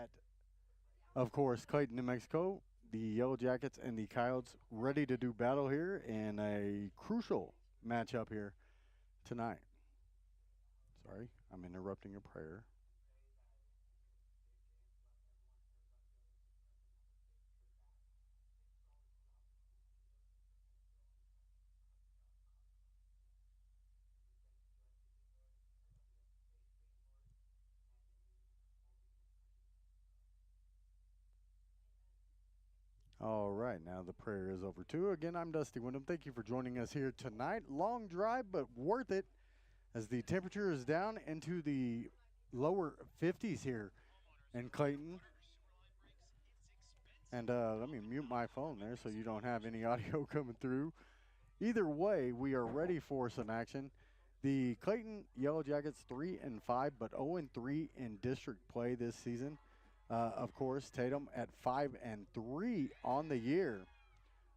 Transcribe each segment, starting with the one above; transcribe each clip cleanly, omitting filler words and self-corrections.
at, of course, Clayton, New Mexico. The Yellow Jackets and the Coyotes ready to do battle here in a crucial matchup here tonight. Sorry, I'm interrupting your prayer. All right, now the prayer is over too. Again, I'm Dusty Wyndham. Thank you for joining us here tonight. Long drive, but worth it as the temperature is down into the lower 50s here in Clayton. And let me mute my phone there so you don't have any audio coming through. Either way, we are ready for some action. The Clayton Yellow Jackets 3-5, but 0-3 in district play this season. Of course, Tatum at 5-3 on the year,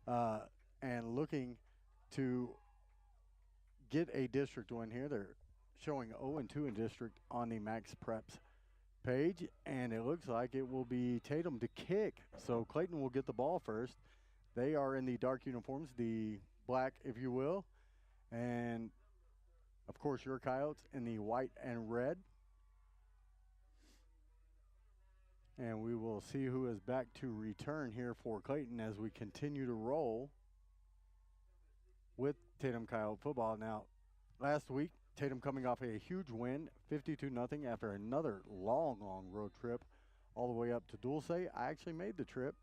and looking to get a district win here. They're showing 0-2 in district on the Max Preps page, and it looks like it will be Tatum to kick. So Clayton will get the ball first. They are in the dark uniforms, the black, if you will, and of course your Coyotes in the white and red. And we will see who is back to return here for Clayton as we continue to roll with Tatum Coyote football. Now, last week, Tatum coming off a huge win, 52-0 after another long, long road trip all the way up to Dulce. I actually made the trip.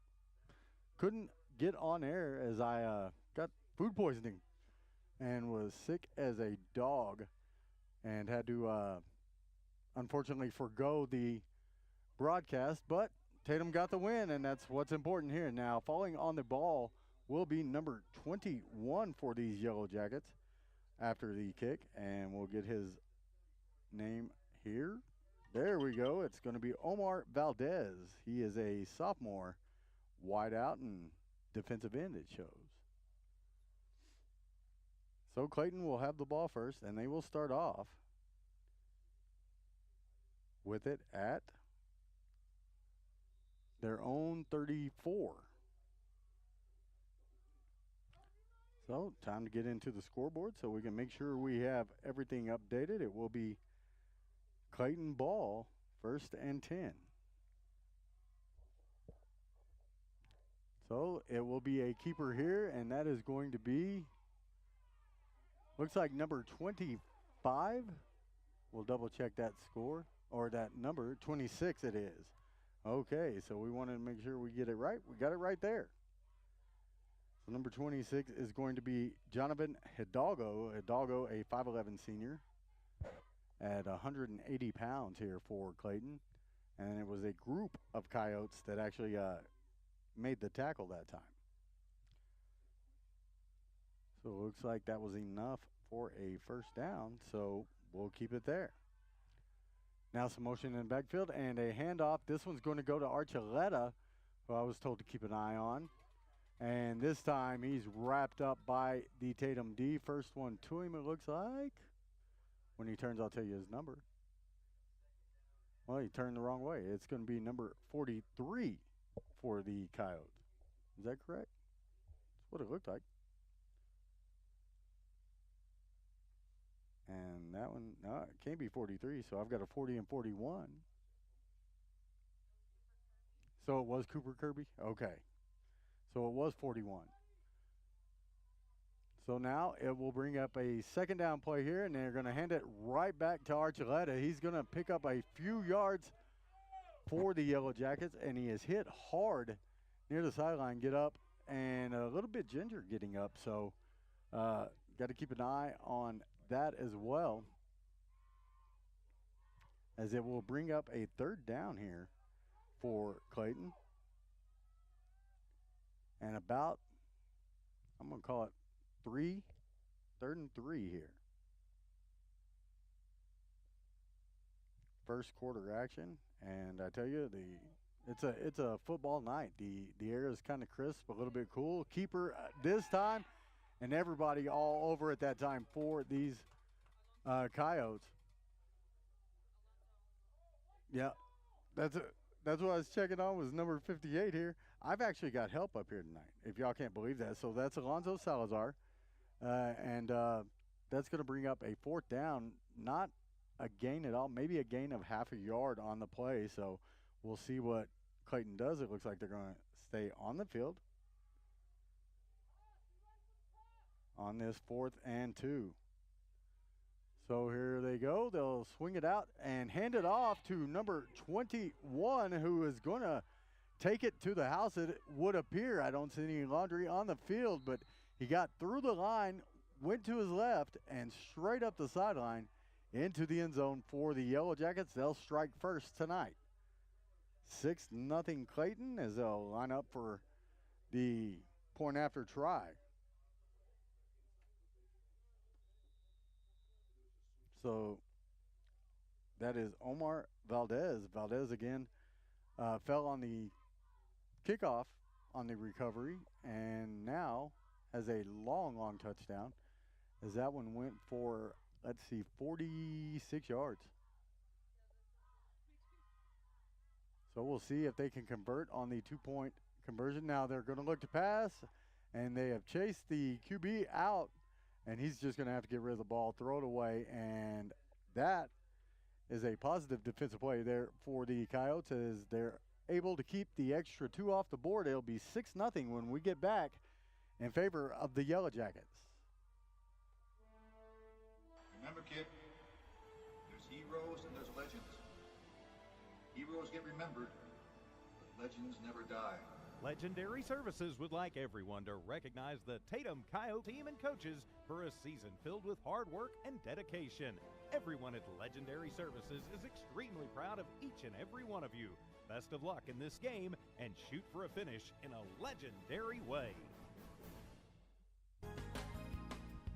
Couldn't get on air as I got food poisoning and was sick as a dog and had to unfortunately forgo the broadcast, but Tatum got the win, and that's what's important here. Now, falling on the ball will be number 21 for these Yellow Jackets after the kick, and we'll get his name here. There we go. It's going to be Omar Valdez. He is a sophomore wideout and defensive end, it shows. So Clayton will have the ball first, and they will start off with it at their own 34. So time to get into the scoreboard so we can make sure we have everything updated. It will be Clayton ball, 1st and 10. So it will be a keeper here, and that is going to be, looks like number 25. We'll double check that score, or that number, 26 it is. Okay, so we wanted to make sure we get it right. We got it right there. So number 26 is going to be Jonathan Hidalgo. Hidalgo, a 5'11 senior at 180 pounds here for Clayton. And it was a group of Coyotes that actually made the tackle that time. So it looks like that was enough for a first down, so we'll keep it there. Now some motion in the backfield and a handoff. This one's going to go to Archuleta, who I was told to keep an eye on. And this time he's wrapped up by the Tatum D. First one to him, it looks like. When he turns, I'll tell you his number. Well, he turned the wrong way. It's going to be number 43 for the Coyotes. Is that correct? That's what it looked like. And that one, no, it can't be 43, so I've got a 40 and 41. So it was Cooper Kirby? Okay. So it was 41. So now it will bring up a second down play here, and they're going to hand it right back to Archuleta. He's going to pick up a few yards for the Yellow Jackets, and he is hit hard near the sideline, get up, and a little bit ginger getting up. So got to keep an eye on that as well, as it will bring up a third down here for Clayton. And about, I'm going to call it 3rd and 3 here. First quarter action, and I tell you, it's a football night. The air is kind of crisp, a little bit cool. Keeper this time, and everybody all over at that time for these Coyotes. Yeah, That's what I was checking on was number 58 here. I've actually got help up here tonight, if y'all can't believe that. So that's Alonzo Salazar. And that's going to bring up a fourth down, not a gain at all, maybe a gain of half a yard on the play. So we'll see what Clayton does. It looks like they're going to stay on the field on this 4th and 2. So here they go. They'll swing it out and hand it off to number 21, who is going to take it to the house, it would appear. I don't see any laundry on the field, but he got through the line, went to his left, and straight up the sideline into the end zone for the Yellow Jackets. They'll strike first tonight. 6-0 Clayton as they'll line up for the point after try. So that is Omar Valdez. Valdez again fell on the kickoff on the recovery and now has a long touchdown as that one went for, let's see, 46 yards. So we'll see if they can convert on the 2-point conversion. Now they're going to look to pass, and they have chased the QB out, and he's just going to have to get rid of the ball, throw it away, and that is a positive defensive play there for the Coyotes as they're able to keep the extra 2 off the board. It'll be 6-0 when we get back in favor of the Yellow Jackets. Remember, kid, there's heroes and there's legends. Heroes get remembered, but legends never die. Legendary Services would like everyone to recognize the Tatum Coyote team and coaches for a season filled with hard work and dedication. Everyone at Legendary Services is extremely proud of each and every one of you. Best of luck in this game and shoot for a finish in a legendary way.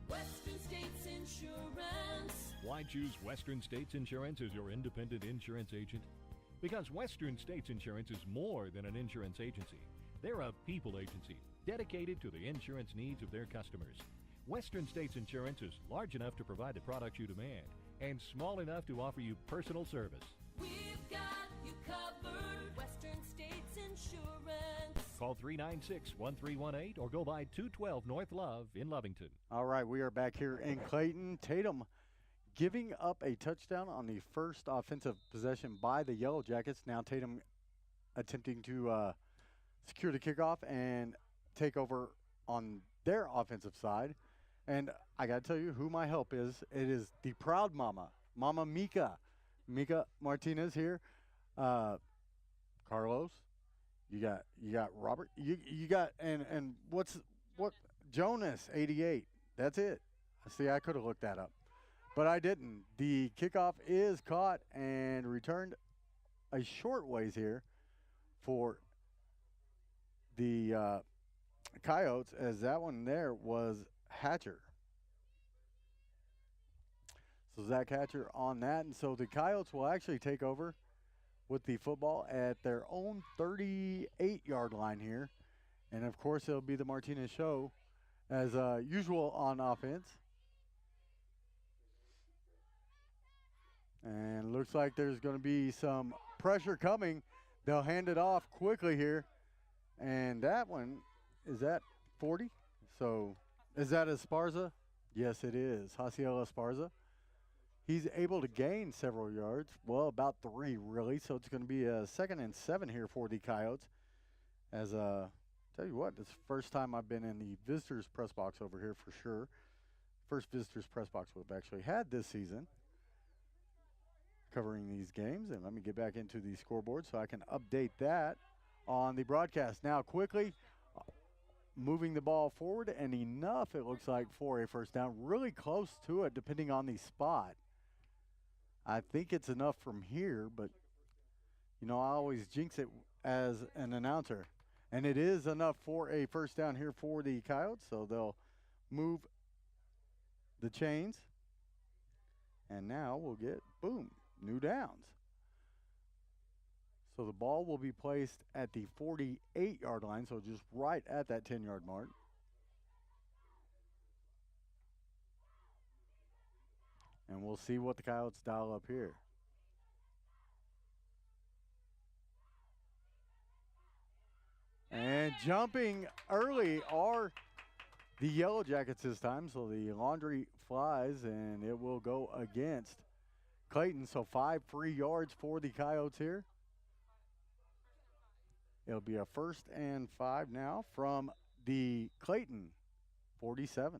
Western States Insurance. Why choose Western States Insurance as your independent insurance agent? Because Western States Insurance is more than an insurance agency. They're a people agency dedicated to the insurance needs of their customers. Western States Insurance is large enough to provide the products you demand and small enough to offer you personal service. We've got you covered. Western States Insurance. Call 396-1318 or go by 212 North Love in Lovington. All right, we are back here in Clayton. Tatum giving up a touchdown on the first offensive possession by the Yellow Jackets. Now Tatum attempting to secure the kickoff and take over on their offensive side. And I got to tell you who my help is. It is the proud mama, Mama Mika. Mika Martinez here. Carlos, you got Robert. You got and what Jonas 88. That's it. See, I could have looked that up, but I didn't. The kickoff is caught and returned a short ways here for the Coyotes, as that one there was Hatcher. So Zach Hatcher on that, and so the Coyotes will actually take over with the football at their own 38-yard line here. And, of course, it'll be the Martinez show as usual on offense. And looks like there's going to be some pressure coming. They'll hand it off quickly here. And that one, is that 40? So is that Esparza? Yes, it is. Jaciel Esparza. He's able to gain several yards. Well, about 3, really. So it's going to be a 2nd and 7 here for the Coyotes. As tell you what, it's the first time I've been in the visitors press box over here for sure. First visitors press box we've actually had this season, covering these games. And let me get back into the scoreboard so I can update that on the broadcast. Now quickly moving the ball forward, and enough, it looks like, for a first down. Really close to it depending on the spot. I think it's enough from here, but you know, I always jinx it as an announcer. And it is enough for a first down here for the Coyotes, so they'll move the chains. And now we'll get, boom, new downs. So the ball will be placed at the 48-yard line, so just right at that 10-yard mark. And we'll see what the Coyotes dial up here. jumping early are the Yellow Jackets this time, so the laundry flies, and it will go against Clayton. So 5 free yards for the Coyotes here. It'll be a 1st and 5 now from the Clayton 47.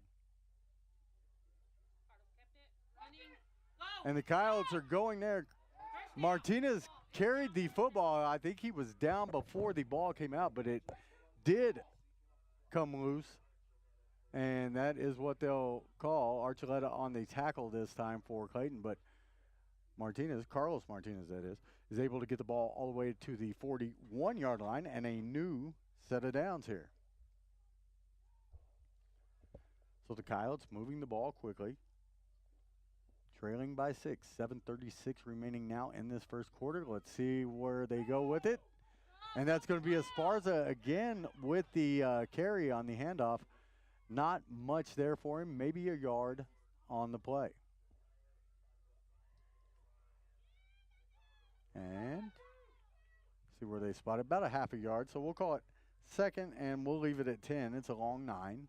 And the Coyotes are going there. Martinez carried the football. I think he was down before the ball came out, but it did come loose. And that is what they'll call Archuleta on the tackle this time for Clayton. But Martinez, Carlos Martinez that is able to get the ball all the way to the 41-yard line and a new set of downs here. So the Coyotes moving the ball quickly. Trailing by 6, 7:36 remaining now in this first quarter. Let's see where they go with it. And that's going to be Esparza again with the carry on the handoff. Not much there for him, maybe a yard on the play. And see where they spot it, about a half a yard. So we'll call it 2nd, and we'll leave it at 10. It's a long 9.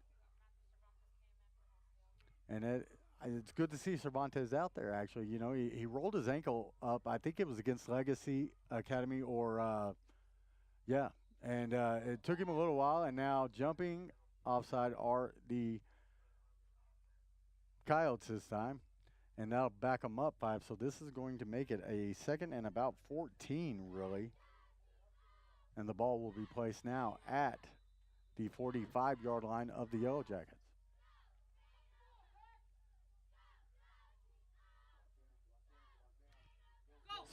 And it's good to see Cervantes out there, actually. You know, he rolled his ankle up. I think it was against Legacy Academy or, yeah. And it took him a little while, and now jumping offside are the Coyotes this time. And that'll back them up 5. So this is going to make it a 2nd and about 14, really. And the ball will be placed now at the 45-yard line of the Yellow Jackets.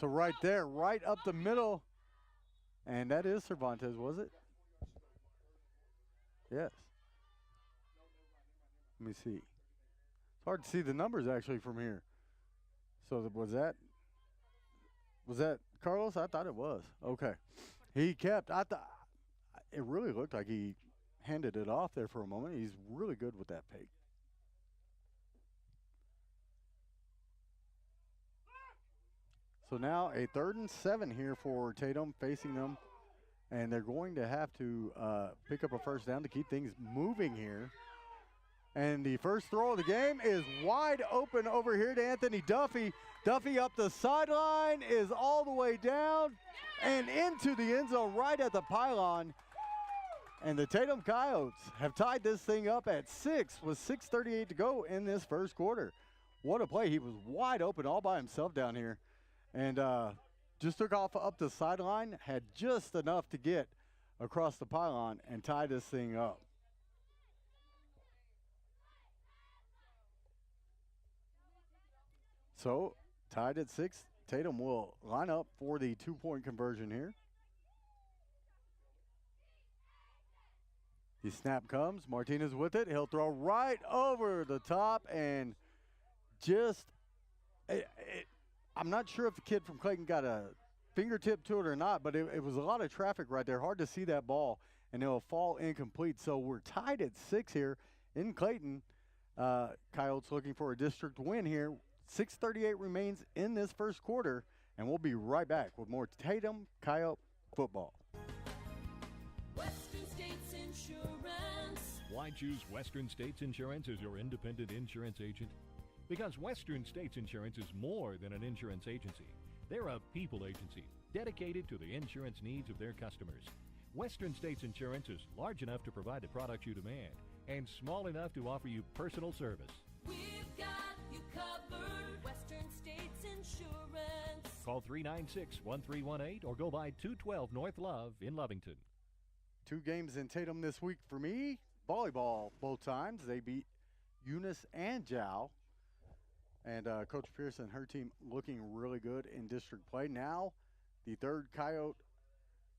So right there, right up the middle. And that is Cervantes, was it? Yes. Let me see. It's hard to see the numbers actually from here. So was that Carlos? I thought it was. Okay. He kept. I thought it really looked like he handed it off there for a moment. He's really good with that pick. So now a 3rd and 7 here for Tatum facing them. And they're going to have to pick up a 1st down to keep things moving here. And the first throw of the game is wide open over here to Anthony Duffy. Duffy up the sideline is all the way down and into the end zone right at the pylon. And the Tatum Coyotes have tied this thing up at 6 with 6:38 to go in this first quarter. What a play. He was wide open all by himself down here. And just took off up the sideline, had just enough to get across the pylon and tie this thing up. So, tied at 6. Tatum will line up for the 2-point conversion here. The snap comes. Martinez with it. He'll throw right over the top and just I'm not sure if the kid from Clayton got a fingertip to it or not, but it was a lot of traffic right there. Hard to see that ball, and it'll fall incomplete. So we're tied at 6 here in Clayton. Coyotes looking for a district win here. 6:38 remains in this first quarter, and we'll be right back with more Tatum Coyote football. Western States Insurance. Why choose Western States Insurance as your independent insurance agent? Because Western States Insurance is more than an insurance agency. They're a people agency dedicated to the insurance needs of their customers. Western States Insurance is large enough to provide the products you demand and small enough to offer you personal service. We've got you covered. Western States Insurance. Call 396-1318 or go by 212 North Love in Lovington. 2 games in Tatum this week for me. Volleyball both times. They beat Eunice and Jow. And Coach Pierce and her team looking really good in district play. Now, the 3rd Coyote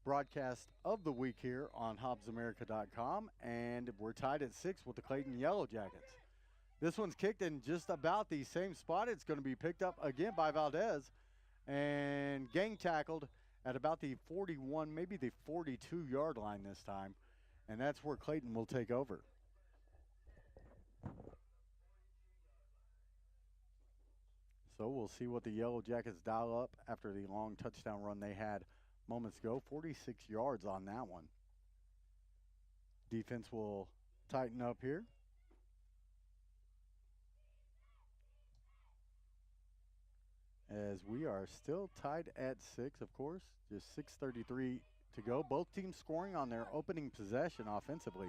broadcast of the week here on HobbsAmerica.com. And we're tied at 6 with the Clayton Yellow Jackets. This one's kicked in just about the same spot. It's going to be picked up again by Valdez and gang tackled at about the 41, maybe the 42-yard line this time. And that's where Clayton will take over. So we'll see what the Yellow Jackets dial up after the long touchdown run they had moments ago. 46 yards on that one. defense will tighten up here. As we are still tied at 6, of course. Just 6:33 to go. Both teams scoring on their opening possession offensively.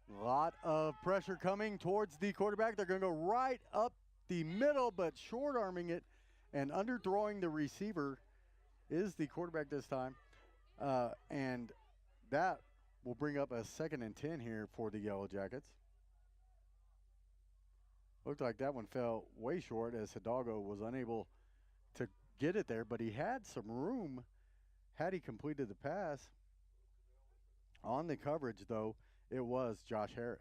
A lot of pressure coming towards the quarterback. They're going to go right up the middle, but short-arming it and underthrowing the receiver is the quarterback this time. And that will bring up a 2nd and 10 here for the Yellow Jackets. Looked like that one fell way short as Hidalgo was unable to get it there, but he had some room had he completed the pass. On the coverage, though, it was Josh Harris.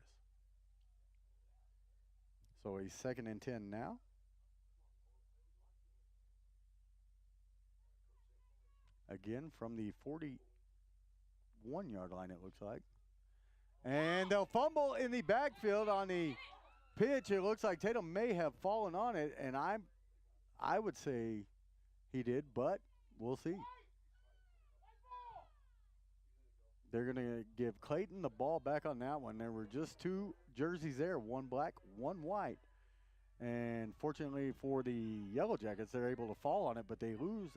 So a 2nd and 10 now. Again, from the 41-yard line, it looks like. And they'll fumble in the backfield on the pitch. It looks like Tatum may have fallen on it, and I would say he did, but we'll see. They're going to give Clayton the ball back on that one. There were just 2 jerseys there, one black, one white. And fortunately for the Yellow Jackets, they're able to fall on it, but they lose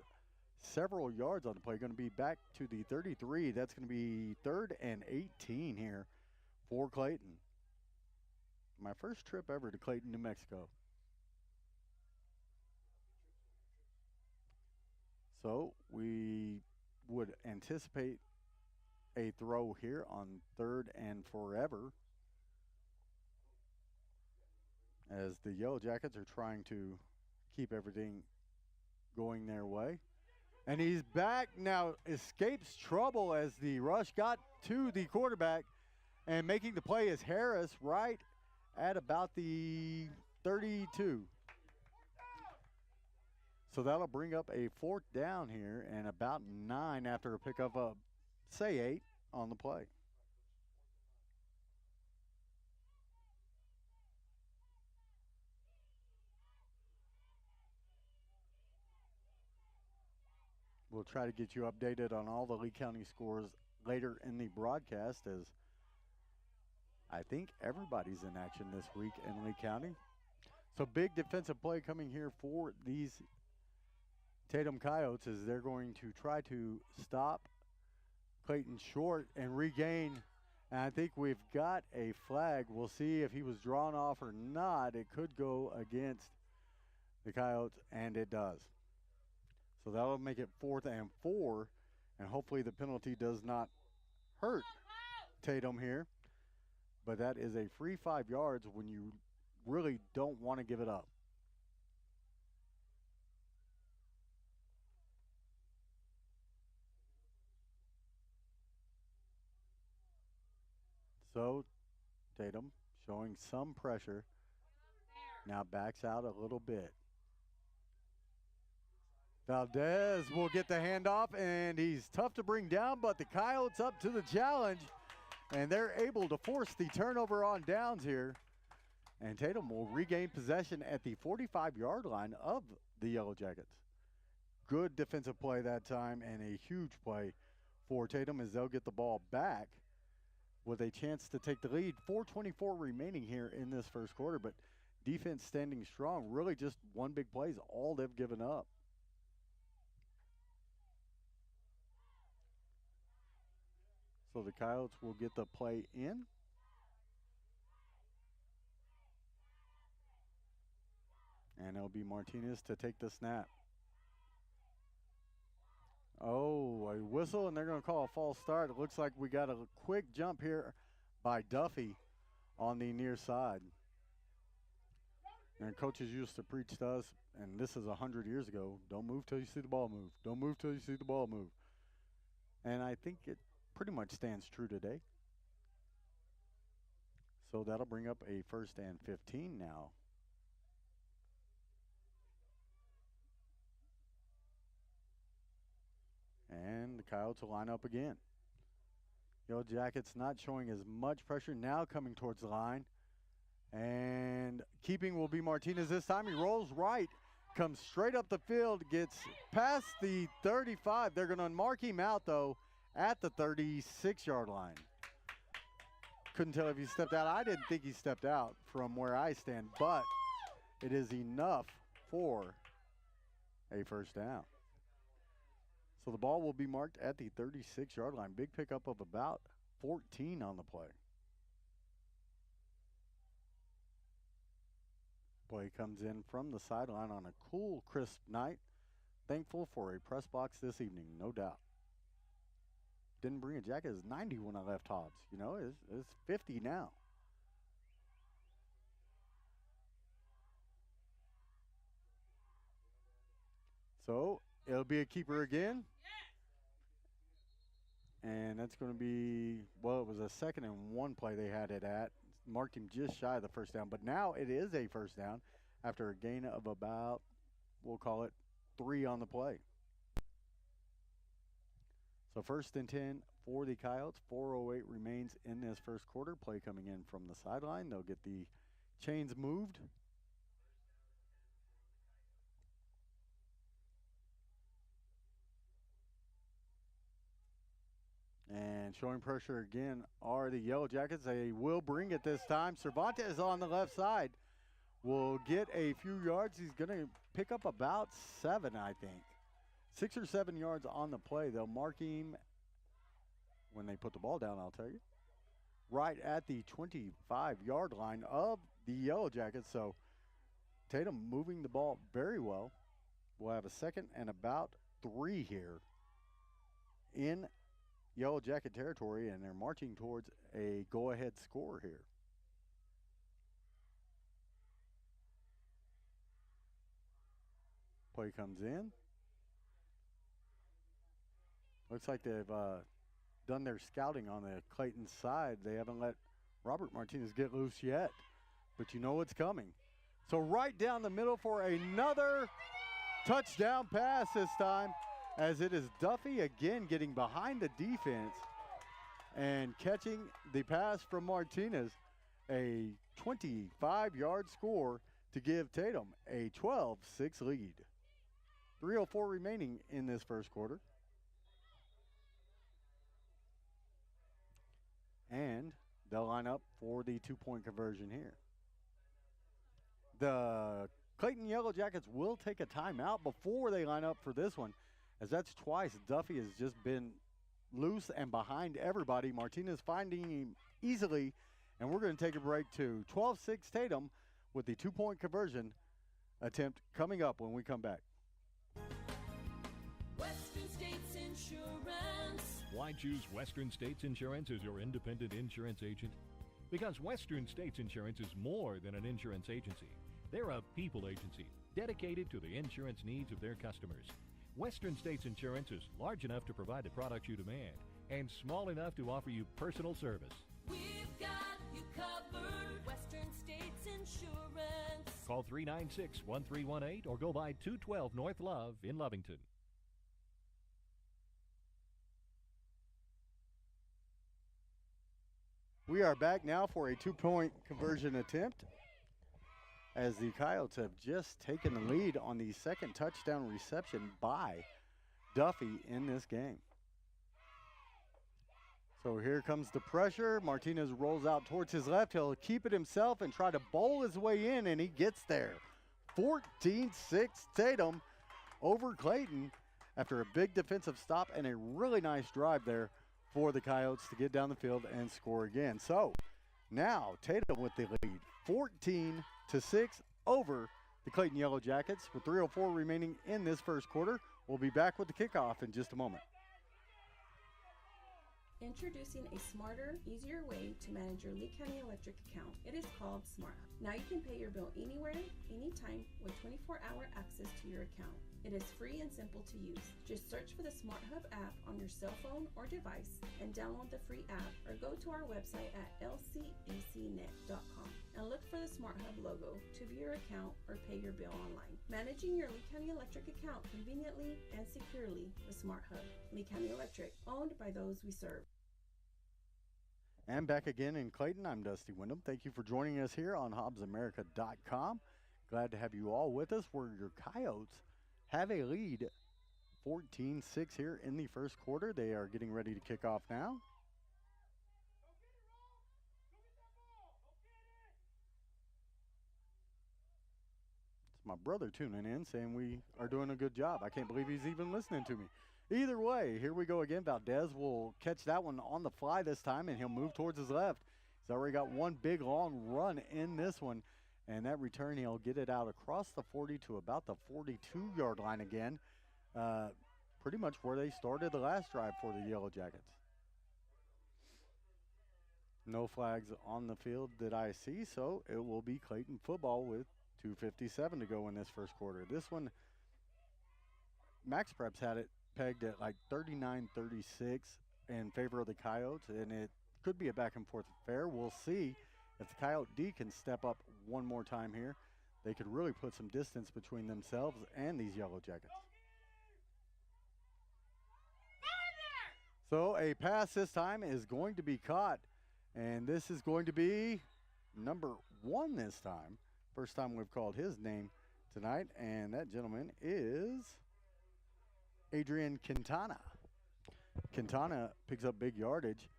several yards on the play. Going to be back to the 33. That's going to be 3rd and 18 here for Clayton. My first trip ever to Clayton, New Mexico. So we would anticipate a throw here on 3rd and forever, as the Yellow Jackets are trying to keep everything going their way. And he's back now, escapes trouble as the rush got to the quarterback, and making the play is Harris right at about the 32. So that'll bring up a 4th down here and about 9 after a pickup of, say, 8 on the play. We'll try to get you updated on all the Lee County scores later in the broadcast, as I think everybody's in action this week in Lee County. So big defensive play coming here for these Tatum Coyotes, as they're going to try to stop Clayton short and regain. And I think we've got a flag. We'll see if he was drawn off or not. It could go against the Coyotes, and it does. So that'll make it 4th and 4, and hopefully the penalty does not hurt Tatum here. But that is a free 5 yards when you really don't want to give it up. So Tatum showing some pressure. Now backs out a little bit. Valdez will get the handoff, and he's tough to bring down, but the Coyotes up to the challenge, and they're able to force the turnover on downs here. And Tatum will regain possession at the 45-yard line of the Yellow Jackets. Good defensive play that time, and a huge play for Tatum, as they'll get the ball back with a chance to take the lead. 4:24 remaining here in this first quarter, but defense standing strong. Really just one big play is all they've given up. So the Coyotes will get the play in. And it'll be Martinez to take the snap. Oh, a whistle, and they're going to call a false start. It looks like we got a quick jump here by Duffy on the near side. And coaches used to preach to us, and this is 100 years ago, don't move till you see the ball move. Don't move till you see the ball move. And I think it pretty much stands true today. So that'll bring up a 1st and 15 now. And the Coyotes will line up again. Yellow Jackets not showing as much pressure, now coming towards the line. And keeping will be Martinez this time. He rolls right comes straight up the field, gets past the 35. They're going to mark him out, though, at the 36-yard line. Couldn't tell if he stepped out. I didn't think he stepped out from where I stand, but it is enough for a first down. So the ball will be marked at the 36-yard line. Big pickup of about 14 on the play. Play comes in from the sideline on a cool, crisp night. Thankful for a press box this evening, no doubt. Didn't bring a jacket. It's 90 when I left Hobbs. You know, it's 50 now. So it'll be a keeper again. And that's going to be, well, it was a 2nd and 1 play they had it at. Marked him just shy of the first down. But now it is a first down after a gain of about, we'll call it, 3 on the play. So 1st and 10 for the Coyotes. 4:08 remains in this first quarter. Play coming in from the sideline. They'll get the chains moved. And showing pressure again are the Yellow Jackets. They will bring it this time. Cervantes on the left side will get a few yards. He's going to pick up about 7, I think. 6 or 7 yards on the play. They'll mark him when they put the ball down, I'll tell you. Right at the 25-yard line of the Yellow Jackets. So Tatum moving the ball very well. We'll have a 2nd and about 3 here in Yellow Jacket territory, and they're marching towards a go-ahead score here. Play comes in. Looks like they've done their scouting on the Clayton side. They haven't let Robert Martinez get loose yet, but you know it's coming. So right down the middle for another touchdown pass this time, as it is Duffy again getting behind the defense and catching the pass from Martinez. A 25-yard score to give Tatum a 12-6 lead. 3:04 remaining in this first quarter. And they'll line up for the 2-point conversion here. The Clayton Yellow Jackets will take a timeout before they line up for this one, as that's twice Duffy has just been loose and behind everybody. Martinez finding him easily, and we're going to take a break to 12-6 Tatum with the 2-point conversion attempt coming up when we come back. Western States Insurance. Why choose Western States Insurance as your independent insurance agent? Because Western States Insurance is more than an insurance agency. They're a people agency dedicated to the insurance needs of their customers. Western States Insurance is large enough to provide the products you demand and small enough to offer you personal service. We've got you covered. Western States Insurance. Call 396-1318 or go by 212 North Love in Lovington. We are back now for a 2-point conversion attempt, as the Coyotes have just taken the lead on the second touchdown reception by Duffy in this game. So here comes the pressure. Martinez rolls out towards his left. He'll keep it himself and try to bowl his way in, and he gets there. 14-6 Tatum over Clayton after a big defensive stop and a really nice drive there for the Coyotes to get down the field and score again. So now Tatum with the lead, 14-6 over the Clayton Yellow Jackets with 3:04 remaining in this first quarter. We'll be back with the kickoff in just a moment. Introducing a smarter, easier way to manage your Lee County Electric account. It is called Smart Hub. Now you can pay your bill anywhere, anytime, with 24-hour access to your account. It is free and simple to use. Just search for the Smart Hub app on your cell phone or device and download the free app, or go to our website at lcecnet.com and look for the Smart Hub logo to view your account or pay your bill online. Managing your Lee County Electric account conveniently and securely with Smart Hub. Lee County Electric, owned by those we serve. And back again in Clayton, I'm Dusty Wyndham. Thank you for joining us here on HobbsAmerica.com. Glad to have you all with us, where your Coyotes have a lead 14-6 here in the first quarter. They are getting ready to kick off now. It's my brother tuning in saying we are doing a good job. I can't believe he's even listening to me. Either way, here we go again. Valdez will catch that one on the fly this time, and he'll move towards his left. He's already got one big, long run in this one. And that return, he'll get it out across the 40 to about the 42-yard line again. Pretty much where they started the last drive for the Yellow Jackets. No flags on the field that I see, so it will be Clayton football with 2:57 to go in this first quarter. This one, Max Preps had it pegged at like 39-36 in favor of the Coyotes, and it could be a back and forth affair. We'll see if the Coyote D can step up one more time here. They could really put some distance between themselves and these Yellow Jackets. So a pass this time is going to be caught, and this is going to be number 1 this time. First time we've called his name tonight, and that gentleman is Adrian Quintana. Quintana picks up big yardage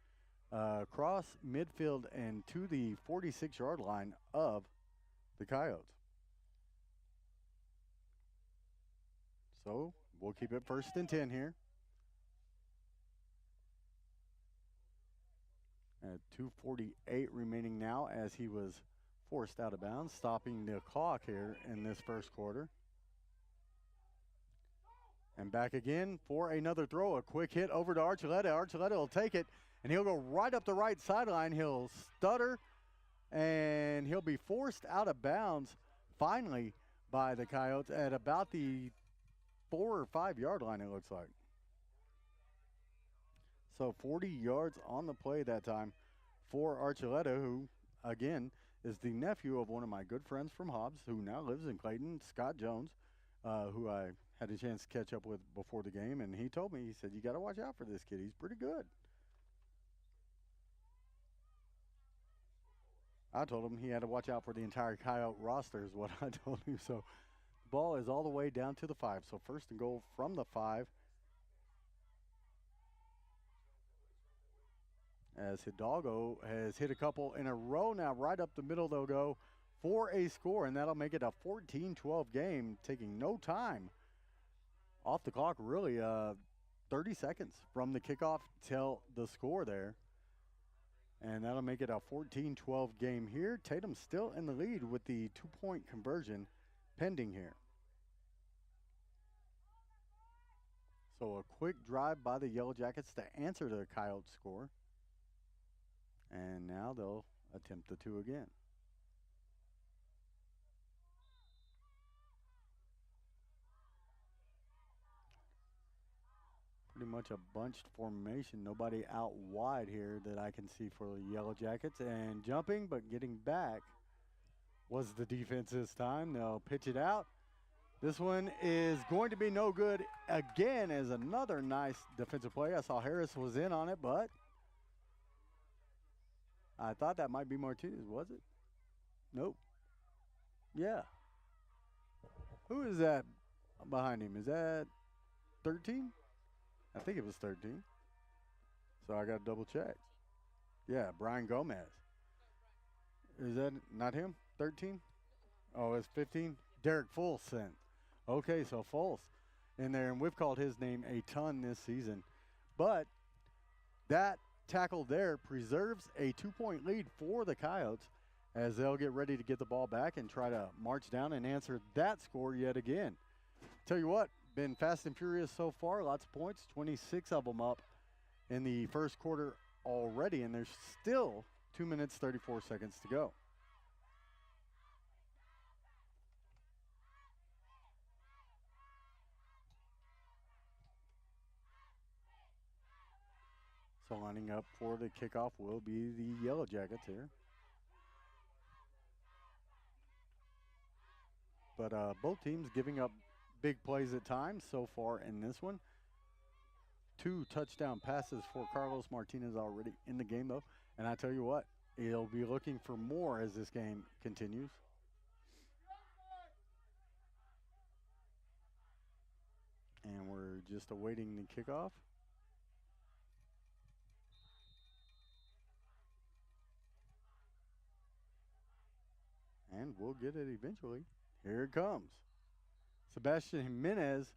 across midfield and to the 46-yard line of the Coyotes. So we'll keep it 1st and 10 here. At 2:48 remaining now, as he was forced out of bounds, stopping the clock here in this first quarter. And back again for another throw. A quick hit over to Archuleta. Archuleta will take it, and he'll go right up the right sideline. He'll stutter, and he'll be forced out of bounds finally by the Coyotes at about the 4 or 5 yard line, it looks like. So 40 yards on the play that time for Archuleta, who, again, is the nephew of one of my good friends from Hobbs, who now lives in Clayton, Scott Jones, who I had a chance to catch up with before the game. And he told me, he said, you got to watch out for this kid. He's pretty good. I told him he had to watch out for the entire Coyote roster is what I told him. So the ball is all the way down to the 5. So 1st and goal from the 5. As Hidalgo has hit a couple in a row now. Right up the middle they'll go for a score, and that'll make it a 14-12 game, taking no time off the clock, really. 30 seconds from the kickoff till the score there. And that'll make it a 14-12 game here. Tatum still in the lead with the 2-point conversion pending here. So a quick drive by the Yellow Jackets to answer the Coyotes score. And now they'll attempt the 2 again. Pretty much a bunched formation. Nobody out wide here that I can see for the Yellow Jackets. And jumping, but getting back was the defense this time. They'll pitch it out. This one is going to be no good again, as another nice defensive play. I saw Harris was in on it, but I thought that might be Martinez, was it? Nope. Yeah. Who is that behind him? Is that 13? I think it was 13. So I got to double check. Yeah, Brian Gomez. Is that not him? 13? Oh, it's 15? Derek Fulson. Okay, so Fultz in there, and we've called his name a ton this season. But that tackle there preserves a 2-point lead for the Coyotes as they'll get ready to get the ball back and try to march down and answer that score yet again. Tell you what, been fast and furious so far, lots of points, 26 of them up in the first quarter already, and there's still 2 minutes, 34 seconds to go. So lining up for the kickoff will be the Yellow Jackets here. But both teams giving up big plays at times so far in this one. 2 touchdown passes for Carlos Martinez already in the game, though. And I tell you what, he'll be looking for more as this game continues. And we're just awaiting the kickoff. And we'll get it eventually. Here it comes. Sebastian Jimenez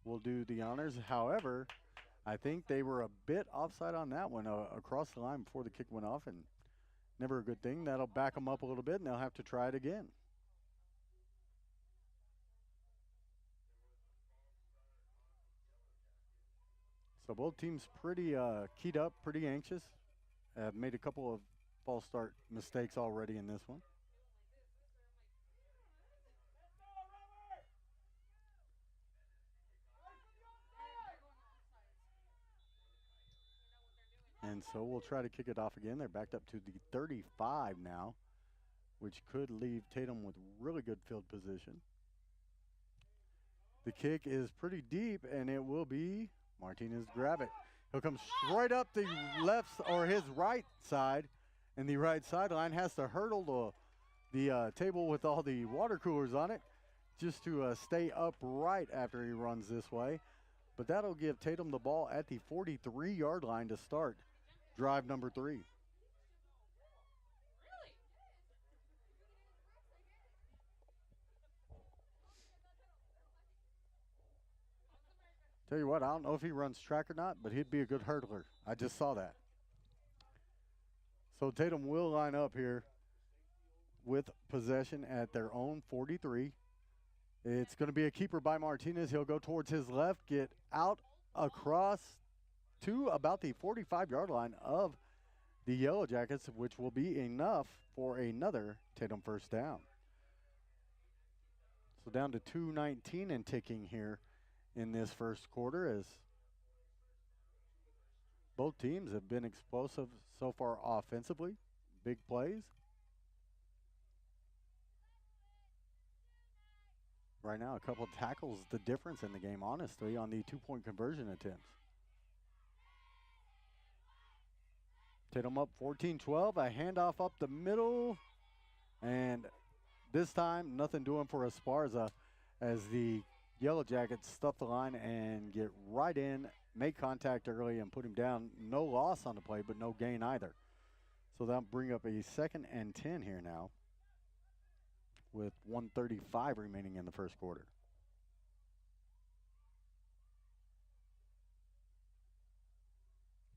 will do the honors. However, I think they were a bit offside on that one across the line before the kick went off, and never a good thing. That'll back them up a little bit, and they'll have to try it again. So both teams pretty keyed up, pretty anxious. Have made a couple of false start mistakes already in this one. And so we'll try to kick it off again. They're backed up to the 35 now, which could leave Tatum with really good field position. The kick is pretty deep, and it will be Martinez grab it. He'll come straight up the left or his right side, and the right sideline has to hurdle the table with all the water coolers on it just to stay upright after he runs this way. But that'll give Tatum the ball at the 43-yard line to start drive number 3. Tell you what, I don't know if he runs track or not, but he'd be a good hurdler. I just saw that. So Tatum will line up here with possession at their own 43. It's going to be a keeper by Martinez. He'll go towards his left, get out across to about the 45-yard line of the Yellow Jackets, which will be enough for another Tatum first down. So down to 2:19 and ticking here in this first quarter, as both teams have been explosive so far offensively. Big plays. Right now, a couple of tackles the difference in the game, honestly, on the 2-point conversion attempts. Tatum up 14-12, a handoff up the middle, and this time nothing doing for Esparza as the Yellow Jackets stuff the line and get right in, make contact early, and put him down. No loss on the play, but no gain either. So that'll bring up a 2nd and 10 here now with 1:35 remaining in the first quarter.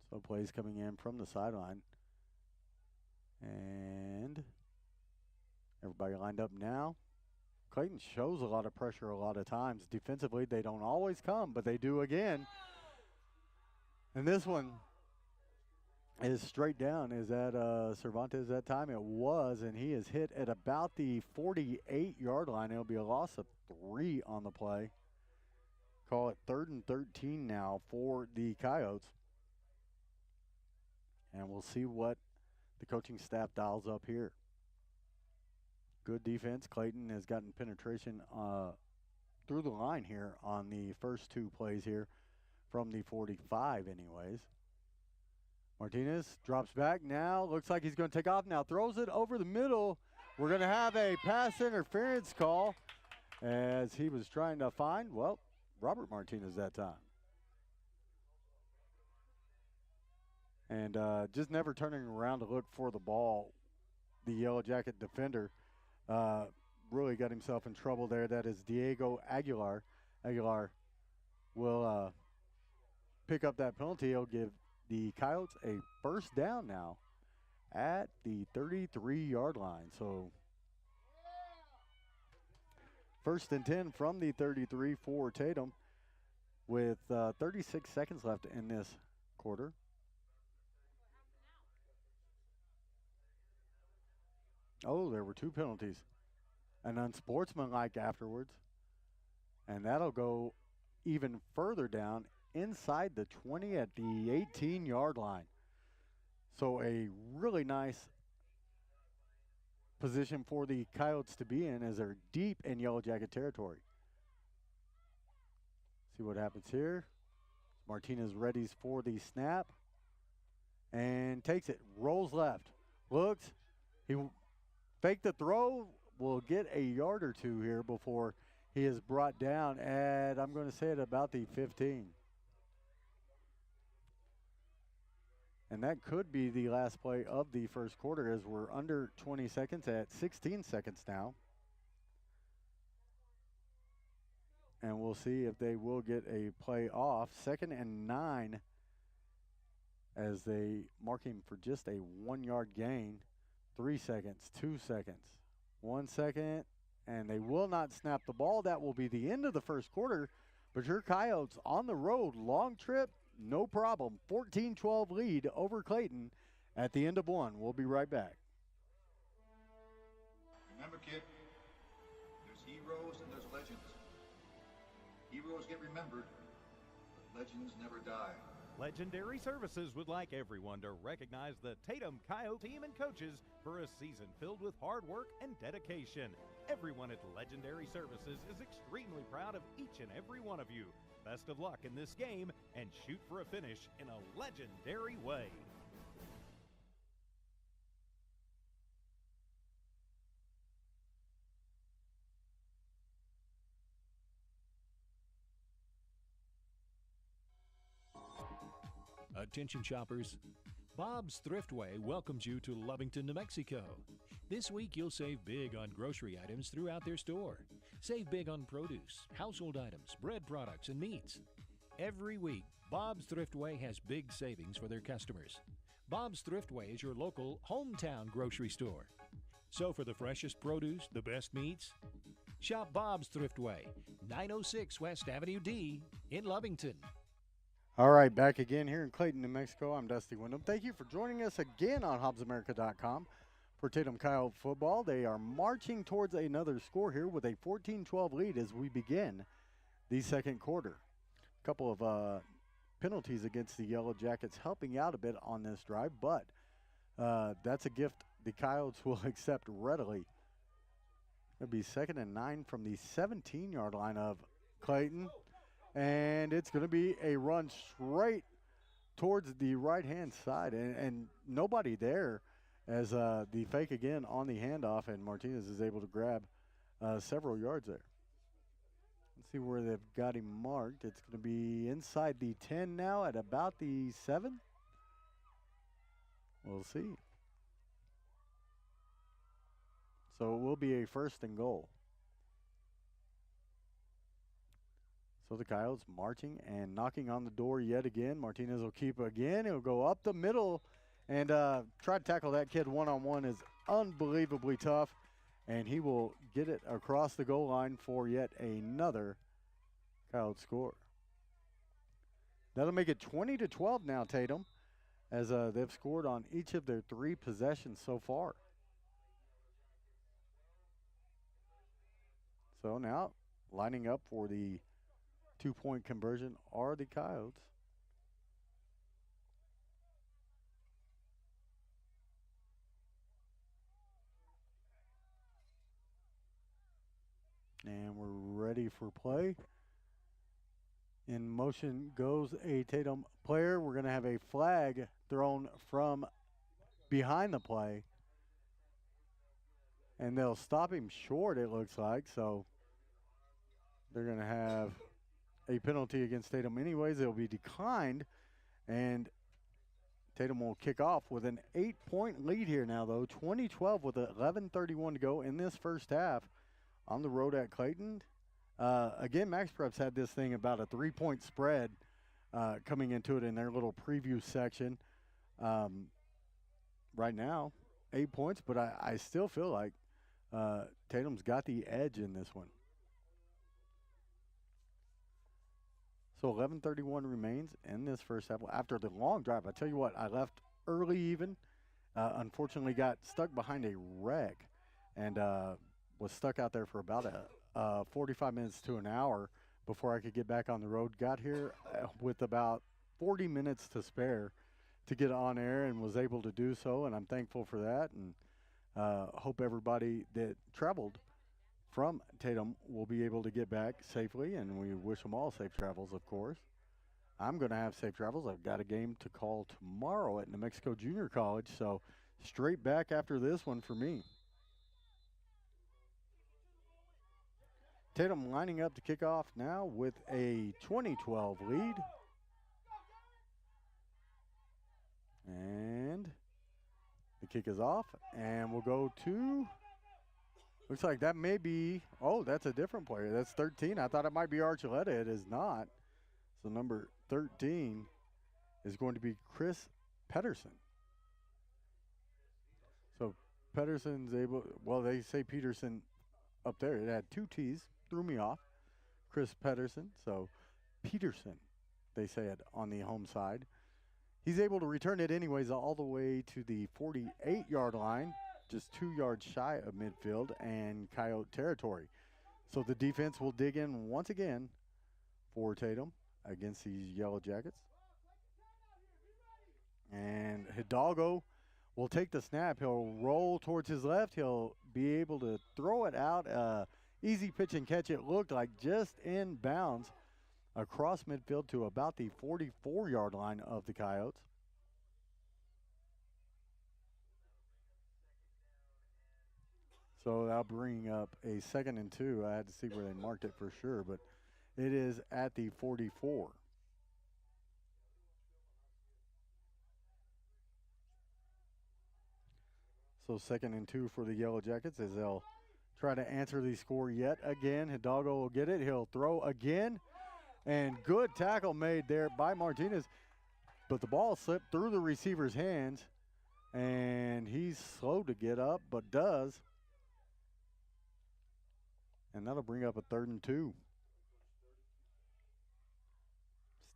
So plays coming in from the sideline. And everybody lined up now. Clayton shows a lot of pressure a lot of times. Defensively, they don't always come, but they do again. And this one is straight down. Is that Cervantes that time? It was, and he is hit at about the 48-yard line. It'll be a loss of 3 on the play. Call it 3rd and 13 now for the Coyotes. And we'll see what the coaching staff dials up here. Good defense. Clayton has gotten penetration through the line here on the first 2 plays here from the 45 anyways. Martinez drops back now. Looks like he's going to take off now. Throws it over the middle. We're going to have a pass interference call as he was trying to find, well, Robert Martinez that time. And just never turning around to look for the ball. The Yellow Jacket defender really got himself in trouble there. That is Diego Aguilar. Aguilar will pick up that penalty. He'll give the Coyotes a first down now at the 33-yard line. So 1st and 10 from the 33 for Tatum with 36 seconds left in this quarter. Oh, there were 2 penalties. An unsportsmanlike afterwards. And that'll go even further down inside the 20 at the 18-yard line. So a really nice position for the Coyotes to be in as they're deep in Yellow Jacket territory. See what happens here. Martinez readies for the snap and takes it. Rolls left. Looks. He faked the throw. Will get a yard or 2 here before He is brought down at, I'm going to say it, about the 15. And that could be the last play of the first quarter as we're under 20 seconds at 16 seconds now. And we'll see if they will get a play off. 2nd and 9 as they mark him for just a 1-yard gain. 3 seconds, 2 seconds, 1 second, and they will not snap the ball. That will be the end of the first quarter. But your Coyotes on the road, long trip, no problem. 14-12 lead over Clayton at the end of one. We'll be right back. Remember, kid, there's heroes and there's legends. Heroes get remembered, but legends never die. Legendary Services would like everyone to recognize the Tatum Coyote team and coaches for a season filled with hard work and dedication. Everyone at Legendary Services is extremely proud of each and every one of you. Best of luck in this game and shoot for a finish in a legendary way. Attention shoppers, Bob's Thriftway welcomes you to Lovington, New Mexico. This week you'll save big on grocery items throughout their store. Save big on produce, household items, bread products, and meats. Every week, Bob's Thriftway has big savings for their customers. Bob's Thriftway is your local hometown grocery store. So for the freshest produce, the best meats, shop Bob's Thriftway, 906 West Avenue D in Lovington. All right, back again here in Clayton, New Mexico. I'm Dusty Wyndham. Thank you for joining us again on HobbsAmerica.com for Tatum Coyote football. They are marching towards another score here with a 14-12 lead as we begin the second quarter. A couple of penalties against the Yellow Jackets helping out a bit on this drive, but that's a gift the Coyotes will accept readily. It'll be 2nd and 9 from the 17-yard line of Clayton. And it's going to be a run straight towards the right-hand side. And nobody there as the fake again on the handoff, and Martinez is able to grab several yards there. Let's see where they've got him marked. It's going to be inside the 10 now at about the 7. We'll see. So it will be a 1st and goal. So the Coyotes marching and knocking on the door yet again. Martinez will keep again. He'll go up the middle and try to tackle that kid one-on-one is unbelievably tough. And he will get it across the goal line for yet another Coyote score. That'll make it 20-12 now, Tatum, as they've scored on each of their 3 possessions so far. So now lining up for the 2-point conversion are the Coyotes. And we're ready for play. In motion goes a Tatum player. We're going to have a flag thrown from behind the play. And they'll stop him short, it looks like. So they're going to have a penalty against Tatum anyways. It'll be declined, and Tatum will kick off with an 8-point lead here now, though. 20-12 with 11:31 to go in this first half on the road at Clayton. Again, Max Preps had this thing about a 3-point spread coming into it in their little preview section. Right now, 8 points, but I still feel like Tatum's got the edge in this one. So 11:31 remains in this first half. After the long drive, I tell you what, I left early even. Unfortunately got stuck behind a wreck and was stuck out there for about 45 minutes to an hour before I could get back on the road. Got here with about 40 minutes to spare to get on air and was able to do so, and I'm thankful for that, and hope everybody that traveled from Tatum will be able to get back safely, and we wish them all safe travels, of course. I'm going to have safe travels. I've got a game to call tomorrow at New Mexico Junior College, so straight back after this one for me. Tatum lining up to kick off now with a 20-12 lead. And the kick is off, and we'll go to, looks like that may be, oh, that's a different player. That's 13. I thought it might be Archuleta. It is not. So number 13 is going to be Chris Pedersen. So Pedersen's able, well, they say Peterson up there. It had two T's, threw me off. Chris Pedersen, so Peterson, they say it on the home side. He's able to return it anyways all the way to the 48-yard line, just 2 yards shy of midfield and Coyote territory. So the defense will dig in once again for Tatum against these Yellow Jackets. And Hidalgo will take the snap. He'll roll towards his left. He'll be able to throw it out. Easy pitch and catch, it looked like, just in bounds across midfield to about the 44-yard line of the Coyotes. So that'll bring up a 2nd and 2. I had to see where they marked it for sure, but it is at the 44. So 2nd and 2 for the Yellow Jackets as they'll try to answer the score yet again. Hidalgo will get it. He'll throw again. And good tackle made there by Martinez. But the ball slipped through the receiver's hands. And he's slow to get up, but does. And that'll bring up a 3rd and 2.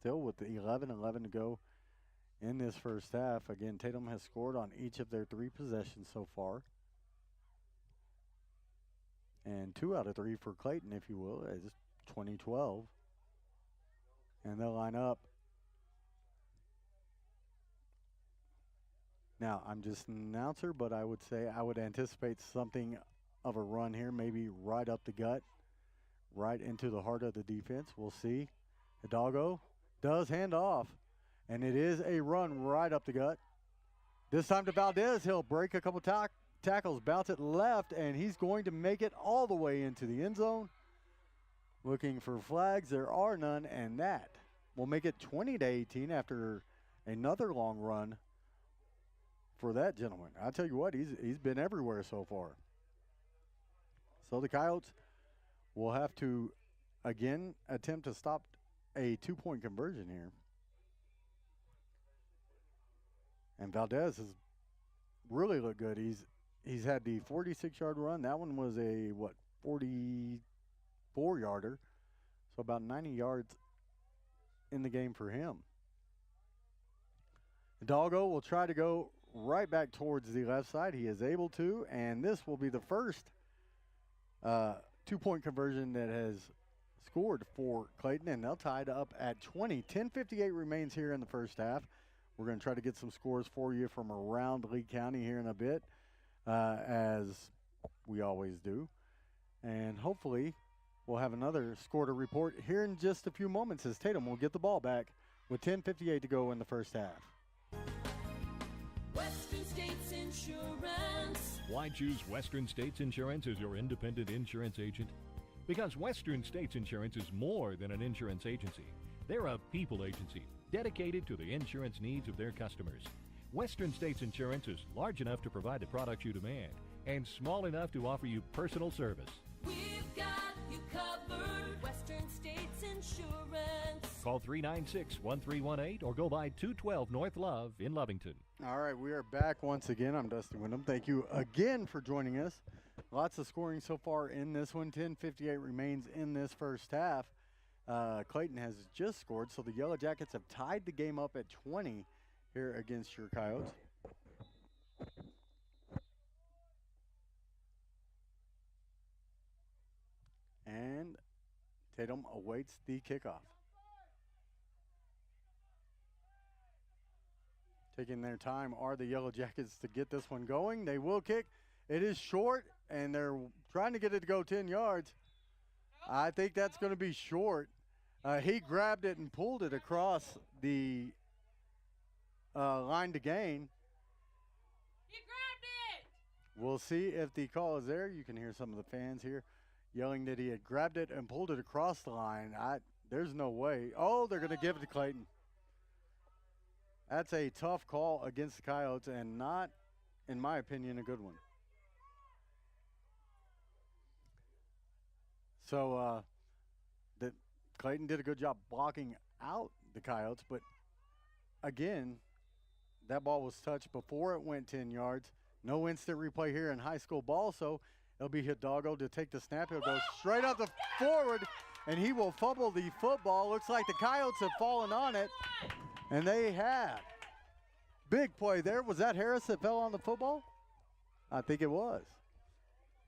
Still with the 11:11 to go in this first half. Again, Tatum has scored on each of their 3 possessions so far. And 2 out of 3 for Clayton, if you will. It's 20-12. And they'll line up. Now, I'm just an announcer, but I would say I would anticipate something of a run here, maybe right up the gut, right into the heart of the defense. We'll see. Hidalgo does hand off, and it is a run right up the gut. This time to Valdez. He'll break a couple tackles, bounce it left, and he's going to make it all the way into the end zone. Looking for flags. There are none, and that will make it 20-18 after another long run for that gentleman. I tell you what, he's been everywhere so far. So the Coyotes will have to, again, attempt to stop a 2-point conversion here. And Valdez has really looked good. He's had the 46-yard run. That one was a, 44-yarder. So about 90 yards in the game for him. Hidalgo will try to go right back towards the left side. He is able to, and this will be the first 2-point conversion that has scored for Clayton, and they'll tie it up at 20. 10:58 remains here in the first half. We're going to try to get some scores for you from around Lee County here in a bit, as we always do. And hopefully we'll have another score to report here in just a few moments as Tatum will get the ball back with 10:58 to go in the first half. Western States Insurance. Why choose Western States Insurance as your independent insurance agent? Because Western States Insurance is more than an insurance agency. They're a people agency dedicated to the insurance needs of their customers. Western States Insurance is large enough to provide the products you demand and small enough to offer you personal service. We've got you covered. Western States Insurance. Call 396-1318 or go by 212 North Love in Lovington. All right, we are back once again. I'm Dusty Wyndham. Thank you again for joining us. Lots of scoring so far in this one. 10:58 remains in this first half. Clayton has just scored, so the Yellow Jackets have tied the game up at 20 here against your Coyotes. And Tatum awaits the kickoff. Taking their time are the Yellow Jackets to get this one going. They will kick. It is short, and they're trying to get it to go 10 yards. I think that's going to be short. He grabbed it and pulled it across the line to gain. You grabbed it! We'll see if the call is there. You can hear some of the fans here. yelling that he had grabbed it and pulled it across the line. There's no way. Oh, they're going to give it to Clayton. That's a tough call against the Coyotes and not, in my opinion, a good one. So Clayton did a good job blocking out the Coyotes, but again, that ball was touched before it went 10 yards. No instant replay here in high school ball, so it'll be Hidalgo to take the snap. He'll go straight up the forward, and he will fumble the football. Looks like the Coyotes have fallen on it, and they have. Big play there. Was that Harris that fell on the football? I think it was.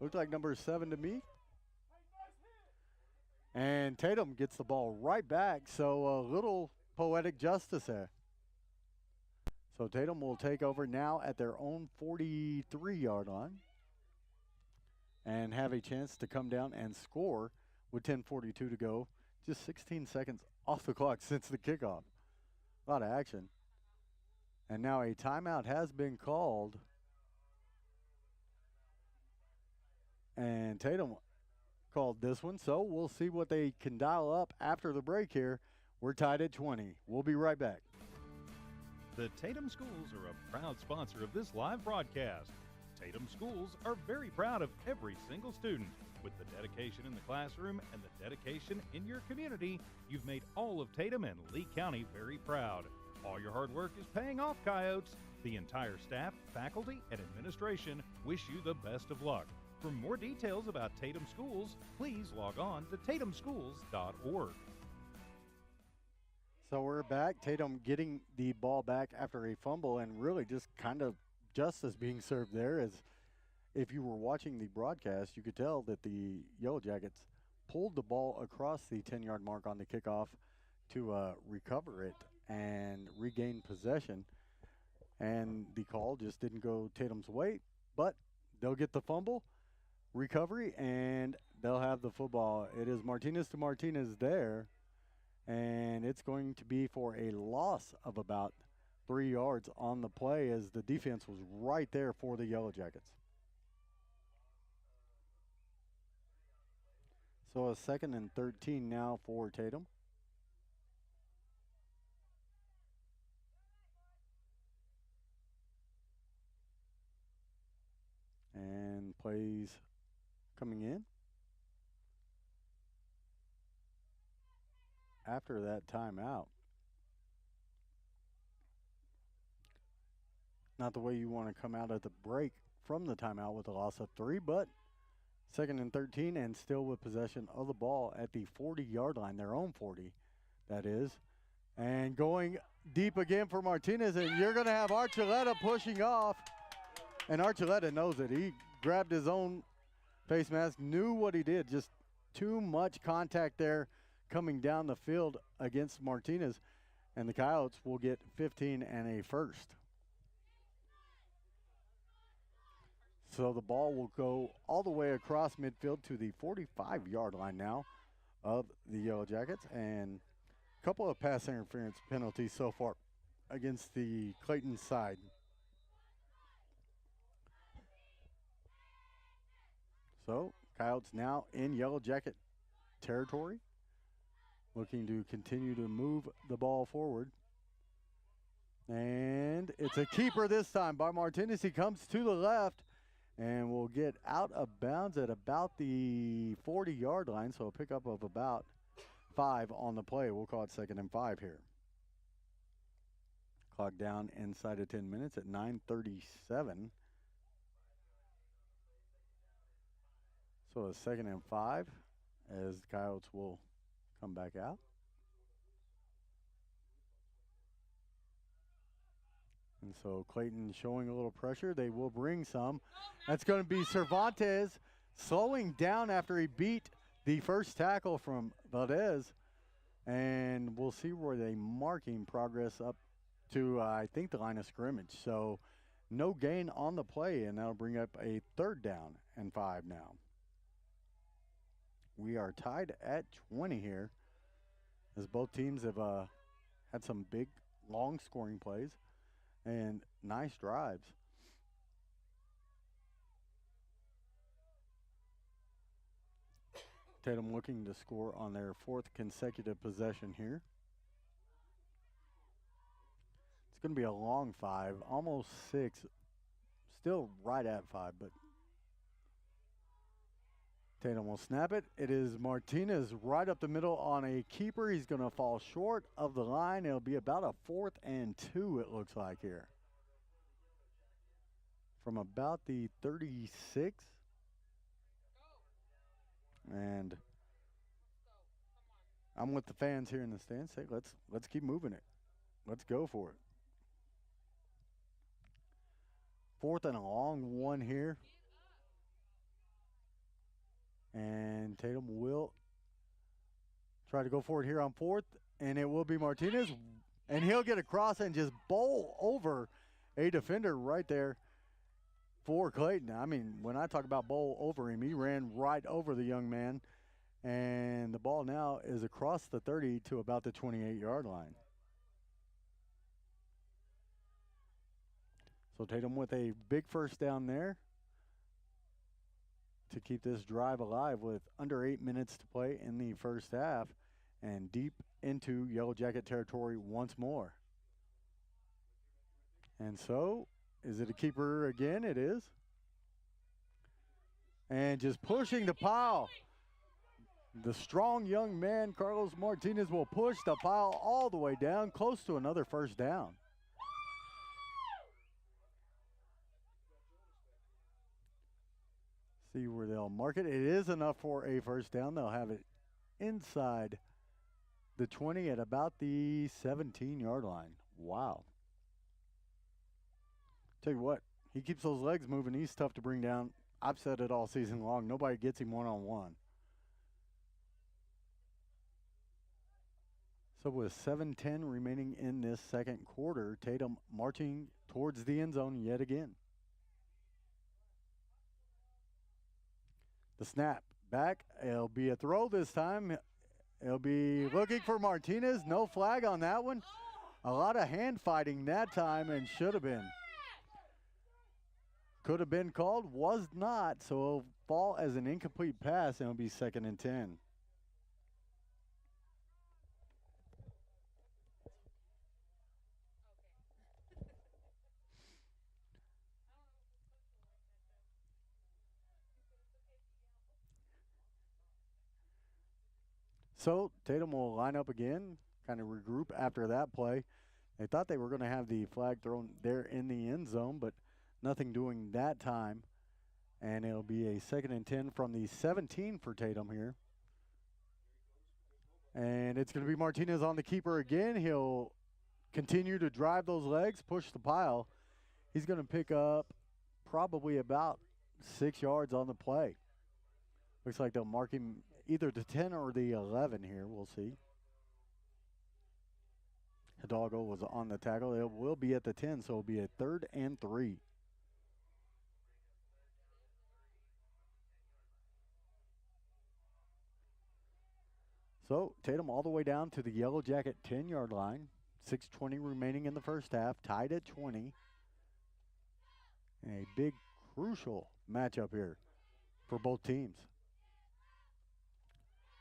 Looked like number 7 to me. And Tatum gets the ball right back, so a little poetic justice there. So Tatum will take over now at their own 43-yard line and have a chance to come down and score with 10:42 to go. Just 16 seconds off the clock since the kickoff. A lot of action. And now a timeout has been called. And Tatum called this one, so we'll see what they can dial up after the break here. We're tied at 20. We'll be right back. The Tatum Schools are a proud sponsor of this live broadcast. Tatum Schools are very proud of every single student. With the dedication in the classroom and the dedication in your community, you've made all of Tatum and Lee County very proud. All your hard work is paying off, Coyotes. The entire staff, faculty, and administration wish you the best of luck. For more details about Tatum Schools, please log on to tatumschools.org. So we're back. Tatum getting the ball back after a fumble, and really just kind of justice being served there. As if you were watching the broadcast, you could tell that the Yellow Jackets pulled the ball across the 10-yard mark on the kickoff to recover it and regain possession. And the call just didn't go Tatum's way, but they'll get the fumble, recovery, and they'll have the football. It is Martinez to Martinez there. And it's going to be for a loss of about 3 yards on the play, as the defense was right there for the Yellow Jackets. So a 2nd and 13 now for Tatum. And plays coming in. After that timeout. Not the way you want to come out at the break from the timeout with a loss of 3, but 2nd and 13 and still with possession of the ball at the 40-yard line, their own 40, that is. And going deep again for Martinez, and you're going to have Archuleta pushing off. And Archuleta knows it. He grabbed his own face mask, knew what he did, just too much contact there coming down the field against Martinez, and the Coyotes will get 15 and a first. So the ball will go all the way across midfield to the 45-yard line now of the Yellow Jackets, and a couple of pass interference penalties so far against the Clayton side. So Coyotes now in Yellow Jacket territory, looking to continue to move the ball forward. And it's a keeper this time by Martinez. He comes to the left and will get out of bounds at about the 40-yard line, so a pickup of about 5 on the play. We'll call it 2nd and 5 here. Clock down inside of 10 minutes at 9:37. So a 2nd and 5 as the Coyotes will come back out. And so Clayton showing a little pressure. They will bring some. That's going to be Cervantes slowing down after he beat the first tackle from Valdez. And we'll see where they marking progress up to, I think, the line of scrimmage. So no gain on the play, and that'll bring up a 3rd down and 5 now. We are tied at 20 here, as both teams have had some big, long scoring plays and nice drives. Tatum looking to score on their 4th consecutive possession here. It's going to be a long 5, almost 6. Still right at 5, but Tatum will snap it. It is Martinez right up the middle on a keeper. He's going to fall short of the line. It'll be about a 4th and 2, it looks like here. From about the 36. And I'm with the fans here in the stands. Say, let's keep moving it. Let's go for it. 4th and a long one here. And Tatum will try to go for it here on 4th. And it will be Martinez. And he'll get across and just bowl over a defender right there for Clayton. I mean, when I talk about bowl over him, he ran right over the young man. And the ball now is across the 30 to about the 28-yard line. So Tatum with a big first down there to keep this drive alive with under 8 minutes to play in the first half and deep into Yellow Jacket territory once more. And so, is it a keeper again? It is. And just pushing the pile. The strong young man, Carlos Martinez, will push the pile all the way down, close to another first down. See where they'll mark it. It is enough for a first down. They'll have it inside the 20 at about the 17-yard line. Wow. Tell you what, he keeps those legs moving. He's tough to bring down. I've said it all season long. Nobody gets him one-on-one. So with 7:10 remaining in this second quarter, Tatum marching towards the end zone yet again. The snap back. It'll be a throw this time. It'll be looking for Martinez. No flag on that one. A lot of hand fighting that time and should have been. Could have been called, was not, so it'll fall as an incomplete pass and it'll be 2nd and 10. So Tatum will line up again, kind of regroup after that play. They thought they were going to have the flag thrown there in the end zone, but nothing doing that time. And it'll be a 2nd and 10 from the 17 for Tatum here. And it's going to be Martinez on the keeper again. He'll continue to drive those legs, push the pile. He's going to pick up probably about 6 yards on the play. Looks like they'll mark him either the 10 or the 11 here. We'll see. Hidalgo was on the tackle. It will be at the 10, so it'll be a 3rd and 3. So Tatum all the way down to the Yellow Jacket 10-yard line. 6:20 remaining in the first half, tied at 20. A big, crucial matchup here for both teams.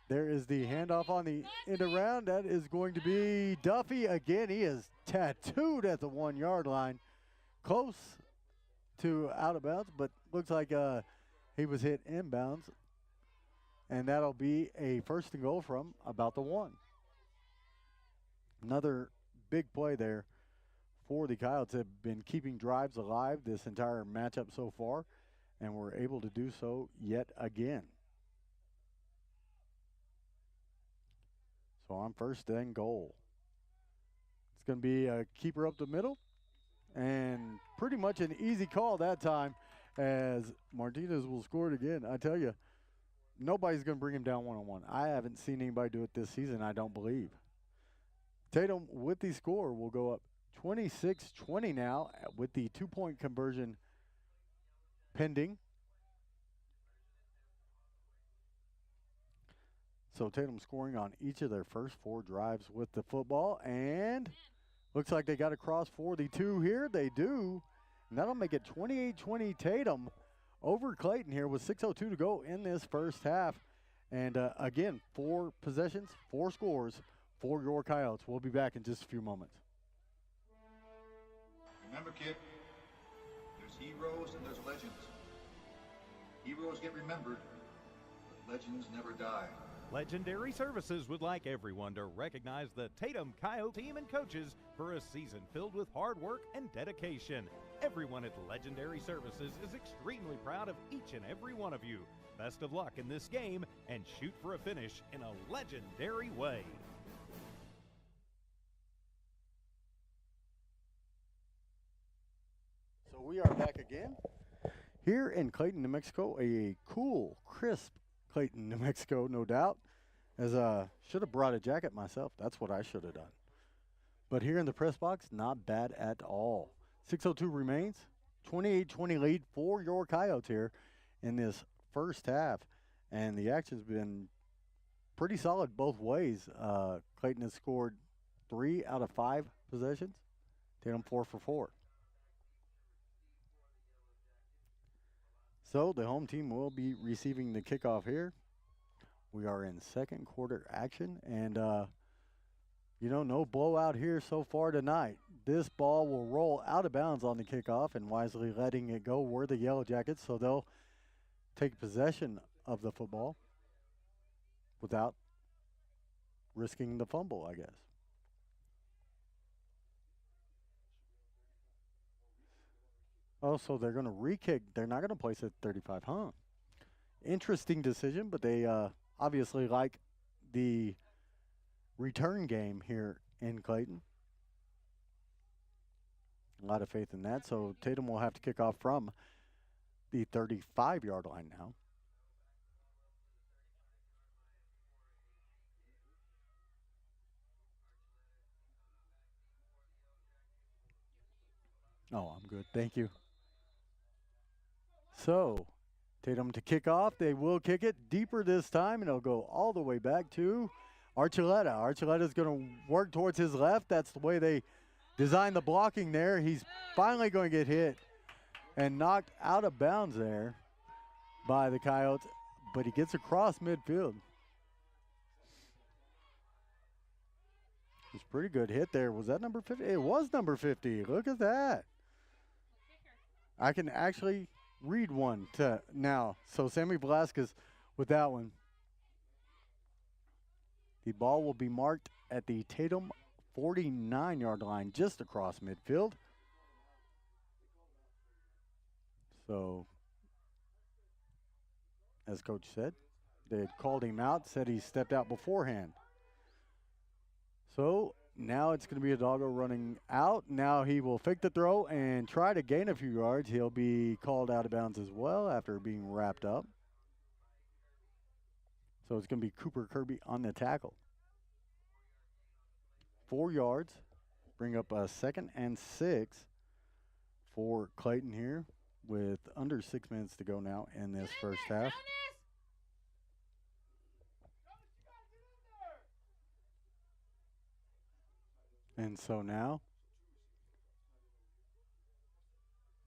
There is the handoff on the end around. That is going to be Duffy again. He is tattooed at the 1-yard line. Close to out of bounds, but looks like he was hit inbounds. And that'll be a 1st and goal from about the 1. Another big play there for the Coyotes. Have been keeping drives alive this entire matchup so far, and were able to do so yet again. So on 1st and goal. It's going to be a keeper up the middle, and pretty much an easy call that time as Martinez will score it again. I tell you, nobody's going to bring him down one-on-one. I haven't seen anybody do it this season, I don't believe. Tatum, with the score, will go up 26-20 now with the 2-point conversion pending. So Tatum scoring on each of their first 4 drives with the football. And looks like they got across 42 here. They do. And that'll make it 28-20 Tatum over Clayton here with 6:02 to go in this first half. And again, 4 possessions, 4 scores for your Coyotes. We'll be back in just a few moments. Remember, kid, there's heroes and there's legends. Heroes get remembered, but legends never die. Legendary Services would like everyone to recognize the Tatum Coyote team and coaches for a season filled with hard work and dedication. Everyone at Legendary Services is extremely proud of each and every one of you. Best of luck in this game and shoot for a finish in a legendary way. So we are back again here in Clayton, New Mexico. A cool, crisp Clayton, New Mexico, no doubt. As should have brought a jacket myself. That's what I should have done. But here in the press box, not bad at all. 6:02 remains. 28-20 lead for your Coyotes here in this first half. And the action's been pretty solid both ways. Clayton has scored 3 out of 5 possessions. Tatum 4 for 4. So the home team will be receiving the kickoff here. We are in second quarter action, and no blowout here so far tonight. This ball will roll out of bounds on the kickoff, and wisely letting it go were the Yellow Jackets, so they'll take possession of the football without risking the fumble, I guess. Oh, so they're going to re-kick. They're not going to place it at 35, huh? Interesting decision, but they obviously like the return game here in Clayton. A lot of faith in that. So Tatum will have to kick off from the 35-yard line now. Oh, I'm good. Thank you. So Tatum to kick off. They will kick it deeper this time, and it'll go all the way back to Archuleta. Archuleta's going to work towards his left. That's the way they designed the blocking there. He's finally going to get hit and knocked out of bounds there by the Coyotes, but he gets across midfield. It's a pretty good hit there. Was that number 50? It was number 50. Look at that. I can actually read one now. So Sammy Velasquez with that one. The ball will be marked at the Tatum 49-yard line, just across midfield. So, as Coach said, they had called him out, said he stepped out beforehand. So now it's going to be a doggo running out. Now he will fake the throw and try to gain a few yards. He'll be called out of bounds as well after being wrapped up. So it's going to be Cooper Kirby on the tackle. 4 yards. Bring up a 2nd and 6 for Clayton here with under 6 minutes to go now in this first half. And so now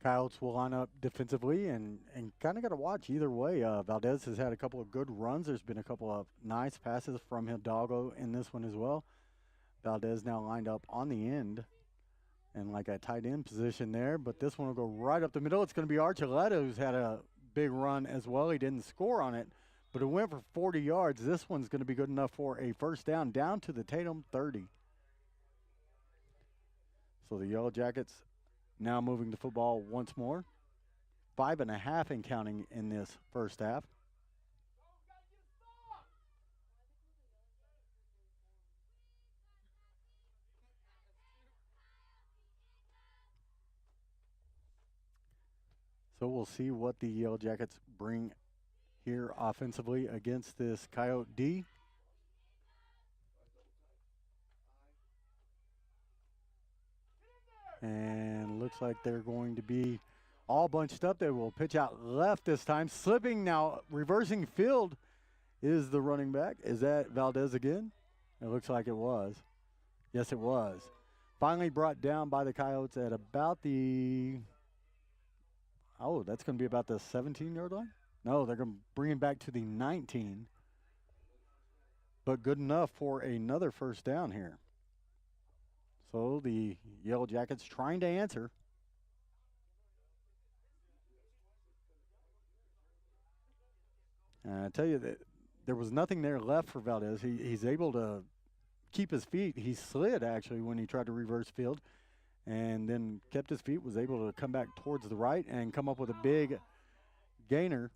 Coyotes will line up defensively and kind of got to watch either way. Valdez has had a couple of good runs. There's been a couple of nice passes from Hidalgo in this one as well. Valdez now lined up on the end and like a tight end position there, but this one will go right up the middle. It's going to be Archuleta, who's had a big run as well. He didn't score on it, but it went for 40 yards. This one's going to be good enough for a first down to the Tatum 30. So the Yellow Jackets now moving the football once more. 5.5 and counting in this first half. So we'll see what the Yellow Jackets bring here offensively against this Coyote D. And looks like they're going to be all bunched up. They will pitch out left this time. Slipping now, reversing field is the running back. Is that Valdez again? It looks like it was. Yes, it was. Finally brought down by the Coyotes at about the, that's going to be about the 17-yard line? No, they're going to bring him back to the 19. but good enough for another first down here. So the Yellow Jackets trying to answer. And I tell you that there was nothing there left for Valdez. He's able to keep his feet. He slid, actually, when he tried to reverse field, and then kept his feet, was able to come back towards the right and come up with a big gainer.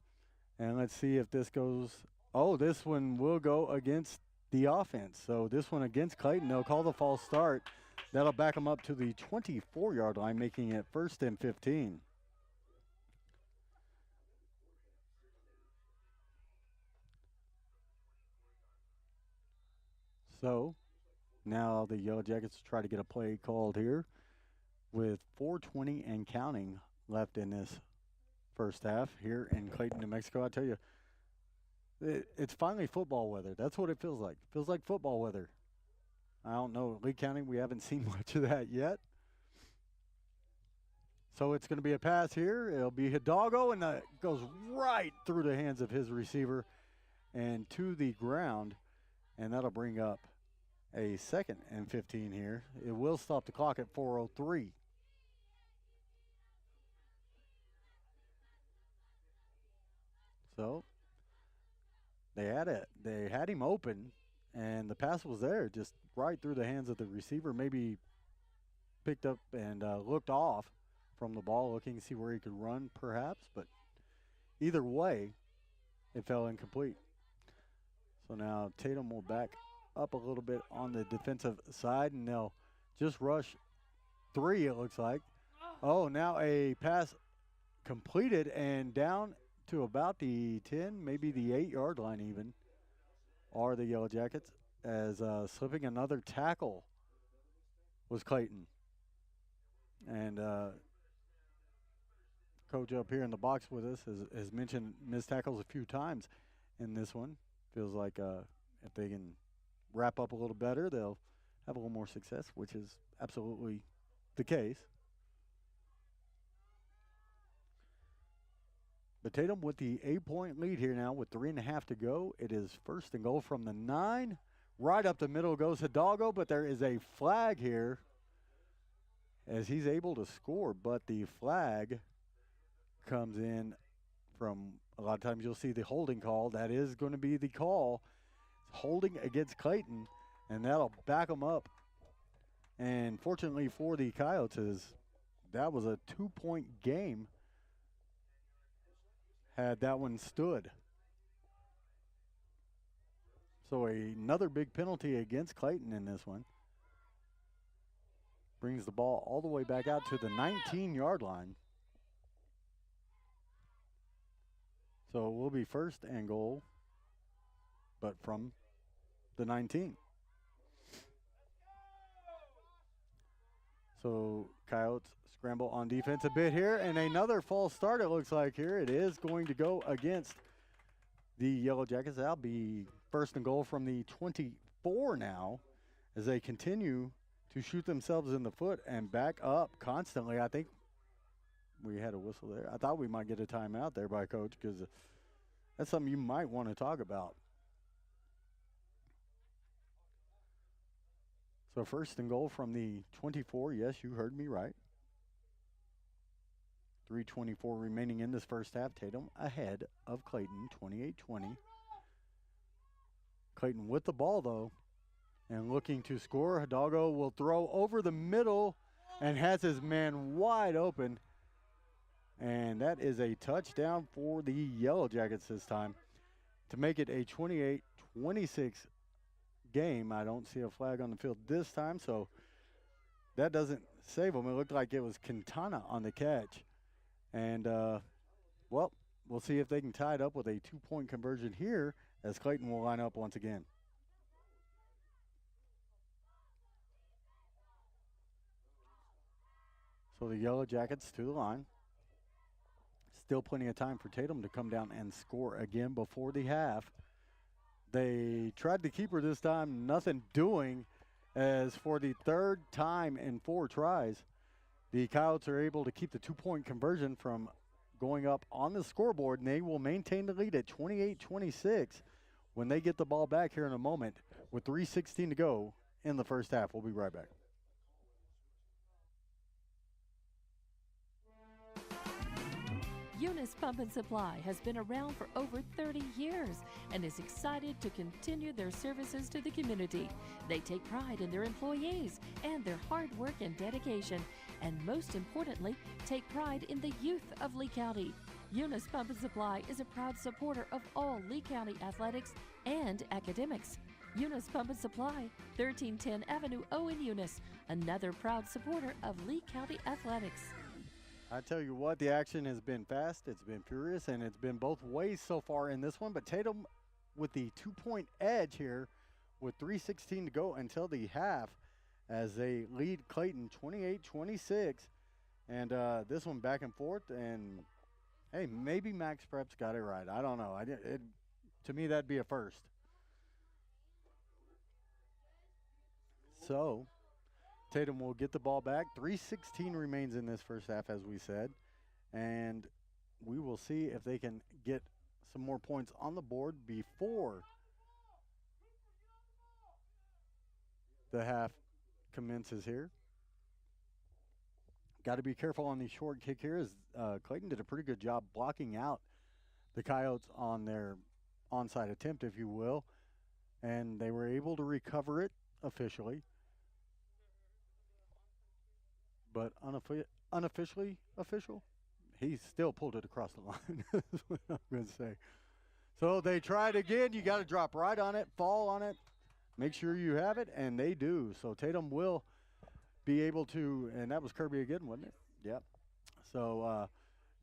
And let's see if this goes. Oh, this one will go against the offense. So this one against Clayton. They'll call the false start. That'll back them up to the 24-yard line, making it 1st and 15. So now the Yellow Jackets try to get a play called here with 4:20 and counting left in this first half here in Clayton, New Mexico. I tell you, it's finally football weather. That's what it feels like. It feels like football weather. I don't know. Lee County, we haven't seen much of that yet. So it's going to be a pass here. It'll be Hidalgo, and it goes right through the hands of his receiver and to the ground. And that'll bring up a 2nd and 15 here. It will stop the clock at 4:03. So they had him open, and the pass was there, just right through the hands of the receiver. Maybe picked up and looked off from the ball, looking to see where he could run, perhaps. But either way, it fell incomplete. So now Tatum will back up a little bit on the defensive side, and they'll just rush 3, it looks like. Oh, now a pass completed and down to about the 10, maybe the 8-yard line even, are the Yellow Jackets, as slipping another tackle was Clayton. And coach up here in the box with us has mentioned missed tackles a few times in this one. Feels like if they can wrap up a little better, they'll have a little more success, which is absolutely the case. But Tatum with the 8-point lead here now with 3.5 to go. It is 1st and goal from the 9. Right up the middle goes Hidalgo, but there is a flag here as he's able to score. But the flag comes in from, a lot of times you'll see the holding call. That is going to be the call. Holding against Clayton, and that'll back them up. And fortunately for the Coyotes, that was a 2-point game had that one stood. So another big penalty against Clayton in this one. Brings the ball all the way back out to the 19-yard line. So it will be 1st and goal, but from the 19. So Coyotes scramble on defense a bit here, and another false start it looks like here. It is going to go against the Yellow Jackets. That'll be 1st and goal from the 24 now, as they continue to shoot themselves in the foot and back up constantly. I think we had a whistle there. I thought we might get a timeout there by Coach, because that's something you might want to talk about. So 1st and goal from the 24. Yes, you heard me right. 3:24 remaining in this first half. Tatum ahead of Clayton, 28-20. Clayton with the ball, though, and looking to score. Hidalgo will throw over the middle and has his man wide open. And that is a touchdown for the Yellow Jackets this time to make it a 28-26 game. I don't see a flag on the field this time, so that doesn't save them. It looked like it was Quintana on the catch. And, well, we'll see if they can tie it up with a 2-point conversion here, as Clayton will line up once again. So the Yellow Jackets to the line. Still plenty of time for Tatum to come down and score again before the half. They tried the keeper this time, nothing doing, as for the 3rd time in 4 tries, the Coyotes are able to keep the 2-point conversion from going up on the scoreboard, and they will maintain the lead at 28-26 when they get the ball back here in a moment with 3:16 to go in the first half. We'll be right back. Eunice Pump and Supply has been around for over 30 years and is excited to continue their services to the community. They take pride in their employees and their hard work and dedication, and most importantly, take pride in the youth of Lee County. Eunice Pump and Supply is a proud supporter of all Lee County athletics and academics. Eunice Pump and Supply, 1310 Avenue O in Eunice, another proud supporter of Lee County athletics. I tell you what, the action has been fast, it's been furious, and it's been both ways so far in this one. But Tatum with the 2-point edge here with 3:16 to go until the half as they lead Clayton 28-26. And this one back and forth. And, hey, maybe Max Prep's got it right. I don't know. To me, that'd be a first. So Tatum will get the ball back. 3:16 remains in this first half, as we said. And we will see if they can get some more points on the board before the half commences here. Got to be careful on the short kick here, as Clayton did a pretty good job blocking out the Coyotes on their onside attempt, if you will. And they were able to recover it officially. But unofficially official, he still pulled it across the line. That's what I'm going to say. So they tried again. You got to drop right on it, fall on it, make sure you have it, and they do. So Tatum will be able to, and that was Kirby again, wasn't it? Yep. So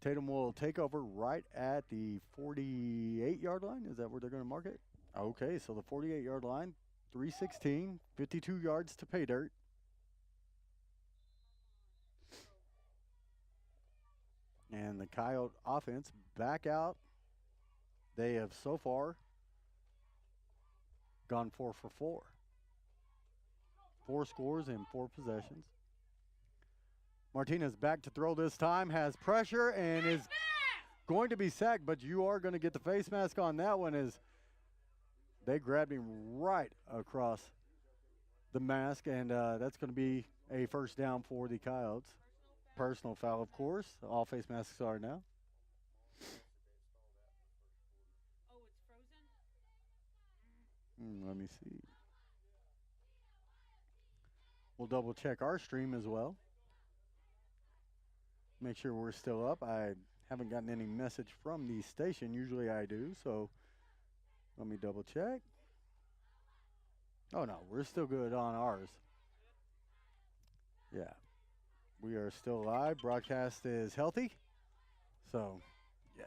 Tatum will take over right at the 48-yard line. Is that where they're going to mark it? Okay, so the 48-yard line, 3:16, 52 yards to pay dirt. And the Coyote offense back out. They have so far gone 4 for 4. 4 scores in 4 possessions. Martinez back to throw this time, has pressure and is going to be sacked, but you are going to get the face mask on that one as they grabbed him right across the mask, and that's going to be a first down for the Coyotes. Personal foul, of course. All face masks are now. Oh, it's frozen? Let me see. We'll double check our stream as well. Make sure we're still up. I haven't gotten any message from the station. Usually I do, so let me double check. Oh, no, we're still good on ours. Yeah. We are still live. Broadcast is healthy. So, yeah.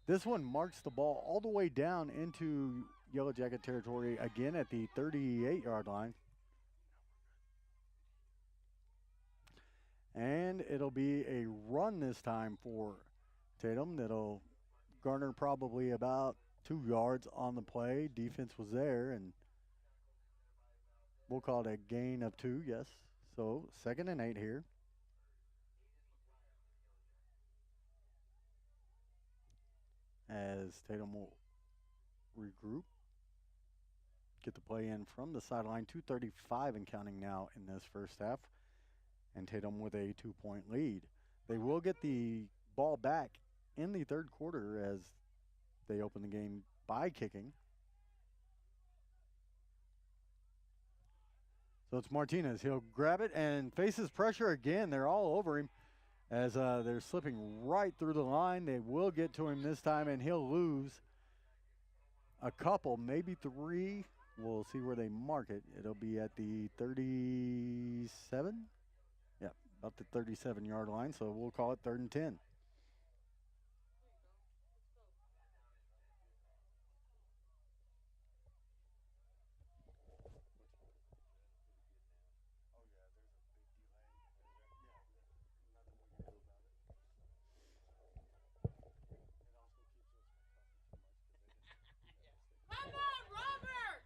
This one marks the ball all the way down into Yellow Jacket territory again at the 38-yard line. And it'll be a run this time for Tatum. That'll garner probably about 2 yards on the play. Defense was there, and we'll call it a gain of 2, yes. So 2nd and 8 here. As Tatum will regroup. Get the play in from the sideline. 2:35 and counting now in this first half. And Tatum with a 2-point lead. They will get the ball back in the third quarter as they open the game by kicking. So it's Martinez. He'll grab it and faces pressure again. They're all over him as they're slipping right through the line. They will get to him this time, and he'll lose a couple, maybe 3. We'll see where they mark it. It'll be at the 37. Yeah, about the 37-yard line, so we'll call it 3rd and 10.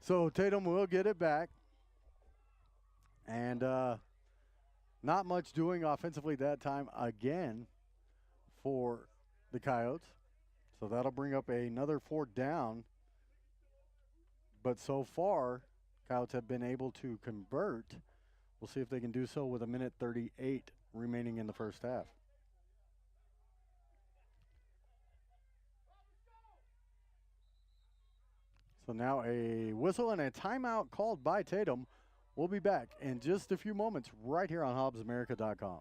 So Tatum will get it back. And not much doing offensively that time again for the Coyotes. So that'll bring up another 4th down But so far, Coyotes have been able to convert. We'll see if they can do so with a minute 38 remaining in the first half. So now a whistle and a timeout called by Tatum. We'll be back in just a few moments right here on HobbsAmerica.com.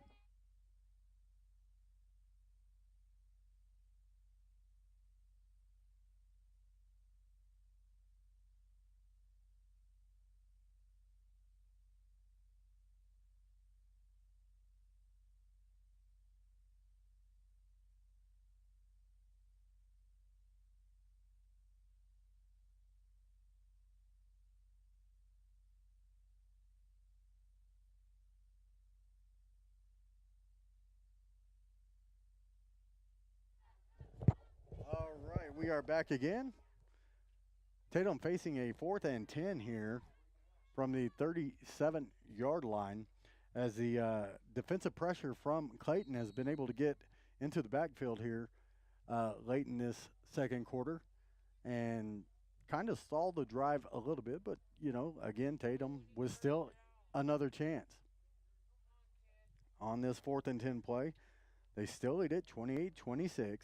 All right, we are back again. Tatum facing a 4th and 10 here from the 37-yard line as the defensive pressure from Clayton has been able to get into the backfield here late in this second quarter and kind of stalled the drive a little bit. But, you know, again, Tatum was still another chance. On this 4th and 10 play, they still lead it 28-26.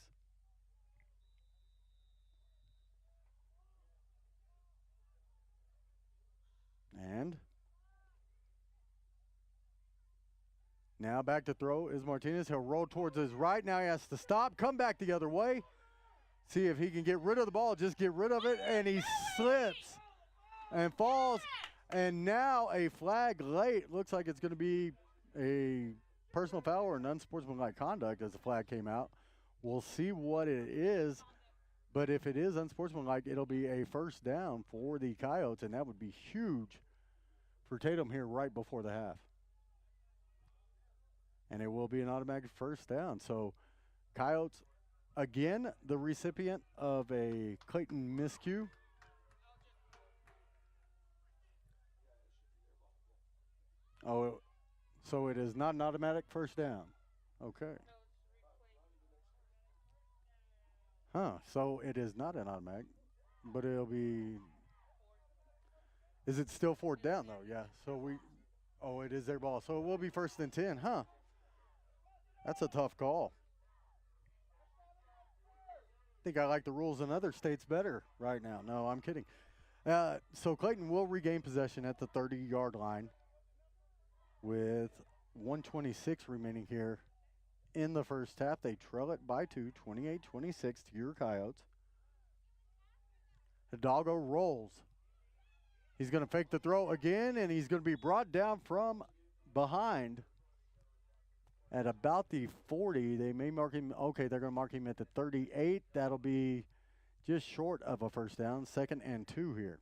And now back to throw is Martinez. He'll roll towards his right. Now he has to stop, come back the other way. See if he can get rid of the ball. Just get rid of it. And he slips and falls. And now a flag late. Looks like it's going to be a personal foul or an unsportsmanlike conduct as the flag came out. We'll see what it is. But if it is unsportsmanlike, it'll be a first down for the Coyotes. And that would be huge for Tatum here right before the half. And it will be an automatic first down. So Coyotes, again, the recipient of a Clayton miscue. Oh, so it is not an automatic first down. Okay. Huh, so it is not an automatic, but it'll be, is it still 4th down though? Yeah, so it is their ball. So it will be 1st and 10, huh? That's a tough call. I think I like the rules in other states better right now. No, I'm kidding. So Clayton will regain possession at the 30-yard line with 1:26 remaining here in the first half. They trail it by 2, 28-26 to your Coyotes. Hidalgo rolls. He's going to fake the throw again, and he's going to be brought down from behind at about the 40. They may mark him. Okay, they're going to mark him at the 38. That'll be just short of a first down. 2nd and 2 here.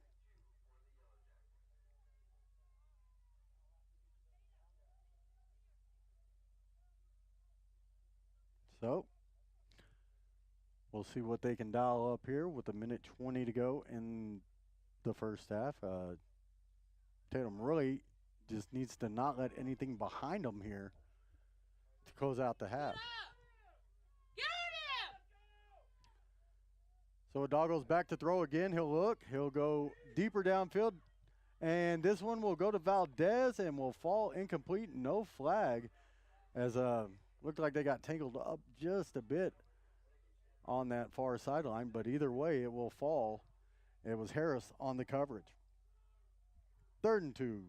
So we'll see what they can dial up here with a minute 20 to go in the first half. Tatum really just needs to not let anything behind him here to close out the half. So Hidalgo's back to throw again. He'll look. He'll go deeper downfield. And this one will go to Valdez and will fall incomplete. No flag as looked like they got tangled up just a bit on that far sideline. But either way, it will fall. It was Harris on the coverage. 3rd and 2.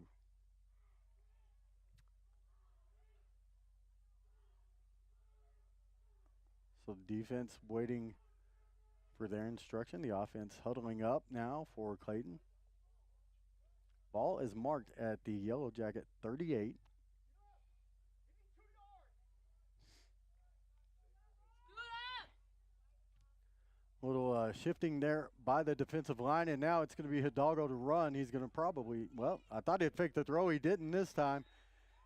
So defense waiting for their instruction. The offense huddling up now for Clayton. Ball is marked at the Yellow Jacket 38. Little shifting there by the defensive line, and now it's going to be Hidalgo to run. He's going to probably, well, I thought he'd fake the throw. He didn't this time.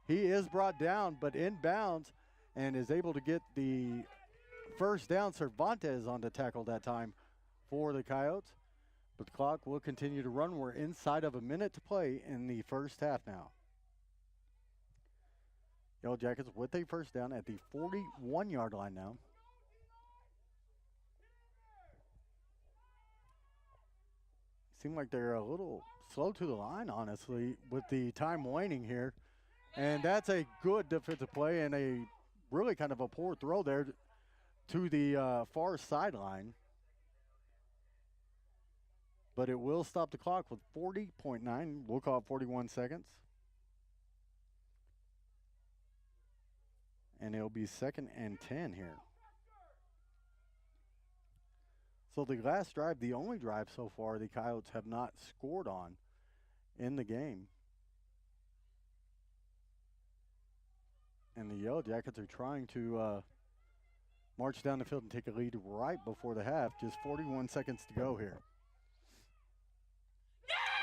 He is brought down, but inbounds, and is able to get the first down. Cervantes on the tackle that time for the Coyotes. But the clock will continue to run. We're inside of a minute to play in the first half now. Yellow Jackets with a first down at the 41-yard line now. seem like they're a little slow to the line, honestly, with the time waning here. And that's a good defensive play and a really kind of a poor throw there to the far sideline. But it will stop the clock with 40.9. We'll call it 41 seconds. And it'll be 2nd and 10 here. So the last drive, the only drive so far the Coyotes have not scored on in the game. And the Yellow Jackets are trying to march down the field and take a lead right before the half. Just 41 seconds to go here.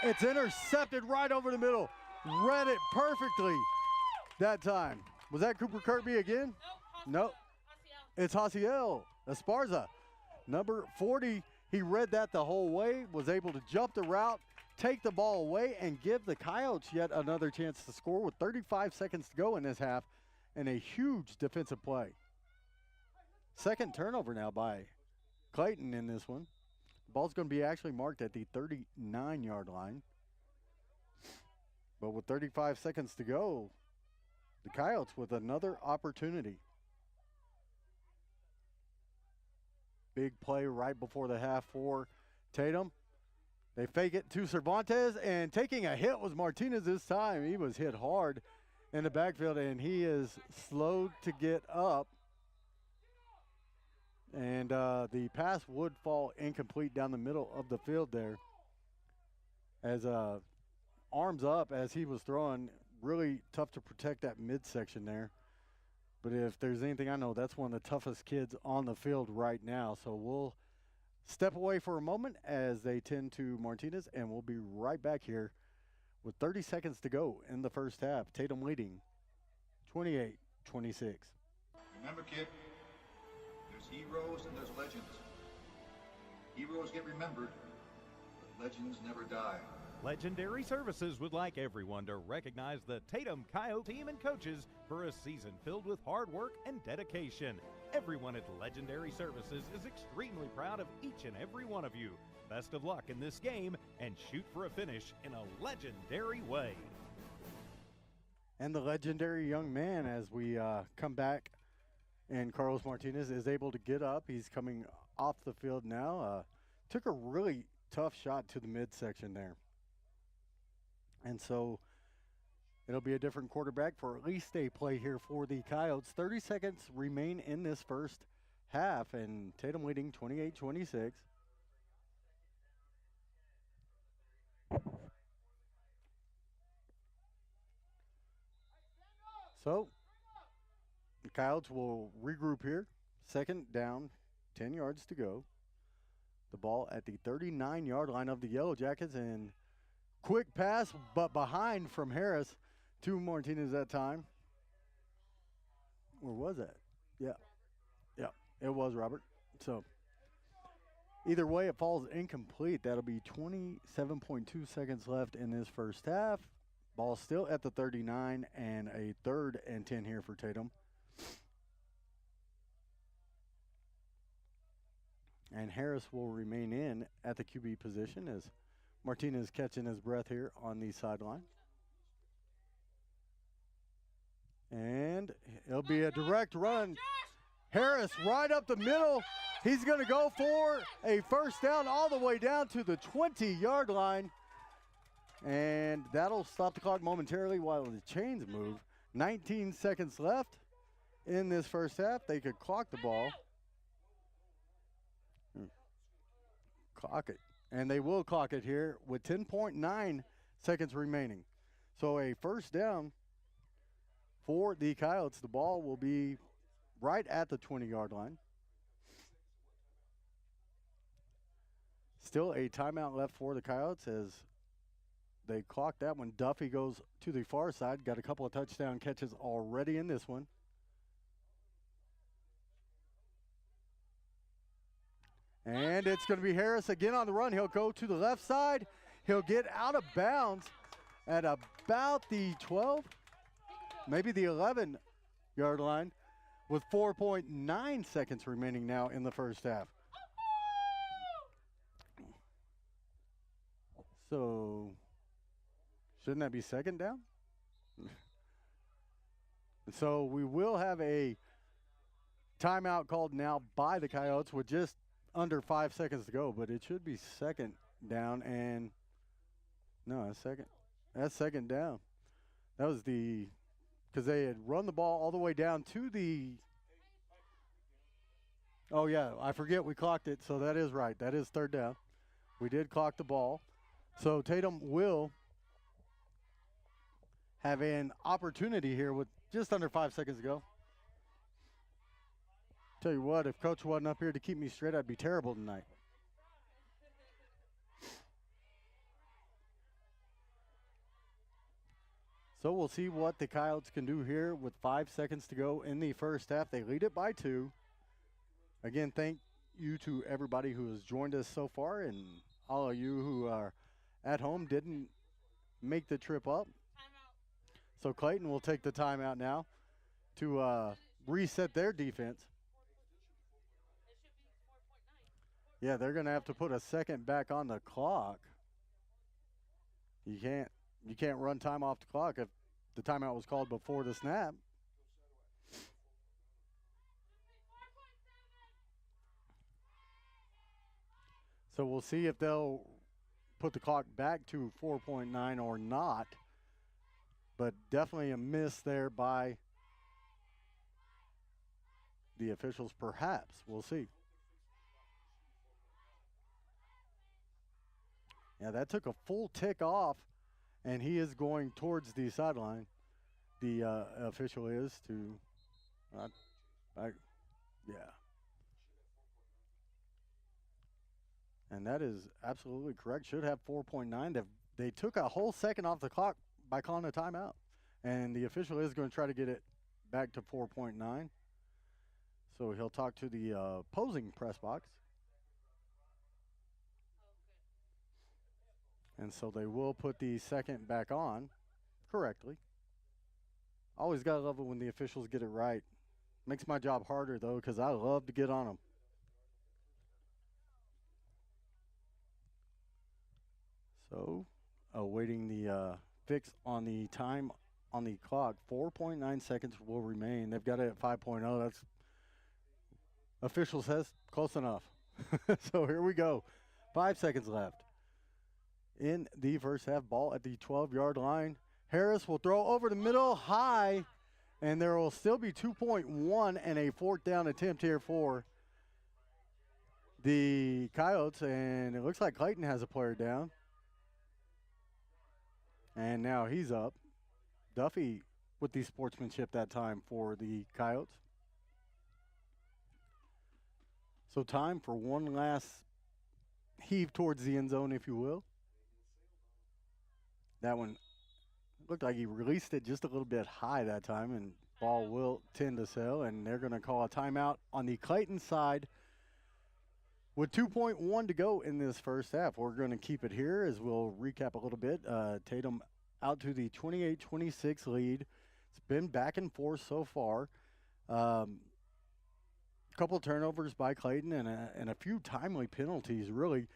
It's intercepted right over the middle. Read it perfectly that time. Was that Cooper Kirby again? Nope. It's Hasiel Esparza. Number 40, he read that the whole way, was able to jump the route, take the ball away, and give the Coyotes yet another chance to score with 35 seconds to go in this half, and a huge defensive play. Second turnover now by Clayton in this one. Ball's going to be actually marked at the 39-yard line. But with 35 seconds to go, the Coyotes with another opportunity. Big play right before the half for Tatum. They fake it to Cervantes, and taking a hit was Martinez this time. He was hit hard in the backfield, and he is slowed to get up. And the pass would fall incomplete down the middle of the field there. As arms up as he was throwing, really tough to protect that midsection there. But if there's anything I know, that's one of the toughest kids on the field right now. So we'll step away for a moment as they tend to Martinez, and we'll be right back here with 30 seconds to go in the first half. Tatum leading 28-26. Remember, kid, there's heroes and there's legends. Heroes get remembered, but legends never die. Legendary Services would like everyone to recognize the Tatum Coyote team and coaches for a season filled with hard work and dedication. Everyone at Legendary Services is extremely proud of each and every one of you. Best of luck in this game and shoot for a finish in a legendary way. And the legendary young man, as we come back, and Carlos Martinez is able to get up. He's coming off the field now. Took a really tough shot to the midsection there. And so it'll be a different quarterback for at least a play here for the Coyotes. 30 seconds remain in this first half, and Tatum leading 28-26. So the Coyotes will regroup here. Second down, 10 yards to go. The ball at the 39-yard line of the Yellow Jackets, and quick pass, but behind from Harris to Martinez that time. Where was that? Yeah, it was Robert. So either way, it falls incomplete. That'll be 27.2 seconds left in this first half. Ball still at the 39, and a 3rd and 10 here for Tatum. And Harris will remain in at the QB position as Martinez catching his breath here on the sideline. And it'll be a direct run. Harris right up the middle. He's going to go for a first down all the way down to the 20-yard line. And that'll stop the clock momentarily while the chains move. 19 seconds left in this first half. They could clock the ball. Clock it. And they will clock it here with 10.9 seconds remaining. So a first down for the Coyotes. The ball will be right at the 20-yard line. Still a timeout left for the Coyotes as they clock that one. Duffy goes to the far side. Got a couple of touchdown catches already in this one. And it's going to be Harris again on the run. He'll go to the left side. He'll get out of bounds at about the 12, maybe the 11-yard line with 4.9 seconds remaining now in the first half. So, shouldn't that be second down? So, we will have a timeout called now by the Coyotes with just under 5 seconds to go, but it should be second down. And no, that's second down. That was because they had run the ball all the way down to the. Oh, yeah, I forget we clocked it, so that is right. That is third down. We did clock the ball. So Tatum will have an opportunity here with just under 5 seconds to go. Tell you what, if Coach wasn't up here to keep me straight, I'd be terrible tonight. So we'll see what the Coyotes can do here with 5 seconds to go in the first half. They lead it by 2. Again, thank you to everybody who has joined us so far, and all of you who are at home didn't make the trip up. So Clayton will take the timeout now to reset their defense. Yeah, they're going to have to put a second back on the clock. You can't run time off the clock if the timeout was called before the snap. So we'll see if they'll put the clock back to 4.9 or not. But definitely a miss there by the officials, perhaps. We'll see. Yeah, that took a full tick off, and he is going towards the sideline. The official is to, yeah. And that is absolutely correct. Should have 4.9. They took a whole second off the clock by calling a timeout. And the official is going to try to get it back to 4.9. So he'll talk to the opposing press box. And so they will put the second back on correctly. Always got to love it when the officials get it right. Makes my job harder, though, because I love to get on them. So, awaiting the fix on the time on the clock. 4.9 seconds will remain. They've got it at 5.0. That's official says close enough. So here we go. 5 seconds left. In the first half, ball at the 12-yard line. Harris will throw over the middle high, and there will still be 2.1 and a fourth down attempt here for the Coyotes, and it looks like Clayton has a player down. And now he's up. Duffy with the sportsmanship that time for the Coyotes. So time for one last heave towards the end zone, if you will. That one looked like he released it just a little bit high that time, and ball will tend to sail, and they're going to call a timeout on the Clayton side with 2.1 to go in this first half. We're going to keep it here as we'll recap a little bit. Tatum out to the 28-26 lead. It's been back and forth so far. A couple turnovers by Clayton and a few timely penalties really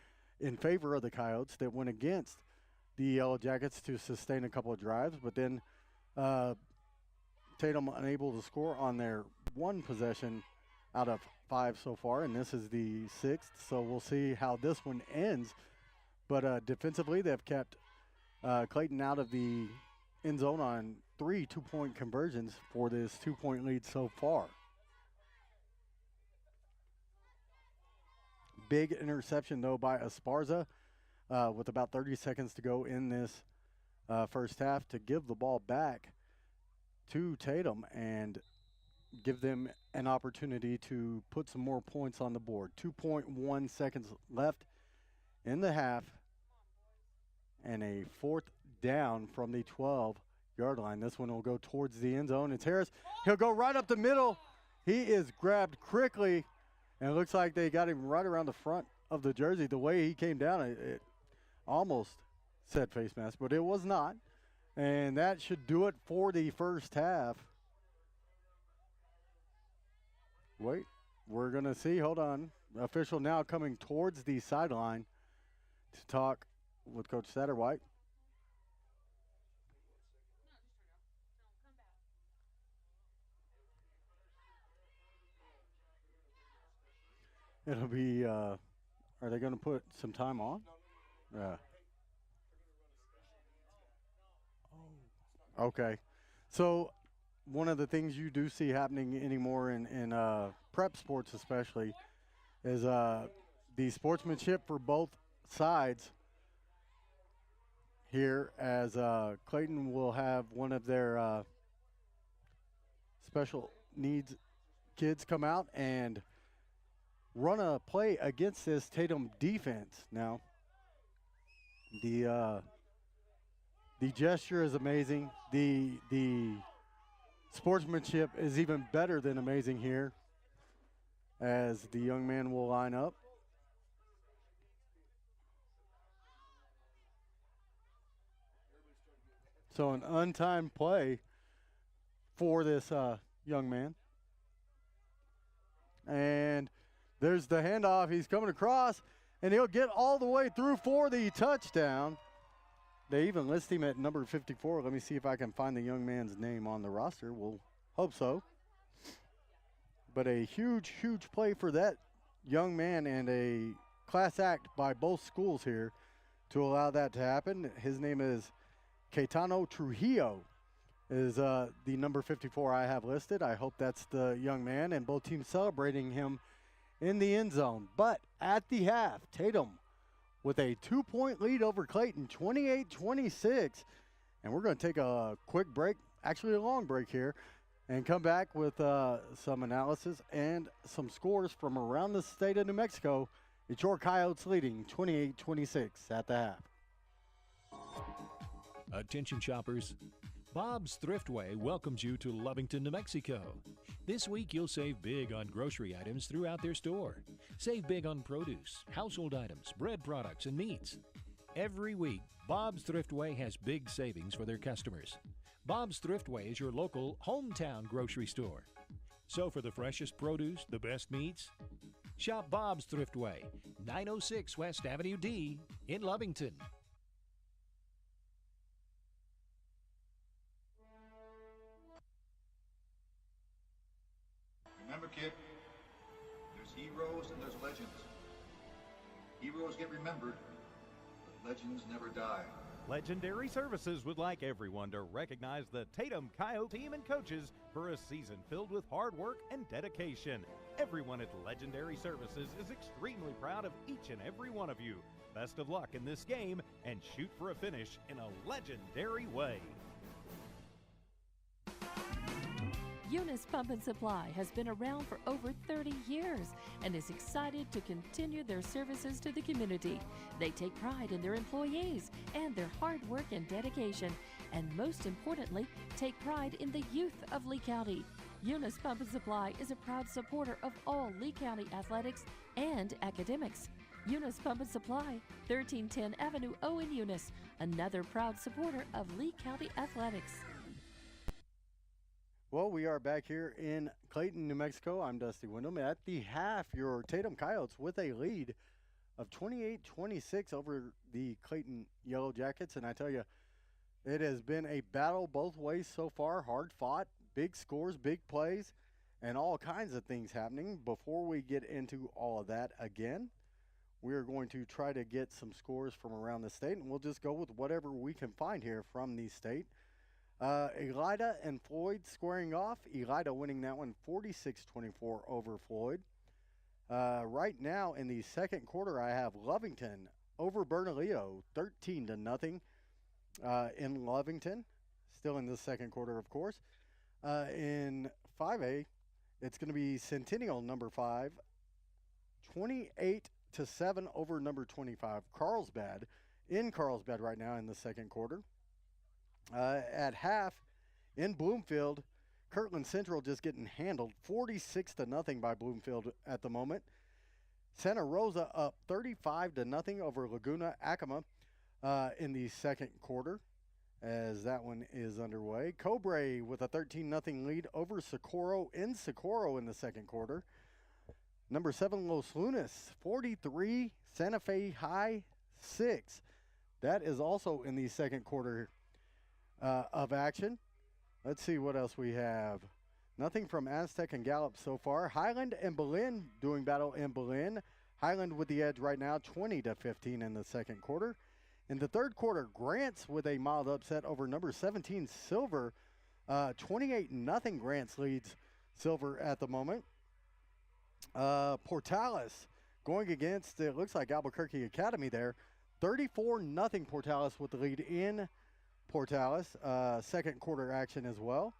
in favor of the Coyotes that went against the Yellow Jackets to sustain a couple of drives, but then Tatum unable to score on their one possession out of 5 so far, and this is the 6th, so we'll see how this one ends. But defensively, they've kept Clayton out of the end zone on 3 two-point conversions for this 2-point lead so far. Big interception, though, by Esparza. With about 30 seconds to go in this first half to give the ball back to Tatum and give them an opportunity to put some more points on the board. 2.1 seconds left in the half and a fourth down from the 12-yard line. This one will go towards the end zone. It's Harris. He'll go right up the middle. He is grabbed quickly, and it looks like they got him right around the front of the jersey. The way he came down, it almost said face mask, but it was not. And that should do it for the first half. Wait, we're going to see. Hold on. Official now coming towards the sideline to talk with Coach Satterwhite. It'll be, are they going to put some time on? Yeah. Okay. So one of the things you do see happening anymore in prep sports especially is the sportsmanship for both sides here as Clayton will have one of their special needs kids come out and run a play against this Tatum defense. Now, the gesture is amazing. The sportsmanship is even better than amazing here as the young man will line up. So an untimed play for this young man. And there's the handoff. He's coming across, and he'll get all the way through for the touchdown. They even list him at number 54. Let me see if I can find the young man's name on the roster. We'll hope so. But a huge, huge play for that young man and a class act by both schools here to allow that to happen. His name is Caetano Trujillo, is the number 54 I have listed. I hope that's the young man, and both teams celebrating him in the end zone. But at the half, Tatum with a 2-point lead over Clayton, 28-26. And we're going to take a quick break, actually a long break here, and come back with some analysis and some scores from around the state of New Mexico. It's your Coyotes leading 28-26 at the half. Attention shoppers, Bob's Thriftway welcomes you to Lovington, New Mexico. This week you'll save big on grocery items throughout their store. Save big on produce, household items, bread products, and meats. Every week, Bob's Thriftway has big savings for their customers. Bob's Thriftway is your local hometown grocery store. So for the freshest produce, the best meats, shop Bob's Thriftway, 906 West Avenue D in Lovington. Remember, kid, there's heroes and there's legends. Heroes get remembered, but legends never die. Legendary Services would like everyone to recognize the Tatum Coyote team and coaches for a season filled with hard work and dedication. Everyone at Legendary Services is extremely proud of each and every one of you. Best of luck in this game and shoot for a finish in a legendary way. Eunice Pump and Supply has been around for over 30 years and is excited to continue their services to the community. They take pride in their employees and their hard work and dedication, and most importantly, take pride in the youth of Lee County. Eunice Pump and Supply is a proud supporter of all Lee County athletics and academics. Eunice Pump and Supply, 1310 Avenue O in Eunice, another proud supporter of Lee County athletics. Well, we are back here in Clayton, New Mexico. I'm Dusty Wyndham. At the half, your Tatum Coyotes with a lead of 28-26 over the Clayton Yellow Jackets. And I tell you, it has been a battle both ways so far, hard fought, big scores, big plays, and all kinds of things happening. Before we get into all of that again, we are going to try to get some scores from around the state, and we'll just go with whatever we can find here from the state. Elida and Floyd squaring off. Elida winning that one 46-24 over Floyd. Right now in the second quarter, I have Lovington over Bernalillo 13-0 in Lovington. Still in the second quarter, of course. In 5A, it's going to be Centennial number 5, 28-7 over number 25, Carlsbad. In Carlsbad right now in the second quarter. At half, in Bloomfield, Kirtland Central just getting handled 46-0 by Bloomfield at the moment. Santa Rosa up 35-0 over Laguna Acoma in the second quarter as that one is underway. Cobre with a 13-0 lead over Socorro in the second quarter. Number 7, Los Lunas, 43, Santa Fe High 6. That is also in the second quarter of action. Let's see what else we have. Nothing from Aztec and Gallup so far. Highland and Berlin doing battle in Berlin. Highland with the edge right now, 20-15 in the second quarter. In the third quarter, Grants with a mild upset over number 17 Silver. 28-0 Grants leads Silver at the moment. Portales going against, it looks like Albuquerque Academy there. 34-0 Portales with the lead in Portales. Second quarter action as well.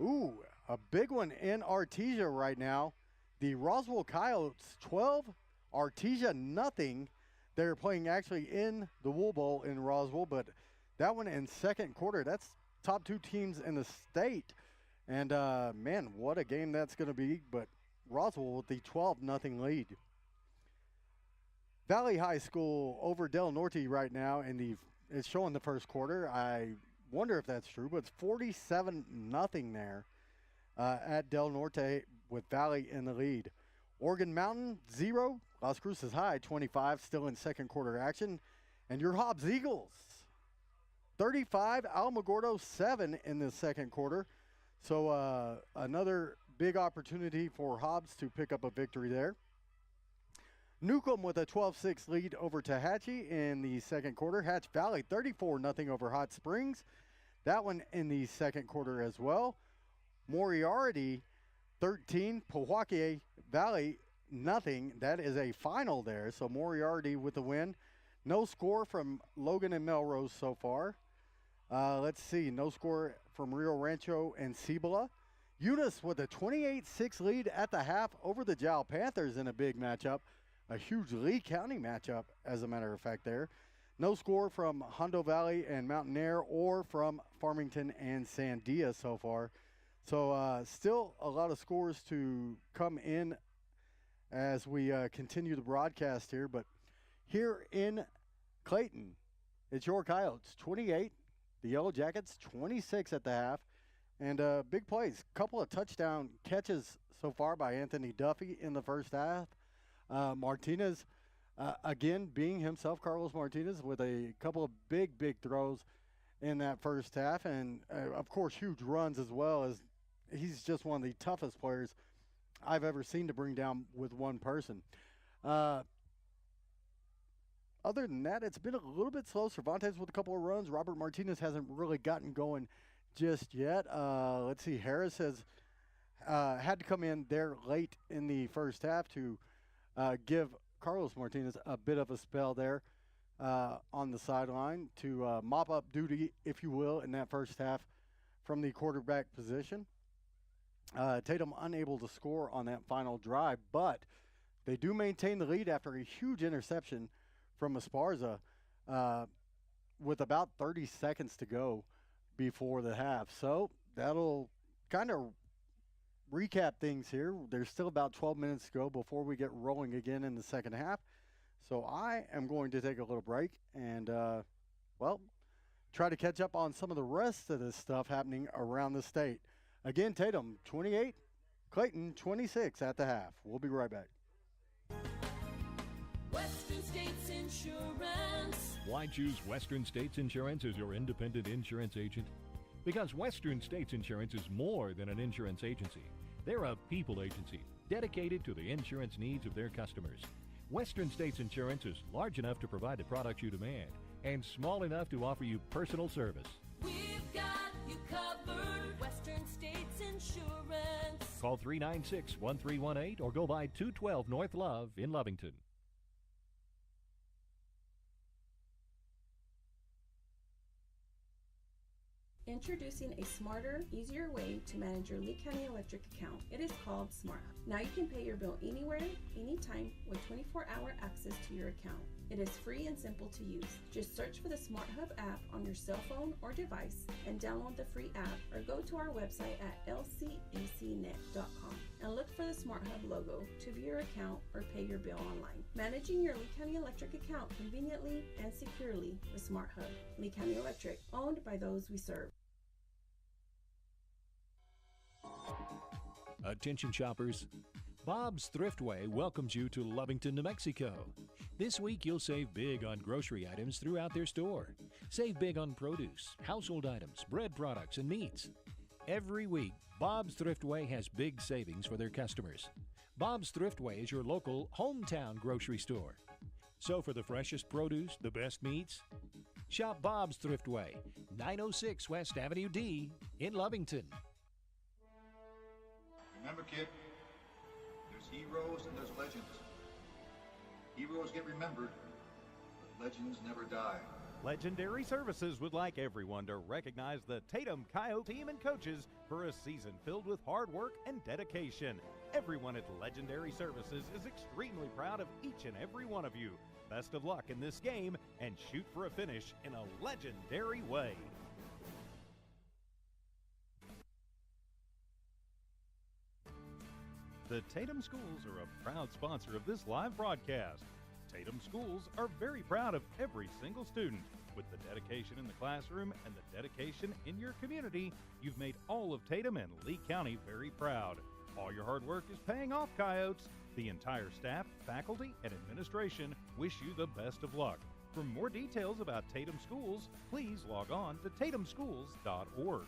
Ooh, a big one in Artesia right now. The Roswell Coyotes 12, Artesia nothing. They're playing actually in the Wool Bowl in Roswell, but that one in second quarter, that's top two teams in the state. And, man, what a game that's going to be. But Roswell with the 12-0 lead. Valley High School over Del Norte right now, and it's showing the first quarter. I wonder if that's true, but it's 47-0 there at Del Norte with Valley in the lead. Oregon Mountain, 0. Las Cruces High, 25, still in second quarter action. And your Hobbs Eagles, 35, Alamogordo, 7 in the second quarter. So another big opportunity for Hobbs to pick up a victory there. Newcomb with a 12-6 lead over Tehachapi in the second quarter. Hatch Valley 34-0 over Hot Springs. That one in the second quarter as well. Moriarty 13, Pojoaque Valley nothing. That is a final there. So Moriarty with the win. No score from Logan and Melrose so far. Let's see. No score from Rio Rancho and Cibola. Eunice with a 28-6 lead at the half over the Jowl Panthers in a big matchup. A huge Lee County matchup, as a matter of fact, there. No score from Hondo Valley and Mountain Air or from Farmington and Sandia so far. So still a lot of scores to come in as we continue the broadcast here. But here in Clayton, it's your Coyotes, 28. The Yellow Jackets, 26 at the half. And big plays. Couple of touchdown catches so far by Anthony Duffy in the first half. Martinez, again, being himself, Carlos Martinez, with a couple of big throws in that first half. And, of course, huge runs as well. As he's just one of the toughest players I've ever seen to bring down with one person. Other than that, it's been a little bit slow. Cervantes with a couple of runs. Robert Martinez hasn't really gotten going just yet. Let's see. Harris has had to come in there late in the first half to give Carlos Martinez a bit of a spell there on the sideline to mop up duty, if you will, in that first half from the quarterback position. Tatum unable to score on that final drive, but they do maintain the lead after a huge interception from Esparza with about 30 seconds to go before the half. So that'll kind of recap things here. There's still about 12 minutes to go before we get rolling again in the second half. So I am going to take a little break and, try to catch up on some of the rest of this stuff happening around the state. Again, Tatum, 28, Clayton, 26 at the half. We'll be right back. Western States Insurance. Why choose Western States Insurance as your independent insurance agent? Because Western States Insurance is more than an insurance agency. They're a people agency dedicated to the insurance needs of their customers. Western States Insurance is large enough to provide the products you demand and small enough to offer you personal service. We've got you covered. Western States Insurance. Call 396-1318 or go by 212 North Love in Lovington. Introducing a smarter, easier way to manage your Lee County Electric account. It is called Smart Hub. Now you can pay your bill anywhere, anytime, with 24-hour access to your account. It is free and simple to use. Just search for the Smart Hub app on your cell phone or device and download the free app, or go to our website at lcecnet.com and look for the Smart Hub logo to view your account or pay your bill online. Managing your Lee County Electric account conveniently and securely with Smart Hub. Lee County Electric, owned by those we serve. Attention shoppers, Bob's Thriftway welcomes you to Lovington, New Mexico. This week, you'll save big on grocery items throughout their store. Save big on produce, household items, bread products, and meats. Every week, Bob's Thriftway has big savings for their customers. Bob's Thriftway is your local hometown grocery store. So for the freshest produce, the best meats, shop Bob's Thriftway, 906 West Avenue D in Lovington. Remember, kid, there's heroes and there's legends. Heroes get remembered, but legends never die. Legendary Services would like everyone to recognize the Tatum Coyote team and coaches for a season filled with hard work and dedication. Everyone at Legendary Services is extremely proud of each and every one of you. Best of luck in this game and shoot for a finish in a legendary way. The Tatum Schools are a proud sponsor of this live broadcast. Tatum Schools are very proud of every single student. With the dedication in the classroom and the dedication in your community, you've made all of Tatum and Lee County very proud. All your hard work is paying off, Coyotes. The entire staff, faculty, and administration wish you the best of luck. For more details about Tatum Schools, please log on to tatumschools.org.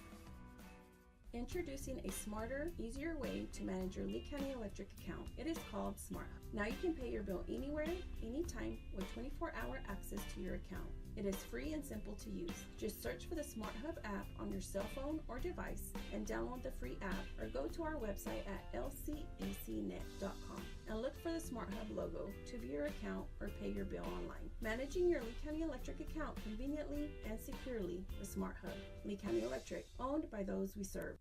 Introducing a smarter, easier way to manage your Lee County Electric account. It is called Smart Hub. Now you can pay your bill anywhere, anytime with 24-hour access to your account. It is free and simple to use. Just search for the Smart Hub app on your cell phone or device and download the free app, or go to our website at lcecnet.com and look for the Smart Hub logo to view your account or pay your bill online. Managing your Lee County Electric account conveniently and securely with Smart Hub. Lee County Electric, owned by those we serve.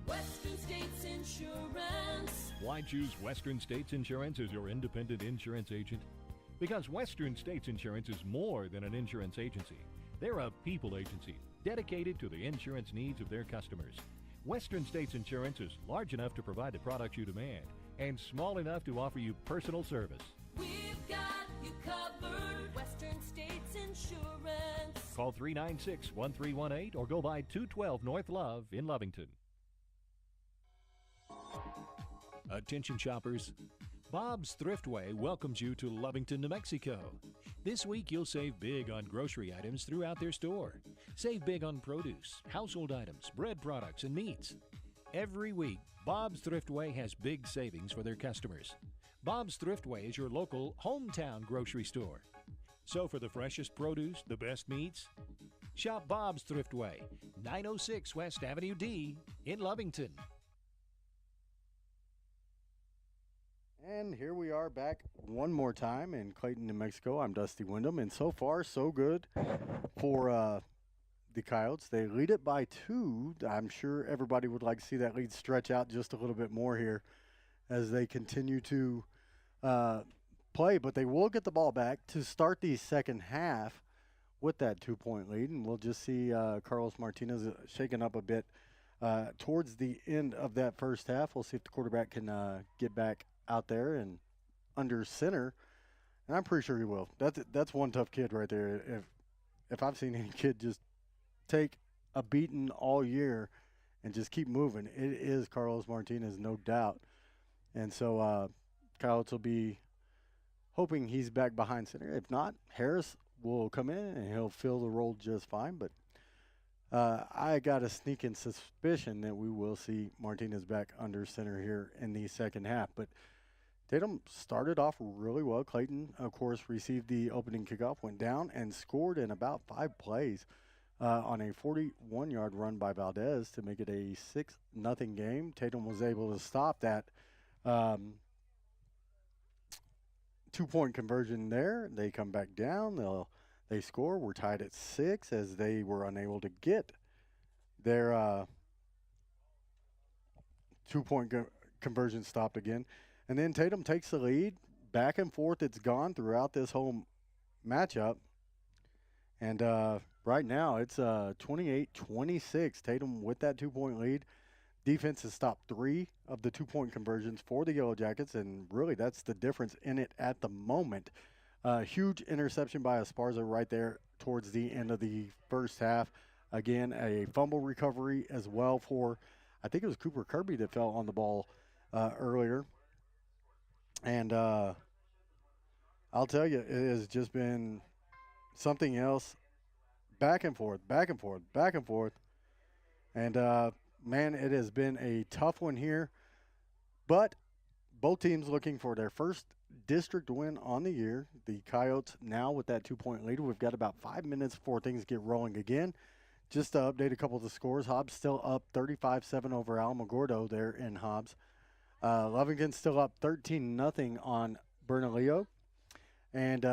Western States Insurance. Why choose Western States Insurance as your independent insurance agent? Because Western States Insurance is more than an insurance agency. They're a people agency dedicated to the insurance needs of their customers. Western States Insurance is large enough to provide the products you demand and small enough to offer you personal service. We've got you covered. Western States Insurance. Call 396-1318 or go by 212 North Love in Lovington. Attention shoppers, Bob's Thriftway welcomes you to Lovington, New Mexico. This week you'll save big on grocery items throughout their store. Save big on produce, household items, bread products, and meats. Every week, Bob's Thriftway has big savings for their customers. Bob's Thriftway is your local hometown grocery store. So for the freshest produce, the best meats, shop Bob's Thriftway, 906 West Avenue D in Lovington. And here we are back one more time in Clayton, New Mexico. I'm Dusty Wyndham, and so far so good for the Coyotes. They lead it by 2. I'm sure everybody would like to see that lead stretch out just a little bit more here as they continue to play. But they will get the ball back to start the second half with that 2-point lead, and we'll just see Carlos Martinez shaken up a bit towards the end of that first half. We'll see if the quarterback can get back out there and under center, and I'm pretty sure he will. That's one tough kid right there. If I've seen any kid just take a beating all year and just keep moving, it is Carlos Martinez, no doubt. And so Coyotes will be hoping he's back behind center. If not, Harris will come in and he'll fill the role just fine. But I got a sneaking suspicion that we will see Martinez back under center here in the second half. But Tatum started off really well. Clayton, of course, received the opening kickoff, went down and scored in about 5 plays on a 41-yard run by Valdez to make it a 6-0 game. Tatum was able to stop that 2-point conversion there. They come back down. They score. We're tied at 6 as they were unable to get their 2-point conversion stopped again. And then Tatum takes the lead. Back and forth it's gone throughout this whole matchup. And right now it's 28-26. Tatum with that 2-point lead. Defense has stopped 3 of the 2-point conversions for the Yellow Jackets, and really that's the difference in it at the moment. Huge interception by Esparza right there towards the end of the first half. Again, a fumble recovery as well for, I think it was Cooper Kirby that fell on the ball earlier. And I'll tell you, it has just been something else, back and forth, back and forth, back and forth. And man, it has been a tough one here. But both teams looking for their first district win on the year. The Coyotes now with that 2-point lead. We've got about 5 minutes before things get rolling again. Just to update a couple of the scores, Hobbs still up 35-7 over Alamogordo there in Hobbs. Lovington's still up 13-0 on Bernalillo. And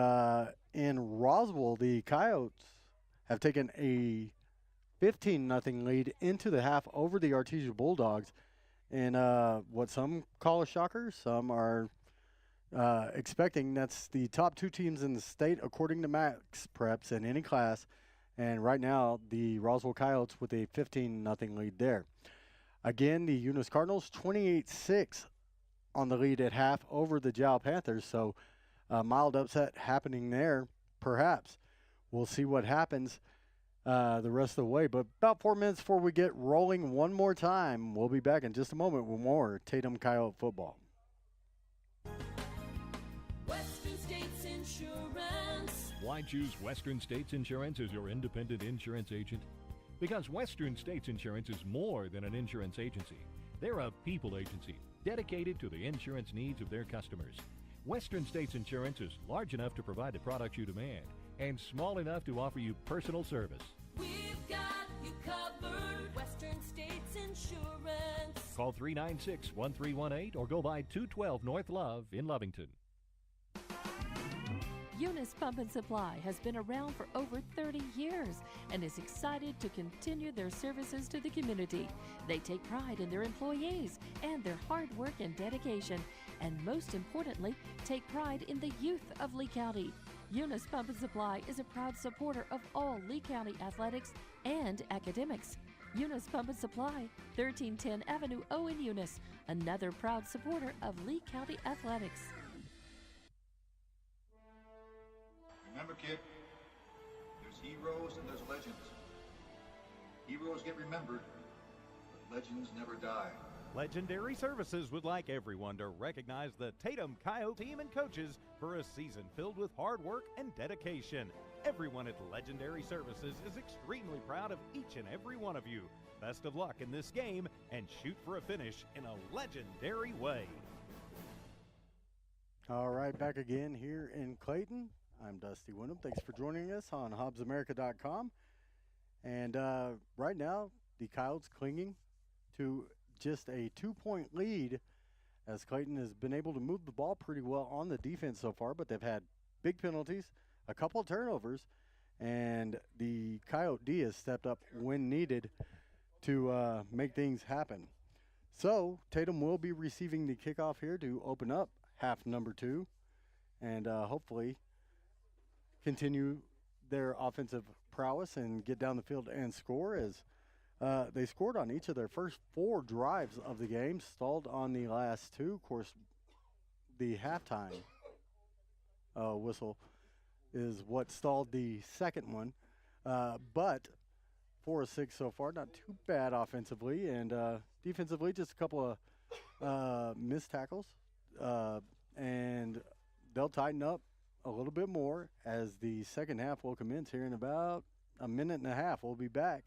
in Roswell, the Coyotes have taken a 15-0 lead into the half over the Artesia Bulldogs. And what some call a shocker, some are expecting. That's the top two teams in the state according to Max Preps in any class. And right now, the Roswell Coyotes with a 15-0 lead there. Again, the Eunice Cardinals 28-6 on the lead at half over the Jowl Panthers. So a mild upset happening there, perhaps. We'll see what happens the rest of the way. But about 4 minutes before we get rolling one more time, we'll be back in just a moment with more Tatum Coyote football. Western States Insurance. Why choose Western States Insurance as your independent insurance agent? Because Western States Insurance is more than an insurance agency. They're a people agency dedicated to the insurance needs of their customers. Western States Insurance is large enough to provide the products you demand and small enough to offer you personal service. We've got you covered. Western States Insurance. Call 396-1318 or go by 212 North Love in Lovington. Eunice Pump and Supply has been around for over 30 years and is excited to continue their services to the community. They take pride in their employees and their hard work and dedication, and most importantly, take pride in the youth of Lee County. Eunice Pump and Supply is a proud supporter of all Lee County athletics and academics. Eunice Pump and Supply, 1310 Avenue O in Eunice, another proud supporter of Lee County athletics. Remember, kid, there's heroes and there's legends. Heroes get remembered, but legends never die. Legendary Services would like everyone to recognize the Tatum Coyote team and coaches for a season filled with hard work and dedication. Everyone at Legendary Services is extremely proud of each and every one of you. Best of luck in this game and shoot for a finish in a legendary way. All right, back again here in Clayton. I'm Dusty Wyndham. Thanks for joining us on HobbsAmerica.com. And right now, the Coyotes clinging to just a 2-point lead as Clayton has been able to move the ball pretty well on the defense so far, but they've had big penalties, a couple of turnovers, and the Coyote D has stepped up when needed to make things happen. So Tatum will be receiving the kickoff here to open up half number 2 and hopefully continue their offensive prowess and get down the field and score, as they scored on each of their first 4 drives of the game, stalled on the last 2. Of course, the halftime whistle is what stalled the second one. But 4 of 6 so far, not too bad offensively. And defensively, just a couple of missed tackles. And they'll tighten up a little bit more as the second half will commence here in about a minute and a half. We'll be back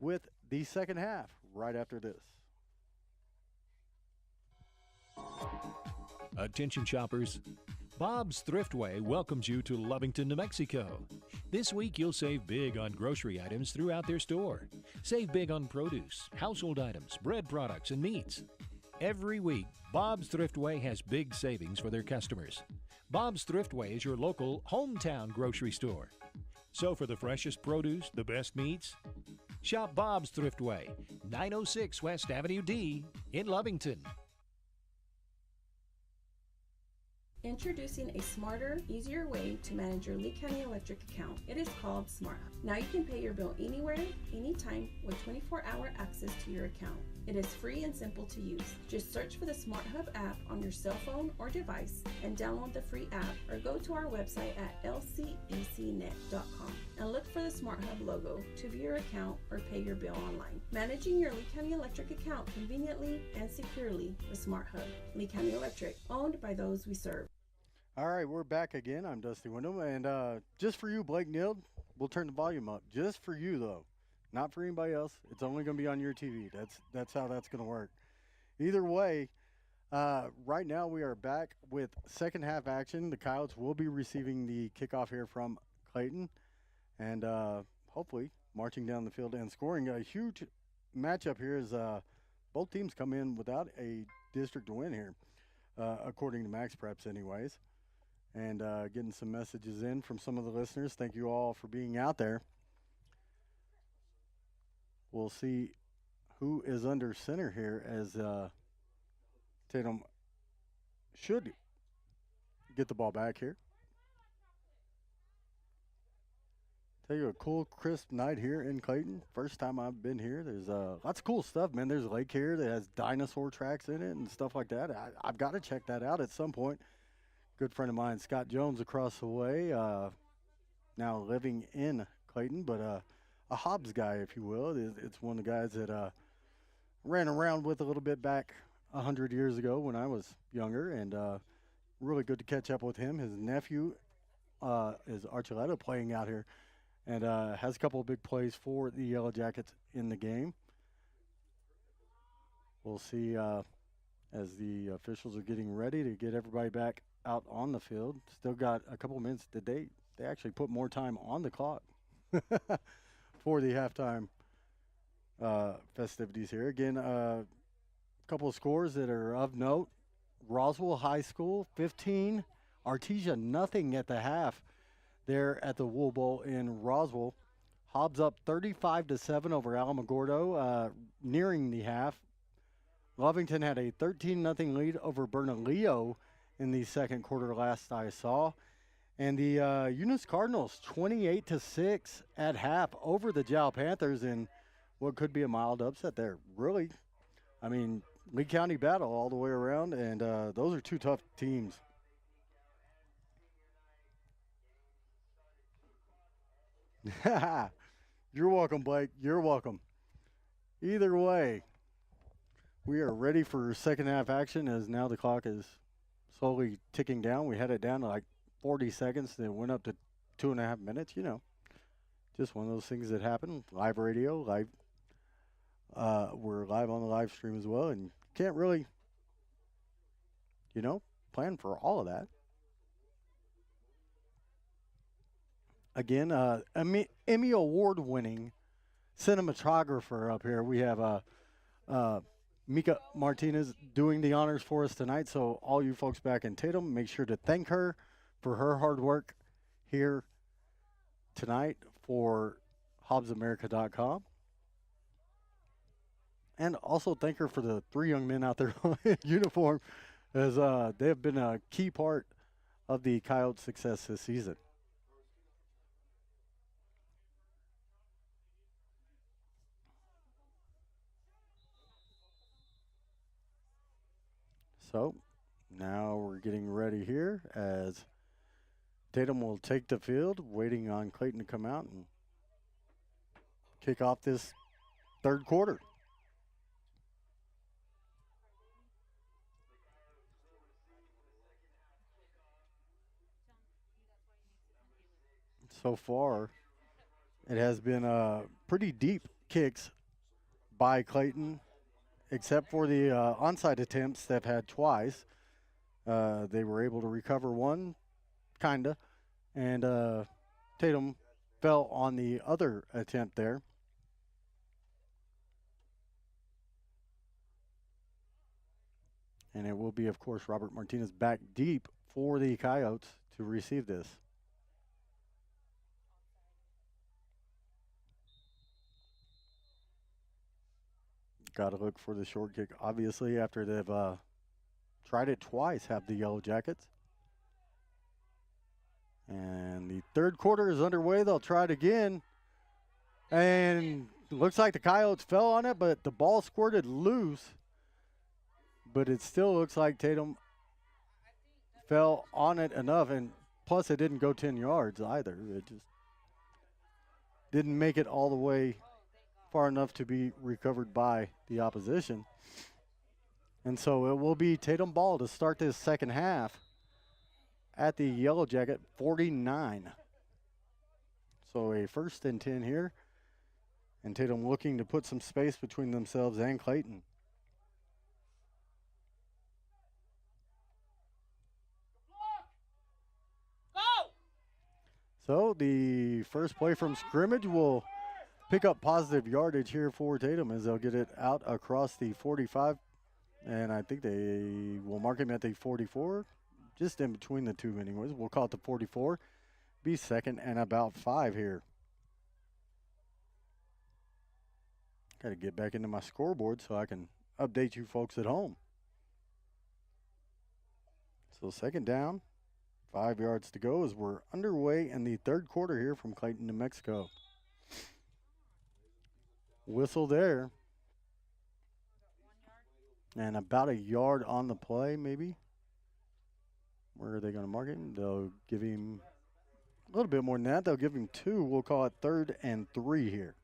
with the second half right after this. Attention shoppers, Bob's Thriftway welcomes you to Lovington, New Mexico. This week you'll save big on grocery items throughout their store. Save big on produce, household items, bread products, and meats. Every week, Bob's Thriftway has big savings for their customers. Bob's Thriftway is your local hometown grocery store. So for the freshest produce, the best meats, shop Bob's Thriftway, 906 West Avenue D in Lovington. Introducing a smarter, easier way to manage your Lee County Electric account. It is called Smart Hub. Now you can pay your bill anywhere, anytime with 24-hour access to your account. It is free and simple to use. Just search for the Smart Hub app on your cell phone or device and download the free app, or go to our website at lcecnet.com. and look for the Smart Hub logo to view your account or pay your bill online. Managing your Lee County Electric account conveniently and securely with Smart Hub. Lee County Electric, owned by those we serve. All right, we're back again. I'm Dusty Wyndham, and just for you, Blake Nield, we'll turn the volume up. Just for you, though, not for anybody else. It's only going to be on your TV. That's how that's going to work. Either way, right now we are back with second half action. The Coyotes will be receiving the kickoff here from Clayton, and hopefully marching down the field and scoring. A huge matchup here as both teams come in without a district win here, according to Max Preps anyways. And getting some messages in from some of the listeners. Thank you all for being out there. We'll see who is under center here as Tatum should get the ball back here. Tell you, a cool, crisp night here in Clayton. First time I've been here. There's lots of cool stuff, man. There's a lake here that has dinosaur tracks in it and stuff like that. I've got to check that out at some point. Good friend of mine, Scott Jones, across the way, now living in Clayton, but a Hobbs guy, if you will. It's one of the guys that ran around with a little bit back 100 years ago when I was younger, and really good to catch up with him. His nephew is Archuleta playing out here, and has a couple of big plays for the Yellow Jackets in the game. We'll see as the officials are getting ready to get everybody back out on the field. Still got a couple of minutes. They actually put more time on the clock for the halftime festivities here. Again, a couple of scores that are of note. Roswell High School 15, Artesia nothing at the half there at the Wool Bowl in Roswell. Hobbs up 35-7 over Alamogordo nearing the half. Lovington had a 13-0 lead over Bernalillo in the second quarter last I saw. And the Eunice Cardinals 28-6 at half over the Jow Panthers in what could be a mild upset there. Really, I mean, Lee County battle all the way around, and those are two tough teams. You're welcome, Blake. You're welcome. Either way, we are ready for second half action as now the clock is slowly ticking down. We had it down to like 40 seconds, then went up to 2.5 minutes. You know, just one of those things that happen. Live radio, live. We're live on the live stream as well, and can't really, plan for all of that. Again, Emmy Award-winning cinematographer up here. We have Mika Martinez doing the honors for us tonight. So all you folks back in Tatum, make sure to thank her for her hard work here tonight for HobbsAmerica.com. And also thank her for the 3 young men out there in uniform, as they have been a key part of the Coyotes' success this season. So now we're getting ready here as Tatum will take the field, waiting on Clayton to come out and kick off this third quarter. So far, it has been pretty deep kicks by Clayton, except for the onside attempts they've had twice. They were able to recover one, kinda, and Tatum fell on the other attempt there. And it will be, of course, Robert Martinez back deep for the Coyotes to receive this. Got to look for the short kick, obviously, after they've tried it twice, have the Yellow Jackets. And the third quarter is underway. They'll try it again. And looks like the Coyotes fell on it, but the ball squirted loose. But it still looks like Tatum fell on it enough. And plus, it didn't go 10 yards either. It just didn't make it all the way far enough to be recovered by the opposition. And so it will be Tatum ball to start this second half at the Yellow Jacket 49. So a 1st and 10 here. And Tatum looking to put some space between themselves and Clayton. So the first play from scrimmage will pick up positive yardage here for Tatum as they'll get it out across the 45. And I think they will mark him at the 44, just in between the two anyways. We'll call it the 44. Be 2nd and about 5 here. Got to get back into my scoreboard so I can update you folks at home. So 2nd down, 5 yards to go as we're underway in the 3rd quarter here from Clayton, New Mexico. Whistle there. And about a yard on the play, maybe. Where are they going to mark him? They'll give him a little bit more than that. They'll give him 2. We'll call it 3rd and 3 here.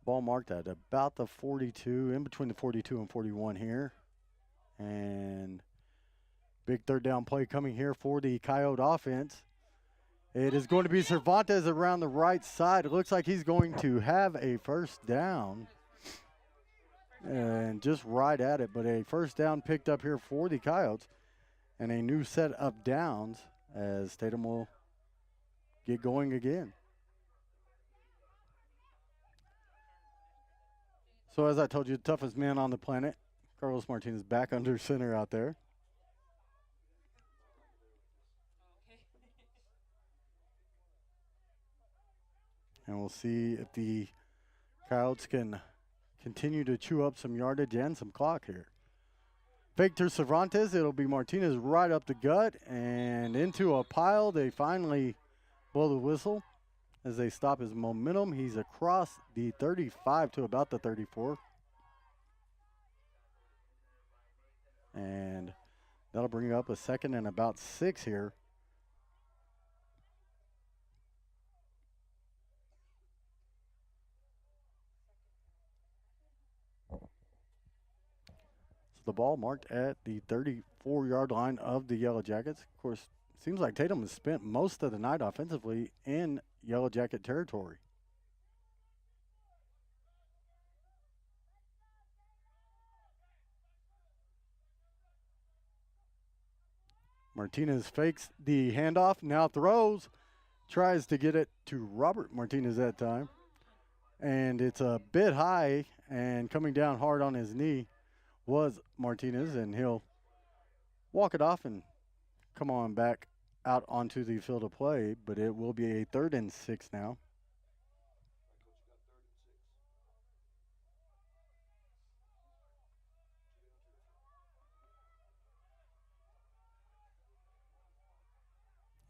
Ball marked at about the 42, in between the 42 and 41 here. And big 3rd down play coming here for the Coyote offense. It is going to be Cervantes around the right side. It looks like he's going to have a 1st down. And just right at it, but a 1st down picked up here for the Coyotes. And a new set of downs as Tatum will get going again. So as I told you, the toughest man on the planet, Carlos Martinez back under center out there. And we'll see if the Coyotes can continue to chew up some yardage and some clock here. Fake to Cervantes. It'll be Martinez right up the gut and into a pile. They finally blow the whistle as they stop his momentum. He's across the 35 to about the 34. And that'll bring up a 2nd and about 6 here. The ball marked at the 34-yard line of the Yellow Jackets. Of course, it seems like Tatum has spent most of the night offensively in Yellow Jacket territory. Martinez fakes the handoff, now throws, tries to get it to Robert Martinez that time. And it's a bit high, and coming down hard on his knee was Martinez, and he'll walk it off and come on back out onto the field of play, but it will be a 3rd and 6 now.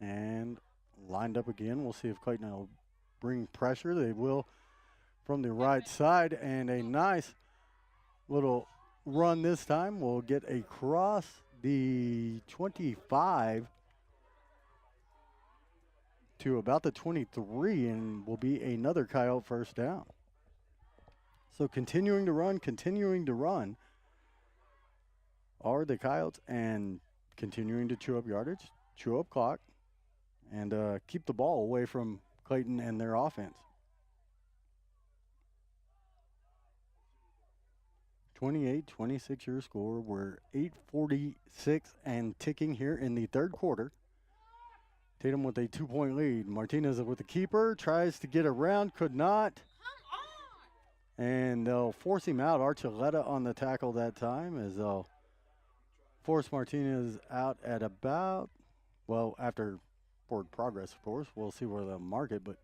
And lined up again. We'll see if Clayton will bring pressure. They will from the right side, and a nice little run this time. We'll get across the 25 to about the 23, and will be another Coyote 1st down. So continuing to run are the Coyotes, and continuing to chew up yardage, chew up clock, and keep the ball away from Clayton and their offense. 28-26 your score. We're 8:46 and ticking here in the 3rd quarter. Tatum with a 2-point lead. Martinez with the keeper, tries to get around, could not. And they'll force him out. Archuleta on the tackle that time as they'll force Martinez out at about, well, after forward progress, of course. We'll see where they'll mark it, but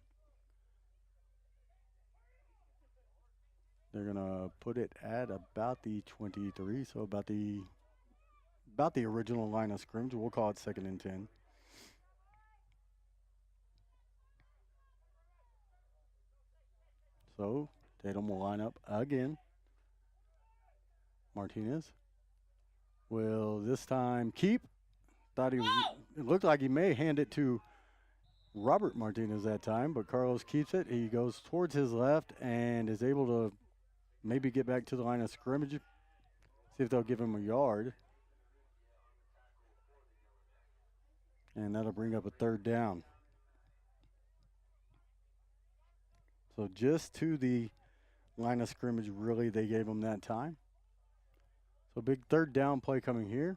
they're going to put it at about the 23, so about the original line of scrimmage. We'll call it 2nd and 10. So Tatum will line up again. Martinez will this time keep. Thought he was, it looked like he may hand it to Robert Martinez that time, but Carlos keeps it. He goes towards his left and is able to maybe get back to the line of scrimmage. See if they'll give him a yard. And that'll bring up a third down. So just to the line of scrimmage, really, they gave him that time. So big third down play coming here.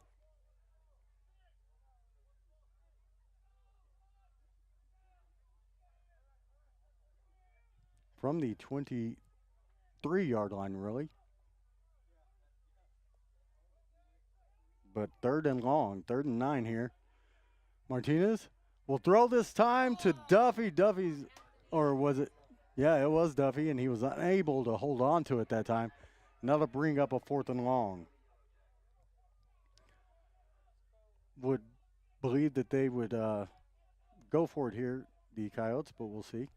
From the 23-yard line, really. But third and long, 3rd and 9 here. Martinez will throw this time to Duffy. Duffy's, or was it? Yeah, it was Duffy, and he was unable to hold on to it that time. And that'll bring up a 4th and long. Would believe that they would go for it here, the Coyotes, but we'll see.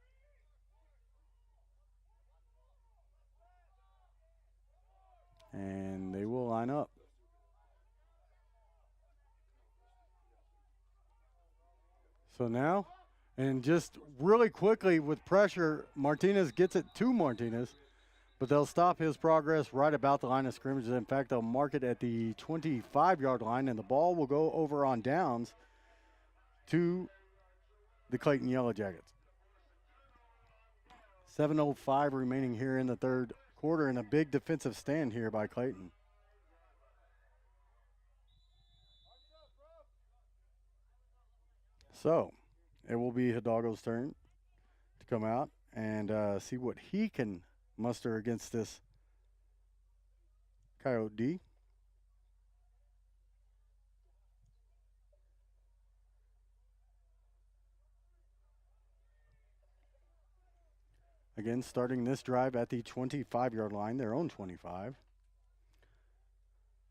And they will line up. So now, and just really quickly with pressure, Martinez gets it to Martinez, but they'll stop his progress right about the line of scrimmage. In fact, they'll mark it at the 25-yard line, and the ball will go over on downs to the Clayton Yellow Jackets. 7:05 remaining here in the third quarter, and a big defensive stand here by Clayton. So it will be Hidalgo's turn to come out and see what he can muster against this Coyote D. Again, starting this drive at the 25-yard line, their own 25.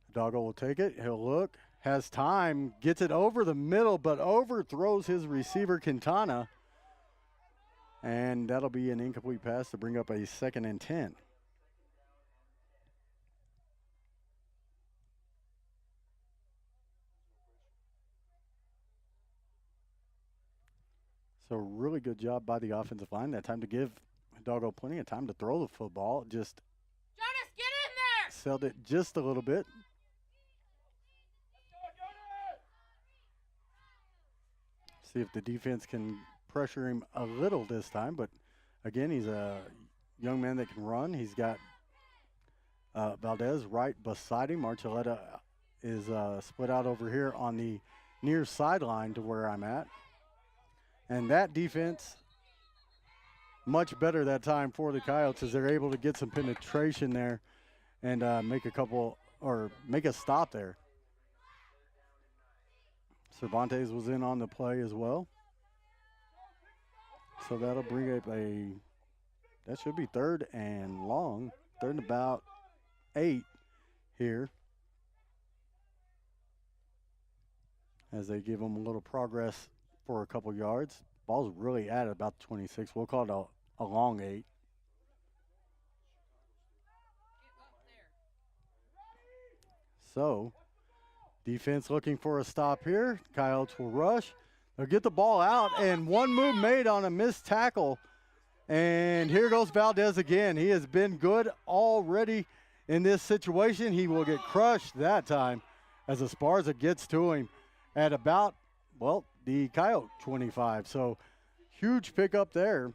Hidalgo will take it. He'll look. Has time, gets it over the middle, but overthrows his receiver, Quintana. And that'll be an incomplete pass to bring up a 2nd and 10. So really good job by the offensive line that time to give Hidalgo plenty of time to throw the football. Just Jonas, get in there! sailed it just a little bit. See if the defense can pressure him a little this time. But again, he's a young man that can run. He's got Valdez right beside him. Archuleta is split out over here on the near sideline to where I'm at. And that defense, much better that time for the Coyotes as they're able to get some penetration there and make a stop there. Cervantes was in on the play as well. So that'll bring up that should be 3rd and long, 3rd and about 8 here. As they give them a little progress for a couple yards. Ball's really at about the 26. We'll call it a long 8. So, defense looking for a stop here. Coyotes will rush. They'll get the ball out, and one move made on a missed tackle. And here goes Valdez again. He has been good already in this situation. He will get crushed that time as Esparza gets to him at about, the Coyote 25. So, huge pickup there.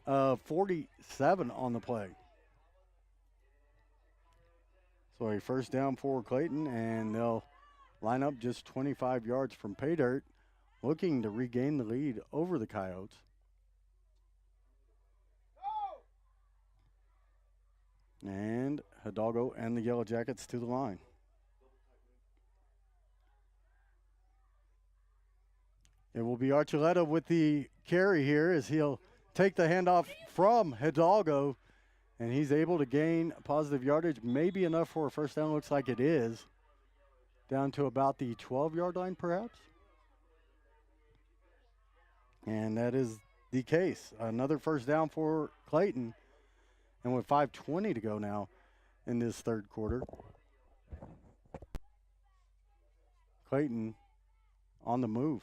47 on the play. So a first down for Clayton, and they'll line up just 25 yards from pay dirt, looking to regain the lead over the Coyotes. And Hidalgo and the Yellow Jackets to the line. It will be Archuleta with the carry here as he'll take the handoff from Hidalgo, and he's able to gain positive yardage, maybe enough for a first down. Looks like it is. Down to about the 12-yard line, perhaps. And that is the case. Another first down for Clayton. And with 5:20 to go now in this third quarter. Clayton on the move.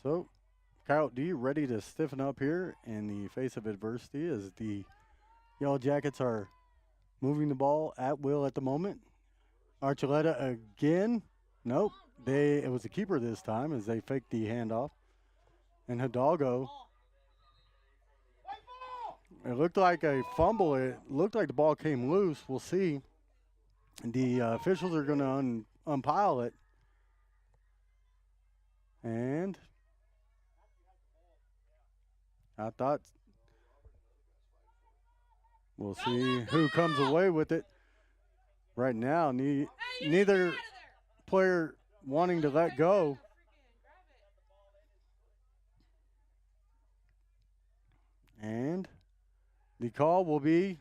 So, Coyote D ready to stiffen up here in the face of adversity as the Yellow Jackets are moving the ball at will at the moment. Archuleta again. Nope. It was a keeper this time as they faked the handoff. And Hidalgo. It looked like a fumble. It looked like the ball came loose. We'll see. The officials are going to umpile it. And I thought we'll see who comes away with it. Right now, neither player wanting to let go. And the call will be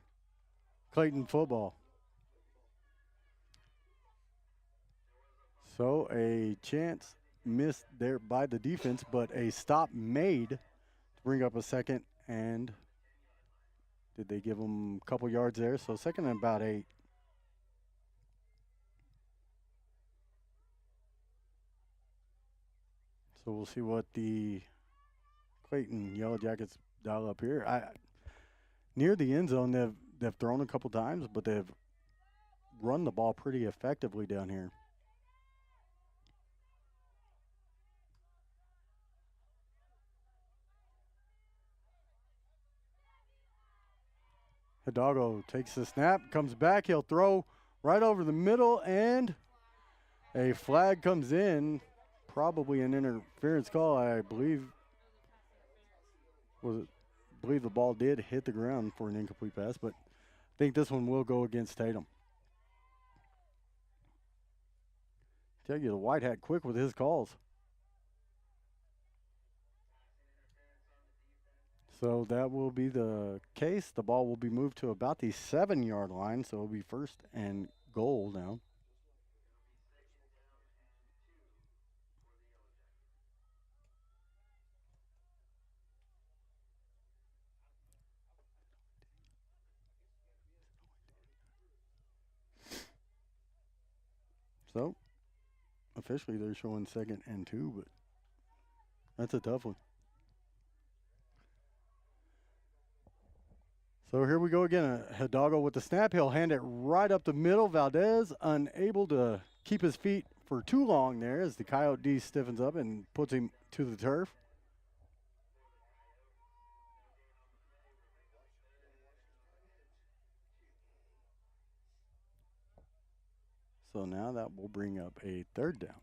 Clayton football. So a chance missed there by the defense, but a stop made to bring up a second. And did they give them a couple yards there? So second and about 8. So we'll see what the Clayton Yellow Jackets dial up here. Near the end zone, they've thrown a couple times, but they've run the ball pretty effectively down here. Hidalgo takes the snap, comes back, he'll throw right over the middle, and a flag comes in. Probably an interference call, I believe. I believe the ball did hit the ground for an incomplete pass, but I think this one will go against Tatum. Tell you, the white hat quick with his calls. So that will be the case. The ball will be moved to about the 7-yard line, so it'll be first and goal now. So, officially they're showing 2nd and 2, but that's a tough one. So here we go again. Hidalgo with the snap. He'll hand it right up the middle. Valdez unable to keep his feet for too long there as the Coyote D stiffens up and puts him to the turf. So now that will bring up a 3rd down.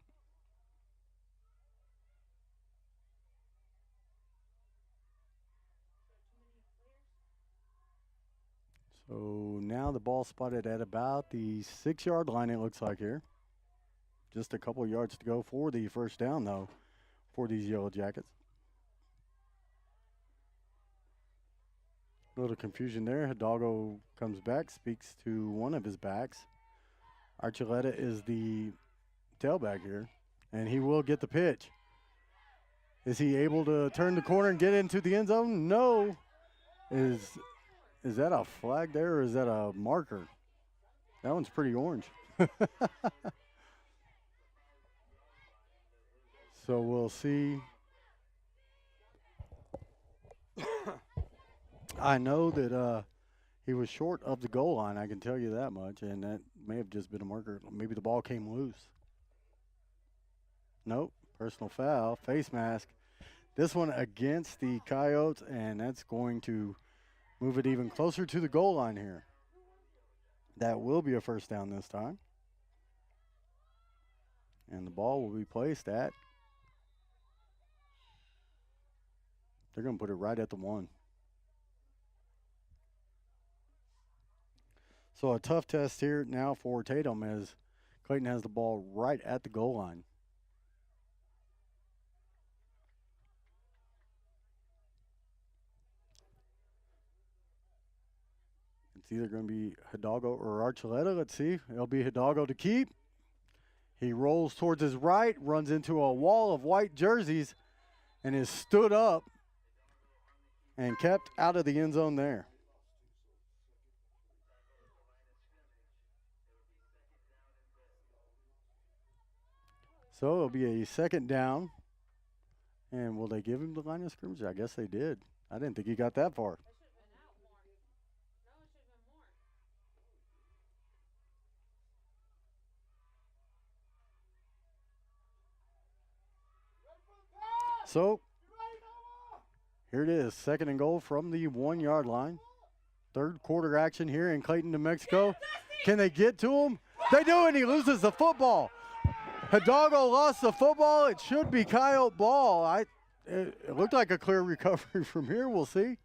So now the ball spotted at about the 6-yard line, it looks like here. Just a couple yards to go for the first down, though, for these Yellow Jackets. A little confusion there. Hidalgo comes back, speaks to one of his backs. Archuleta is the tailback here, and he will get the pitch. Is he able to turn the corner and get into the end zone? No. Is that a flag there, or is that a marker? That one's pretty orange. So we'll see. I know that he was short of the goal line, I can tell you that much, and that may have just been a marker. Maybe the ball came loose. Nope, personal foul, face mask. This one against the Coyotes, and that's going to move it even closer to the goal line here. That will be a first down this time. And the ball will be placed at, they're going to put it right at the 1. So a tough test here now for Tatum as Clayton has the ball right at the goal line. It's either going to be Hidalgo or Archuleta. Let's see. It'll be Hidalgo to keep. He rolls towards his right, runs into a wall of white jerseys, and is stood up and kept out of the end zone there. So it'll be a 2nd down And will they give him the line of scrimmage? I guess they did. I didn't think he got that far. So, here it is, 2nd and goal from the 1-yard line. 3rd quarter action here in Clayton, New Mexico. Can they get to him? They do, and he loses the football. Hidalgo lost the football. It should be Coyote ball. It looked like a clear recovery from here. We'll see.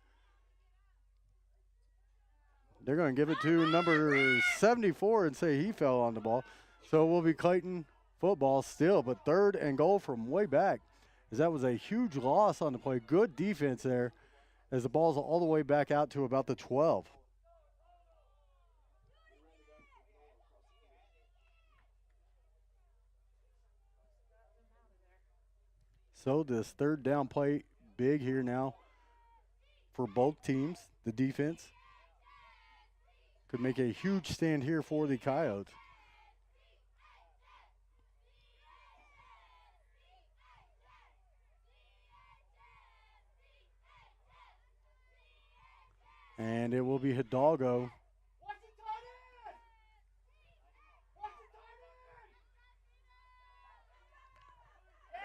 They're going to give it to number 74 and say he fell on the ball. So it will be Clayton football still, but 3rd and goal from way back. As that was a huge loss on the play. Good defense there as the ball's all the way back out to about the 12. So this 3rd down play, big here now for both teams. The defense could make a huge stand here for the Coyotes. And it will be Hidalgo.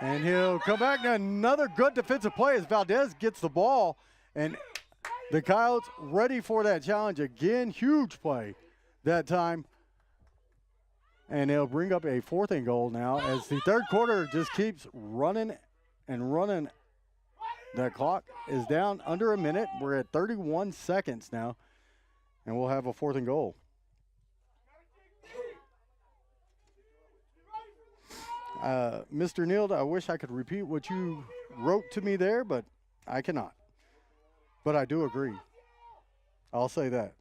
And he'll come back. Another good defensive play as Valdez gets the ball. And the Coyotes ready for that challenge again. Huge play that time. And they'll bring up a 4th and goal now as the 3rd quarter just keeps running and running. The clock is down under a minute. We're at 31 seconds now. And we'll have a 4th and goal. Mr. Neild, I wish I could repeat what you wrote to me there, but I cannot. But I do agree. I'll say that.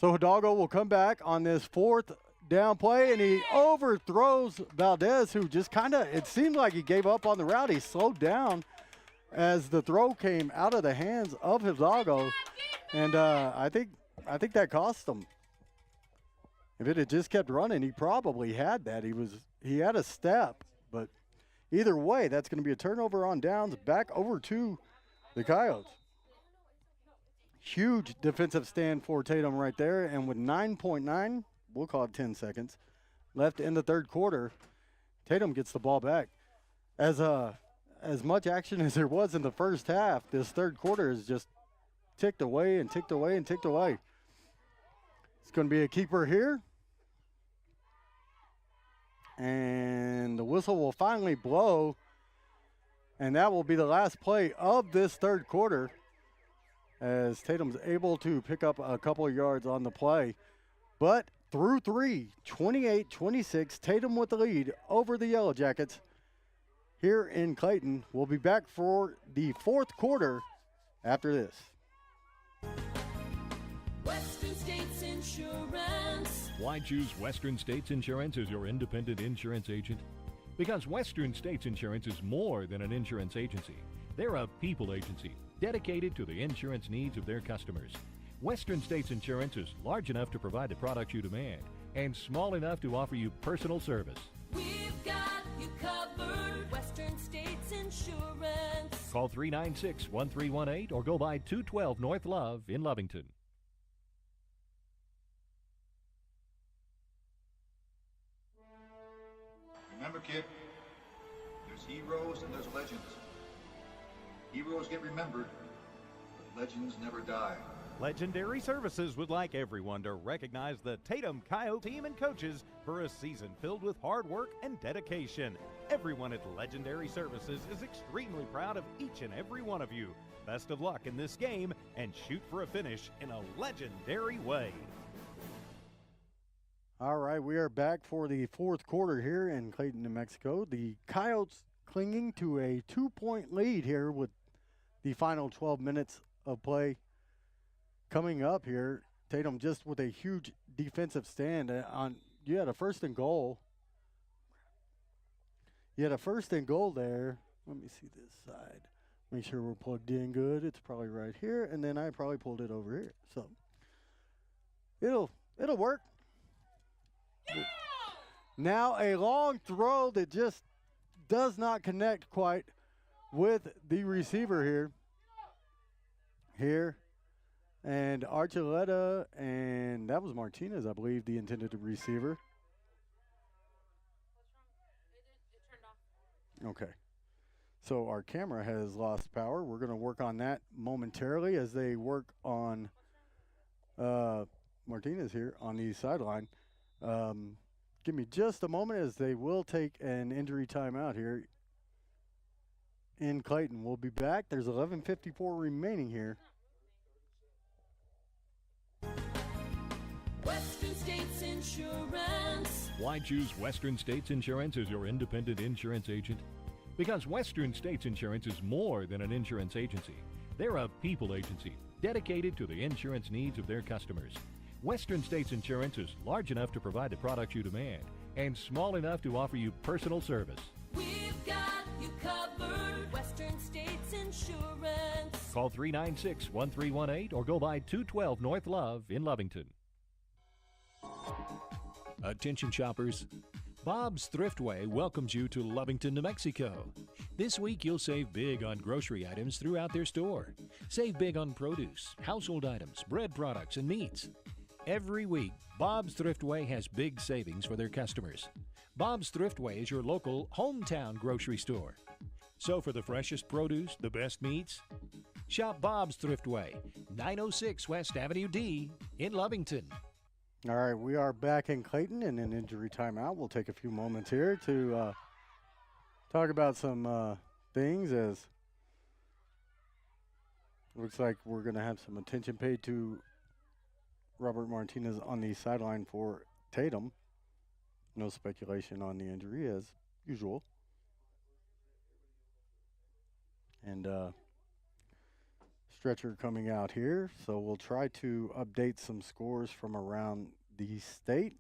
So Hidalgo will come back on this 4th down play, and he overthrows Valdez, who just kind of, it seemed like he gave up on the route. He slowed down as the throw came out of the hands of Hidalgo, and I think that cost him. If it had just kept running, he probably had that. He had a step, but either way, that's going to be a turnover on downs back over to the Coyotes. Huge defensive stand for Tatum right there, and with 9.9, we'll call it 10 seconds, left in the 3rd quarter, Tatum gets the ball back. As much action as there was in the first half, this 3rd quarter is just ticked away and ticked away and ticked away. It's going to be a keeper here. And the whistle will finally blow. And that will be the last play of this 3rd quarter as Tatum's able to pick up a couple of yards on the play. But through 3, 28-26, Tatum with the lead over the Yellow Jackets here in Clayton. We'll be back for the 4th quarter after this. Western States Insurance. Why choose Western States Insurance as your independent insurance agent? Because Western States Insurance is more than an insurance agency. They're a people agency dedicated to the insurance needs of their customers. Western States Insurance is large enough to provide the products you demand and small enough to offer you personal service. We've got you covered. Western States Insurance. Call 396-1318 or go by 212 North Love in Lovington. Remember, kid, there's heroes and there's legends. Heroes get remembered, but legends never die. Legendary Services would like everyone to recognize the Tatum Coyote team and coaches for a season filled with hard work and dedication. Everyone at Legendary Services is extremely proud of each and every one of you. Best of luck in this game and shoot for a finish in a legendary way. All right, we are back for the 4th quarter here in Clayton, New Mexico. The Coyotes clinging to a 2-point lead here with the final 12 minutes of play coming up here. Tatum just with a huge defensive stand on. You had a 1st and goal. You had a 1st and goal there. Let me see this side. Make sure we're plugged in good. It's probably right here, and then I probably pulled it over here. So it'll work. Yeah! Now a long throw that just does not connect quite with the receiver here. And Archuleta, and that was Martinez, I believe, the intended receiver. Okay. So our camera has lost power. We're going to work on that momentarily as they work on Martinez here on the sideline. Give me just a moment as they will take an injury timeout here in Clayton. We'll be back. There's 11:54 remaining here. Western States Insurance. Why choose Western States Insurance as your independent insurance agent? Because Western States Insurance is more than an insurance agency. They're a people agency dedicated to the insurance needs of their customers. Western States Insurance is large enough to provide the products you demand and small enough to offer you personal service. We've got you covered. Western States Insurance. Call 396-1318 or go by 212 North Love in Lovington. Attention shoppers, Bob's Thriftway welcomes you to Lovington, New Mexico. This week you'll save big on grocery items throughout their store. Save big on produce, household items, bread products, and meats. Every week, Bob's Thriftway has big savings for their customers. Bob's Thriftway is your local hometown grocery store. So for the freshest produce, the best meats, shop Bob's Thriftway, 906 West Avenue D in Lovington. All right, we are back in Clayton in an injury timeout. We'll take a few moments here to talk about some things, as looks like we're going to have some attention paid to Robert Martinez on the sideline for Tatum. No speculation on the injury as usual. And stretcher coming out here, so we'll try to update some scores from around the state,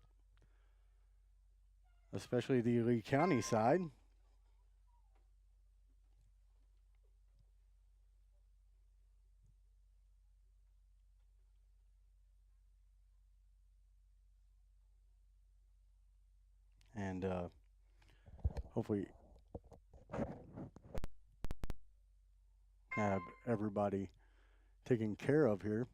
especially the Lee County side. And hopefully have everybody taken care of here.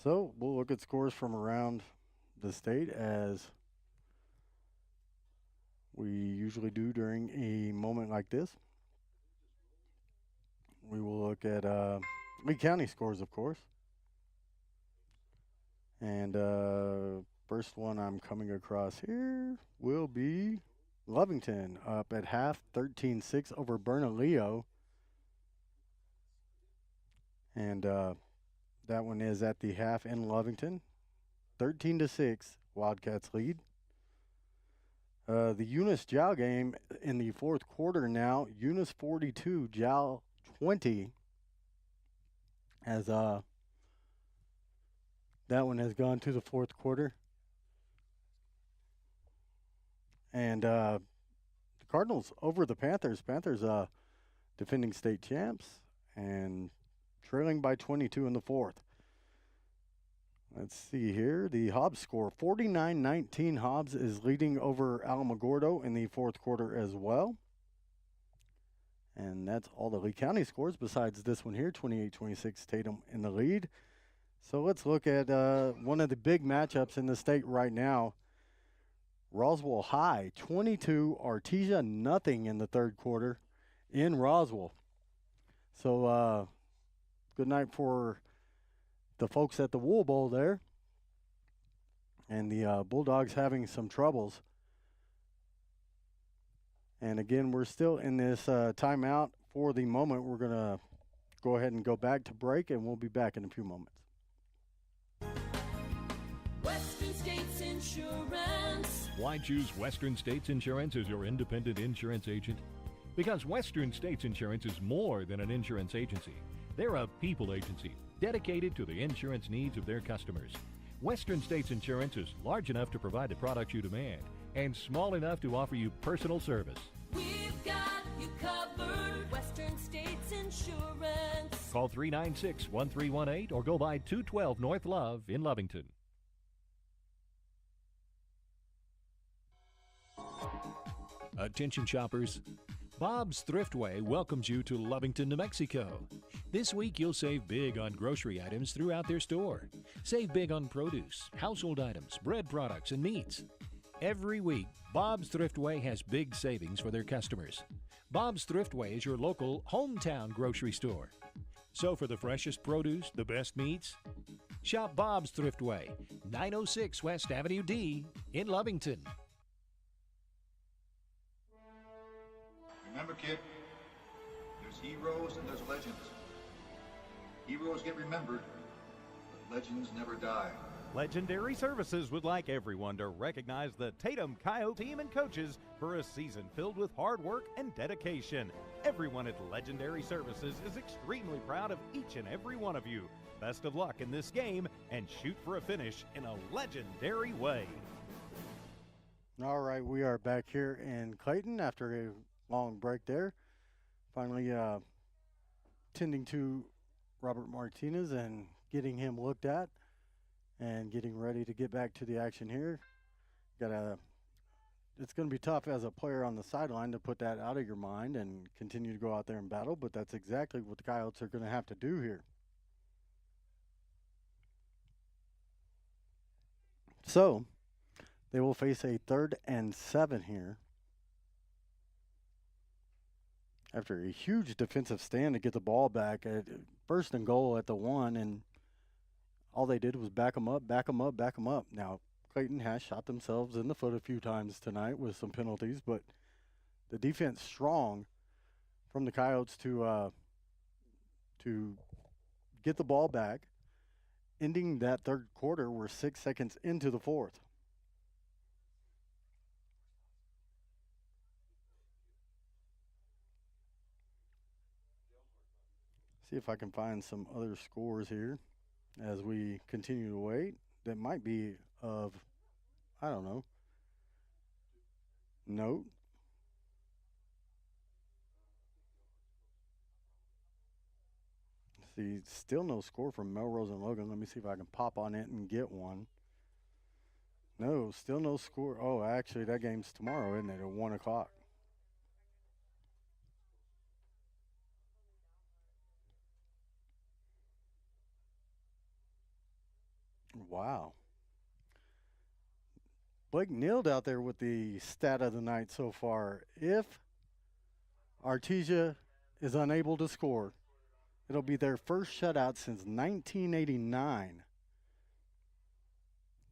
So we'll look at scores from around the state as we usually do during a moment like this. We will look at Lee County scores, of course. And first one I'm coming across here will be Lovington up at half, 13-6 over Bernalillo. And that one is at the half in Lovington. 13-6, Wildcats lead. The Eunice Jow game in the fourth quarter now. Eunice 42, Jow 20. As that one has gone to the fourth quarter. And the Cardinals over the Panthers. Panthers defending state champs and trailing by 22 in the fourth. Let's see here. The Hobbs score 49-19. Hobbs is leading over Alamogordo in the fourth quarter as well. And that's all the Lee County scores besides this one here, 28-26, Tatum in the lead. So let's look at one of the big matchups in the state right now. Roswell High, 22, Artesia nothing in the third quarter in Roswell. So good night for the folks at the Wool Bowl there. And the Bulldogs having some troubles. And again, we're still in this timeout for the moment. We're going to go ahead and go back to break, and we'll be back in a few moments. Western States Insurance. Why choose Western States Insurance as your independent insurance agent? Because Western States Insurance is more than an insurance agency. They're a people agency dedicated to the insurance needs of their customers. Western States Insurance is large enough to provide the products you demand and small enough to offer you personal service. We've got you covered. Western States Insurance. Call 396-1318 or go by 212 North Love in Lovington. Attention shoppers. Bob's Thriftway welcomes you to Lovington, New Mexico. This week you'll save big on grocery items throughout their store. Save big on produce, household items, bread products, and meats. Every week, Bob's Thriftway has big savings for their customers. Bob's Thriftway is your local hometown grocery store. So for the freshest produce, the best meats, shop Bob's Thriftway, 906 West Avenue D in Lovington. Remember, kid, there's heroes and there's legends. Heroes get remembered, but legends never die. Legendary Services would like everyone to recognize the Tatum Coyote team and coaches for a season filled with hard work and dedication. Everyone at Legendary Services is extremely proud of each and every one of you. Best of luck in this game and shoot for a finish in a legendary way. All right, we are back here in Clayton after a long break there. Finally tending to Robert Martinez and getting him looked at and getting ready to get back to the action here. It's going to be tough as a player on the sideline to put that out of your mind and continue to go out there and battle, but that's exactly what the Coyotes are going to have to do here. So they will face a 3rd and 7 here. After a huge defensive stand to get the ball back at 1st and goal at the 1, and all they did was back them up, back them up, back them up. Now, Clayton has shot themselves in the foot a few times tonight with some penalties, but the defense strong from the Coyotes to get the ball back. Ending that 3rd quarter, we're 6 seconds into the 4th. See if I can find some other scores here as we continue to wait. That might be of, I don't know, note. See, still no score from Melrose and Logan. Let me see if I can pop on it and get one. No, still no score. Oh, actually, that game's tomorrow, isn't it, at 1 o'clock? Wow. Blake Neild out there with the stat of the night so far. If Artesia is unable to score, it'll be their first shutout since 1989.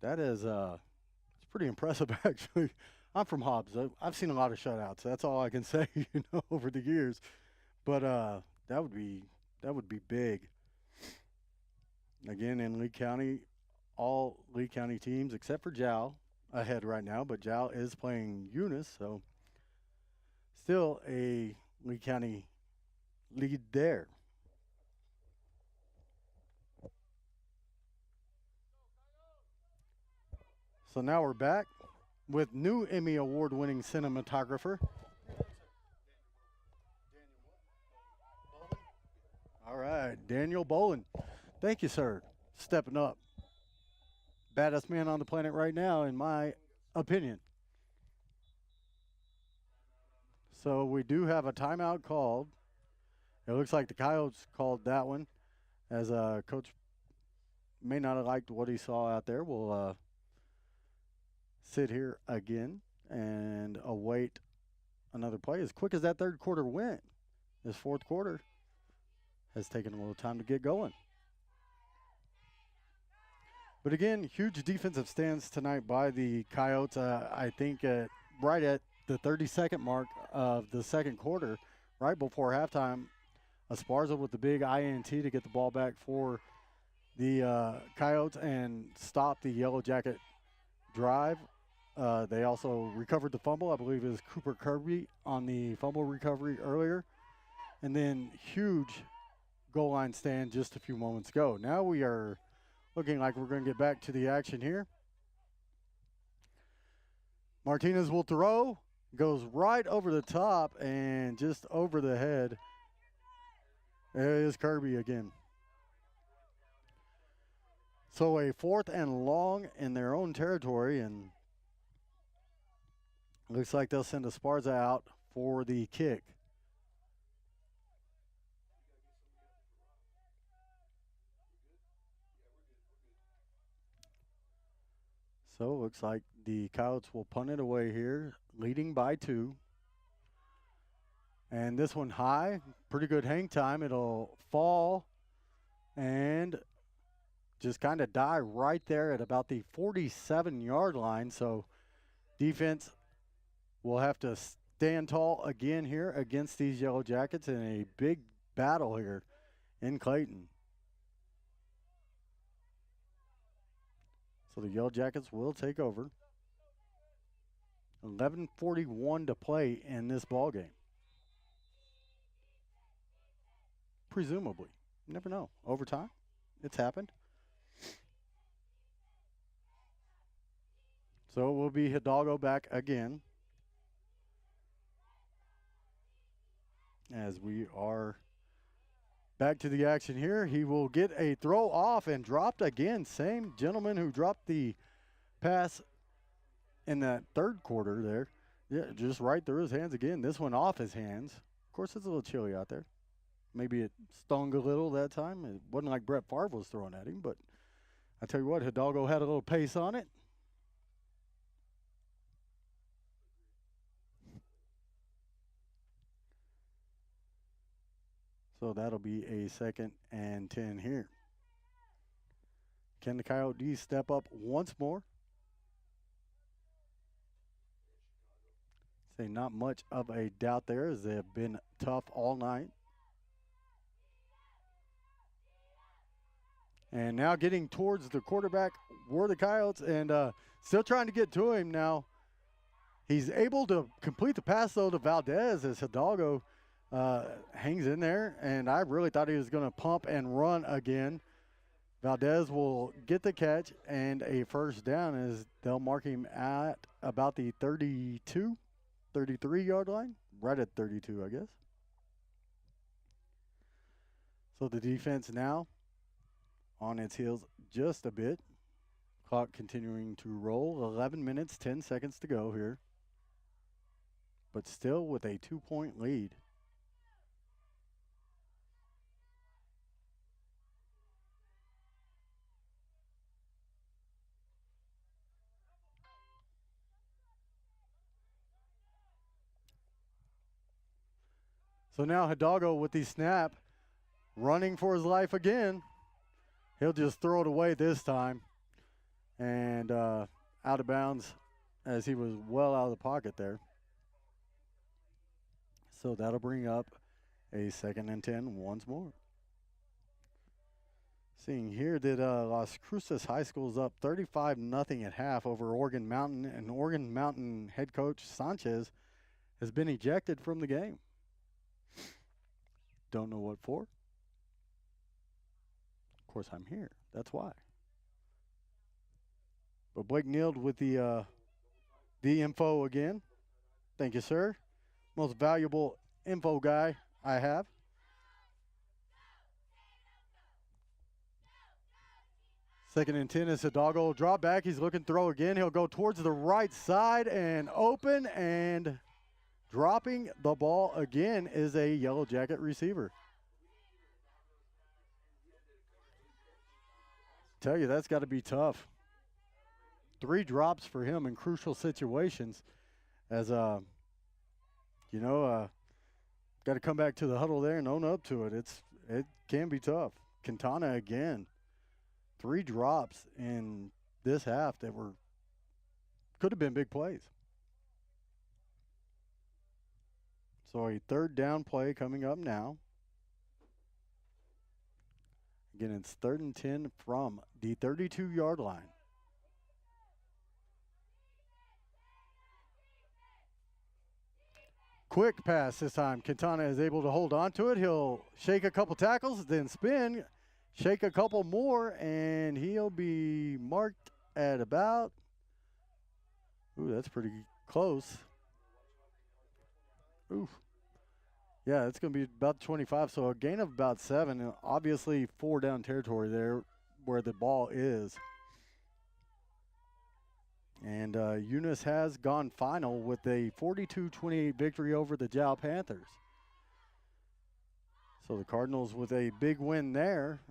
That is it's pretty impressive, actually. I'm from Hobbs. I've seen a lot of shutouts. That's all I can say, over the years. But that would be big. Again, in Lee County, all Lee County teams except for Jow ahead right now, but Jow is playing Eunice, so still a Lee County lead there. So now we're back with new Emmy Award-winning cinematographer. All right, Daniel Bolin. Thank you, sir. Stepping up. Baddest man on the planet right now, in my opinion. So we do have a timeout called. It looks like the Coyotes called that one, as Coach may not have liked what he saw out there. We'll sit here again and await another play. As quick as that 3rd quarter went, this 4th quarter has taken a little time to get going. But again, huge defensive stands tonight by the Coyotes. I think right at the 30-second mark of the 2nd quarter, right before halftime, Esparza with the big INT to get the ball back for the Coyotes and stop the Yellow Jacket drive. They also recovered the fumble. I believe it was Cooper Kirby on the fumble recovery earlier. And then huge goal line stand just a few moments ago. Now we are looking like we're going to get back to the action here. Martinez will throw, goes right over the top and just over the head. There is Kirby again. So a 4th and long in their own territory, and Looks like they'll send Esparza out for the kick. So it looks like the Coyotes will punt it away here, leading by 2. And this one high, pretty good hang time. It'll fall and just kind of die right there at about the 47-yard line. So defense will have to stand tall again here against these Yellow Jackets in a big battle here in Clayton. So the Yellow Jackets will take over. 11:41 to play in this ball game. Presumably. You never know. Overtime. It's happened. So it will be Hidalgo back again. As we are back to the action here, he will get a throw off and dropped again. Same gentleman who dropped the pass in that third quarter there. Yeah, just right through his hands again. This one off his hands. Of course, it's a little chilly out there. Maybe it stung a little that time. It wasn't like Brett Favre was throwing at him, but I tell you what, Hidalgo had a little pace on it. So that'll be a 2nd and 10 here. Can the Coyotes step up once more? Say not much of a doubt there, as they have been tough all night. And now getting towards the quarterback were the Coyotes, and still trying to get to him now. He's able to complete the pass, though, to Valdez as Hidalgo hangs in there, and I really thought he was going to pump and run again. Valdez will get the catch and a first down as they'll mark him at about the 32, 33-yard line, right at 32, I guess. So the defense now on its heels just a bit. Clock continuing to roll. 11 minutes, 10 seconds to go here, but still with a 2-point lead. So now Hidalgo with the snap, running for his life again. He'll just throw it away this time. And out of bounds as he was well out of the pocket there. So that'll bring up a 2nd and 10 once more. Seeing here that Las Cruces High School is up 35-0 at half over Oregon Mountain, and Oregon Mountain head coach Sanchez has been ejected from the game. Don't know what for. Of course, I'm here. That's why. But Blake Neild with the info again. Thank you, sir. Most valuable info guy I have. Second and 10 is Hidalgo. Drop back. He's looking to throw again. He'll go towards the right side and open, and dropping the ball again is a Yellow Jacket receiver. Tell you, that's got to be tough. 3 drops for him in crucial situations, as got to come back to the huddle there and own up to it. It can be tough. Quintana again, 3 drops in this half that could have been big plays. So a 3rd down play coming up now. Again, it's 3rd and 10 from the 32-yard line. Quick pass this time. Quintana is able to hold on to it. He'll shake a couple tackles, then spin, shake a couple more, and he'll be marked at about, that's pretty close. Oof. Yeah, it's going to be about 25, so a gain of about 7. Obviously, 4 down territory there where the ball is. And Eunice has gone final with a 42-28 victory over the Jow Panthers. So the Cardinals with a big win there,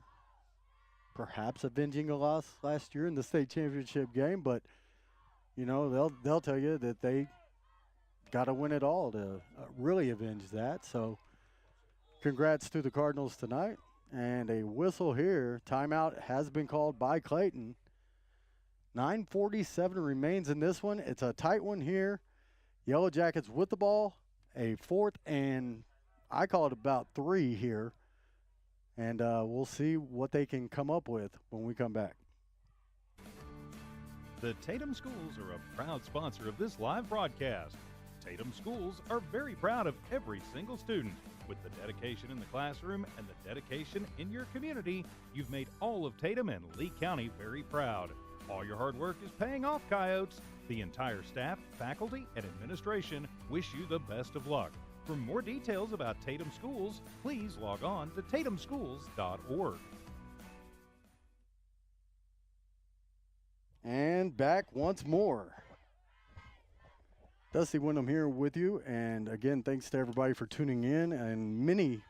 perhaps avenging a loss last year in the state championship game, but you know they'll tell you that they got to win it all to really avenge that. So congrats to the Cardinals tonight. And a whistle here. Timeout has been called by Clayton. 9:47 remains in this one. It's a tight one here. Yellow Jackets with the ball. A fourth and I call it about 3 here. And we'll see what they can come up with when we come back. The Tatum Schools are a proud sponsor of this live broadcast. Tatum Schools are very proud of every single student. With the dedication in the classroom and the dedication in your community, you've made all of Tatum and Lee County very proud. All your hard work is paying off, Coyotes. The entire staff, faculty, and administration wish you the best of luck. For more details about Tatum Schools, please log on to tatumschools.org. And back once more. Dusty Wyndham here with you, and again, thanks to everybody for tuning in, and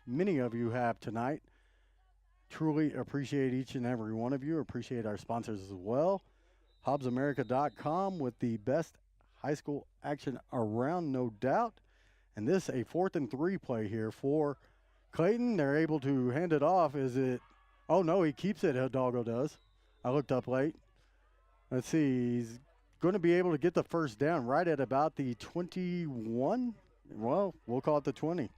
many of you have tonight. Truly appreciate each and every one of you. Appreciate our sponsors as well. HobbsAmerica.com with the best high school action around, no doubt. And this a 4th and 3 play here for Clayton. They're able to hand it off. Is it? Oh no, he keeps it. Hidalgo does. I looked up late. Let's see. He's going to be able to get the first down right at about the 21. Well, we'll call it the 20.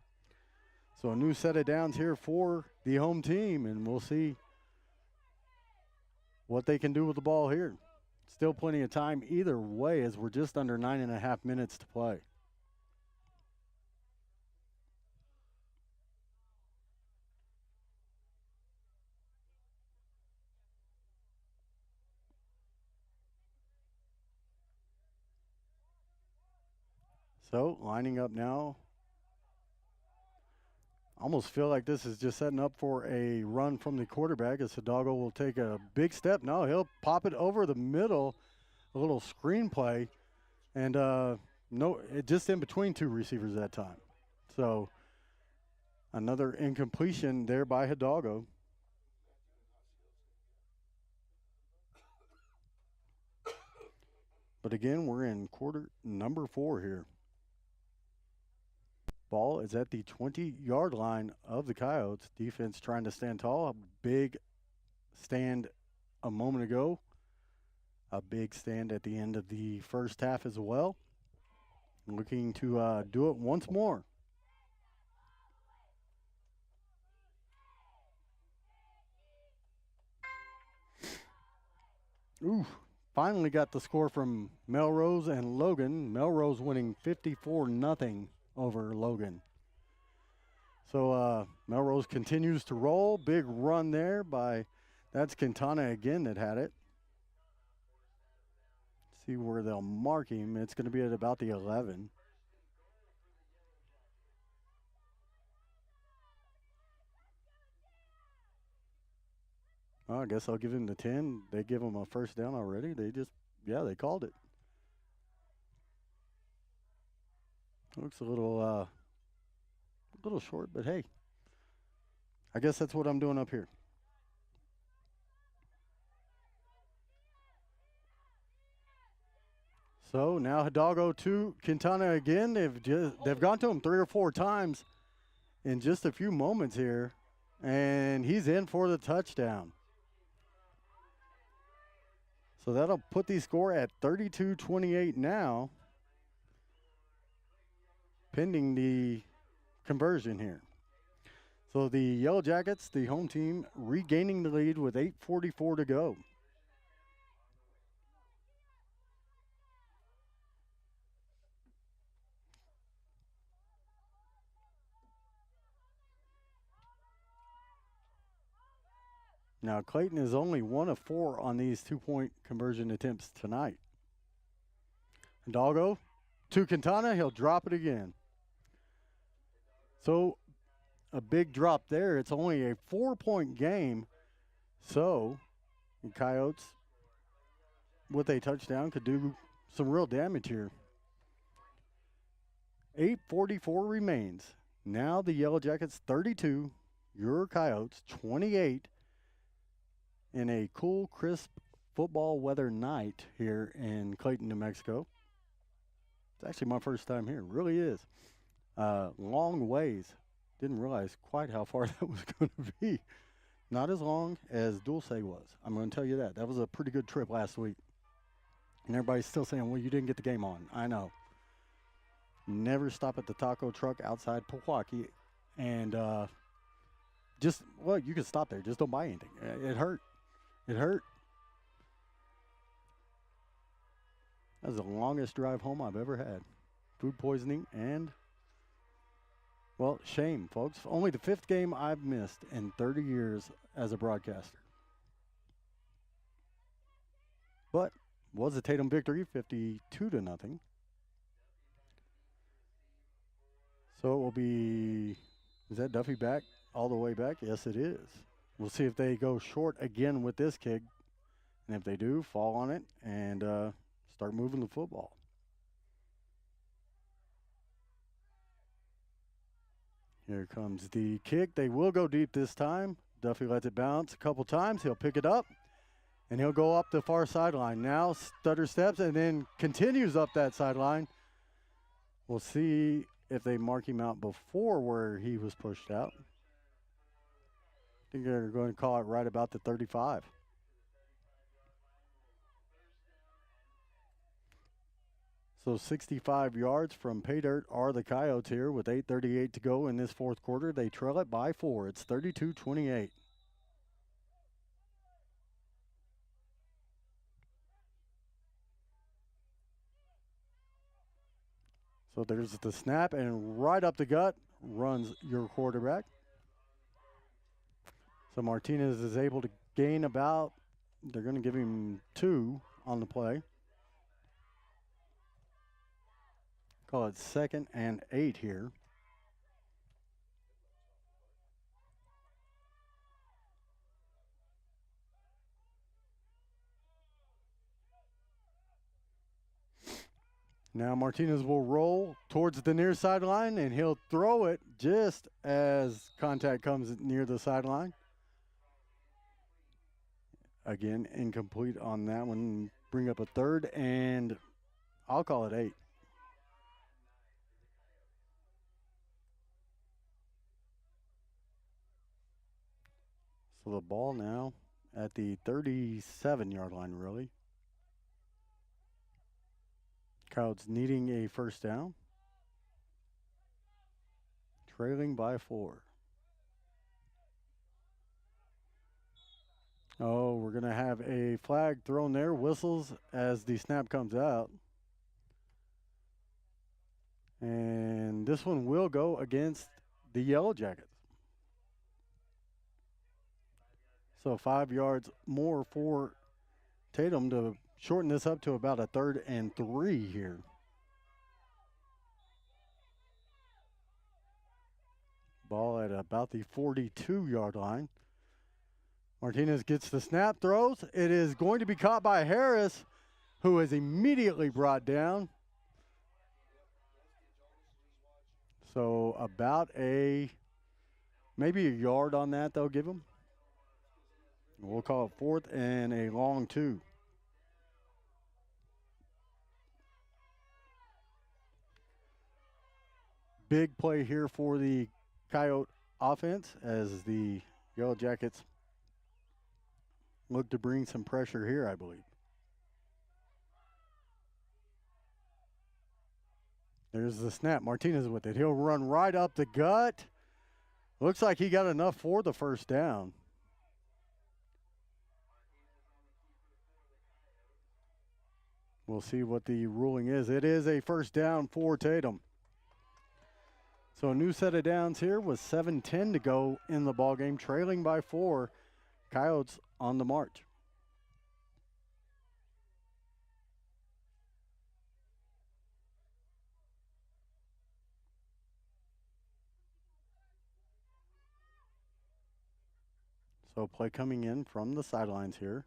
So a new set of downs here for the home team, and we'll see what they can do with the ball here. Still plenty of time either way, as we're just under 9.5 minutes to play. So, lining up now. Almost feel like this is just setting up for a run from the quarterback, as Hidalgo will take a big step. No, he'll pop it over the middle, a little screen play, and no, just in between 2 receivers that time. So, another incompletion there by Hidalgo. But again, we're in quarter number 4 here. Ball is at the 20-yard line of the Coyotes. Defense trying to stand tall. A big stand a moment ago. A big stand at the end of the first half as well. Looking to do it once more. Ooh, finally got the score from Melrose and Logan. Melrose winning 54-0 over Logan. So Melrose continues to roll. Big run there by, that's Quintana again that had it. See where they'll mark him. It's going to be at about the 11. Well, I guess I'll give him the 10. They give him a first down already. They just, yeah, they called it. Looks a little short, but hey, I guess that's what I'm doing up here. So now Hidalgo to Quintana again. They've gone to him 3 or 4 times in just a few moments here, and he's in for the touchdown. So that'll put the score at 32-28 now, pending the conversion here. So the Yellow Jackets, the home team, regaining the lead with 8:44 to go. Now Clayton is only 1 of 4 on these 2-point conversion attempts tonight. Hidalgo to Quintana, he'll drop it again. So a big drop there. It's only a 4-point game. So the Coyotes, with a touchdown, could do some real damage here. 8:44 remains. Now the Yellow Jackets 32, your Coyotes 28 in a cool, crisp football weather night here in Clayton, New Mexico. It's actually my first time here. It really is. Long ways. Didn't realize quite how far that was going to be. Not as long as Dulce was. I'm going to tell you that. That was a pretty good trip last week. And everybody's still saying, well, you didn't get the game on. I know. Never stop at the taco truck outside Milwaukee. And you can stop there. Just don't buy anything. It hurt. It hurt. That was the longest drive home I've ever had. Food poisoning and, well, shame, folks. Only the 5th game I've missed in 30 years as a broadcaster. But was a Tatum victory, 52-0. So it will be, is that Duffy back all the way back? Yes, it is. We'll see if they go short again with this kick. And if they do, fall on it and start moving the football. Here comes the kick. They will go deep this time. Duffy lets it bounce a couple times. He'll pick it up, and he'll go up the far sideline. Now stutter steps and then continues up that sideline. We'll see if they mark him out before where he was pushed out. I think they're going to call it right about the 35. So 65 yards from pay dirt are the Coyotes here with 8:38 to go in this 4th quarter. They trail it by 4. It's 32-28. So there's the snap, and right up the gut runs your quarterback. So Martinez is able to gain about, they're going to give him 2 on the play. Call it 2nd and 8 here. Now Martinez will roll towards the near sideline, and he'll throw it just as contact comes near the sideline. Again, incomplete on that one. Bring up a 3rd, and I'll call it 8. So the ball now at the 37-yard line, really. Coyotes needing a first down. Trailing by 4. Oh, we're going to have a flag thrown there. Whistles as the snap comes out. And this one will go against the Yellow Jackets. So 5 yards more for Tatum to shorten this up to about a 3rd and 3 here. Ball at about the 42-yard line. Martinez gets the snap, throws. It is going to be caught by Harris, who is immediately brought down. So about maybe a yard on that they'll give him. We'll call it 4th and a long 2. Big play here for the Coyote offense as the Yellow Jackets look to bring some pressure here, I believe. There's the snap. Martinez with it. He'll run right up the gut. Looks like he got enough for the first down. We'll see what the ruling is. It is a first down for Tatum. So a new set of downs here with 7:10 to go in the ballgame, trailing by 4. Coyotes on the march. So play coming in from the sidelines here.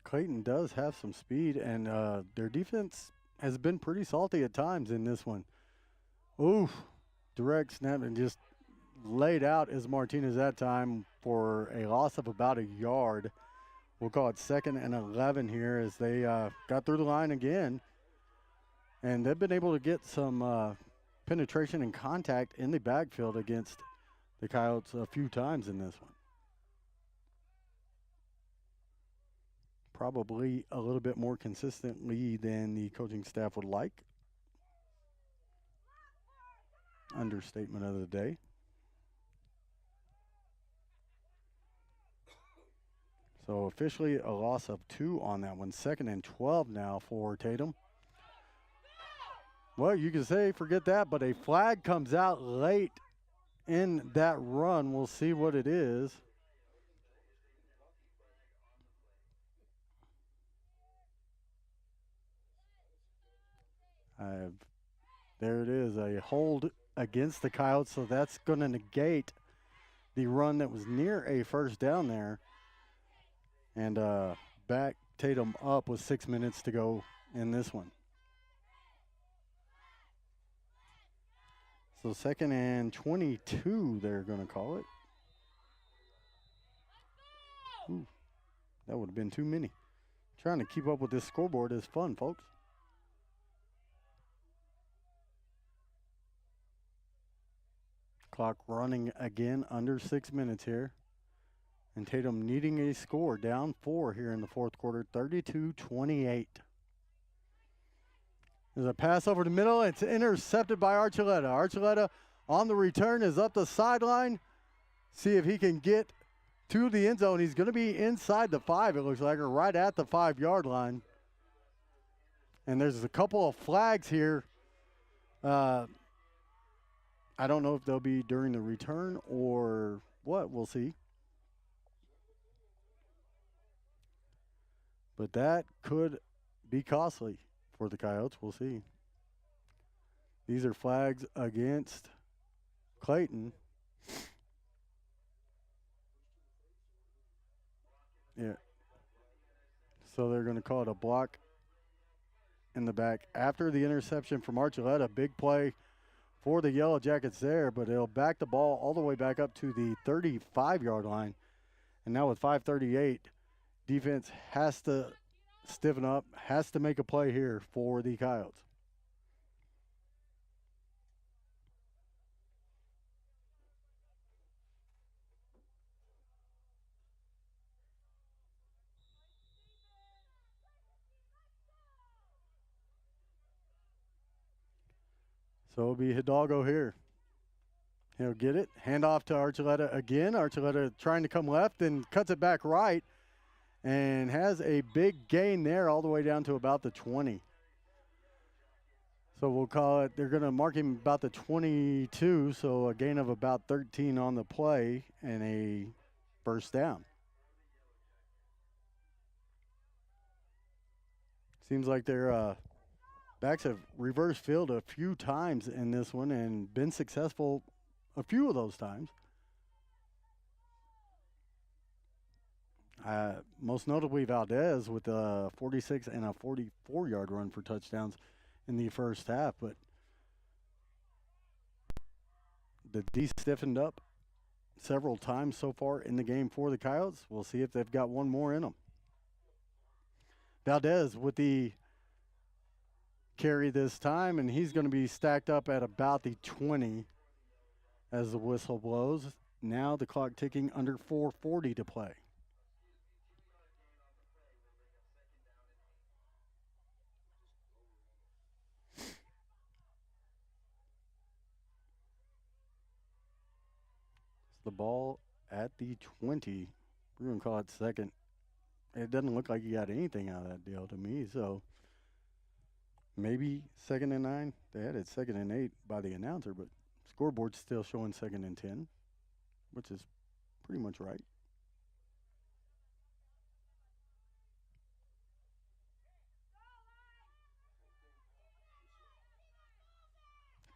Clayton does have some speed, and their defense has been pretty salty at times in this one. Oof, direct snap and just laid out is Martinez that time for a loss of about a yard. We'll call it 2nd and 11 here as they got through the line again. And they've been able to get some penetration and contact in the backfield against the Coyotes a few times in this one. Probably a little bit more consistently than the coaching staff would like. Understatement of the day. So officially a loss of 2 on that one. 2nd and 12 now for Tatum. Well, you can say forget that, but a flag comes out late in that run. We'll see what it is. There it is, a hold against the Coyotes, so that's going to negate the run that was near a first down there. And back Tatum up with 6 minutes to go in this one. So 2nd and 22, they're going to call it. Ooh, that would have been too many. Trying to keep up with this scoreboard is fun, folks. Clock running again under 6 minutes here. And Tatum needing a score, down 4 here in the fourth quarter, 32-28. There's a pass over the middle. It's intercepted by Archuleta. Archuleta on the return is up the sideline. See if he can get to the end zone. He's going to be inside the 5, it looks like, or right at the 5-yard line. And there's a couple of flags here. I don't know if they'll be during the return or what. We'll see. But that could be costly for the Coyotes. We'll see. These are flags against Clayton. Yeah. So they're going to call it a block in the back after the interception from Archuleta. Big play for the Yellow Jackets there, but it'll back the ball all the way back up to the 35-yard line. And now with 5:38, defense has to stiffen up, has to make a play here for the Coyotes. So it'll be Hidalgo here. He'll get it. Hand off to Archuleta again. Archuleta trying to come left and cuts it back right and has a big gain there all the way down to about the 20. So we'll call it, they're going to mark him about the 22, so a gain of about 13 on the play and a first down. Seems like their backs have reverse field a few times in this one and been successful a few of those times. Most notably Valdez with a 46 and a 44-yard run for touchdowns in the first half. But the D stiffened up several times so far in the game for the Coyotes. We'll see if they've got one more in them. Valdez with the carry this time, and he's going to be stacked up at about the 20 as the whistle blows. Now the clock ticking under 4:40 to play. The ball at the 20. We're going to call it second. It doesn't look like you got anything out of that deal to me, so maybe 2nd and 9. They had it 2nd and 8 by the announcer, but scoreboard's still showing 2nd and 10, which is pretty much right.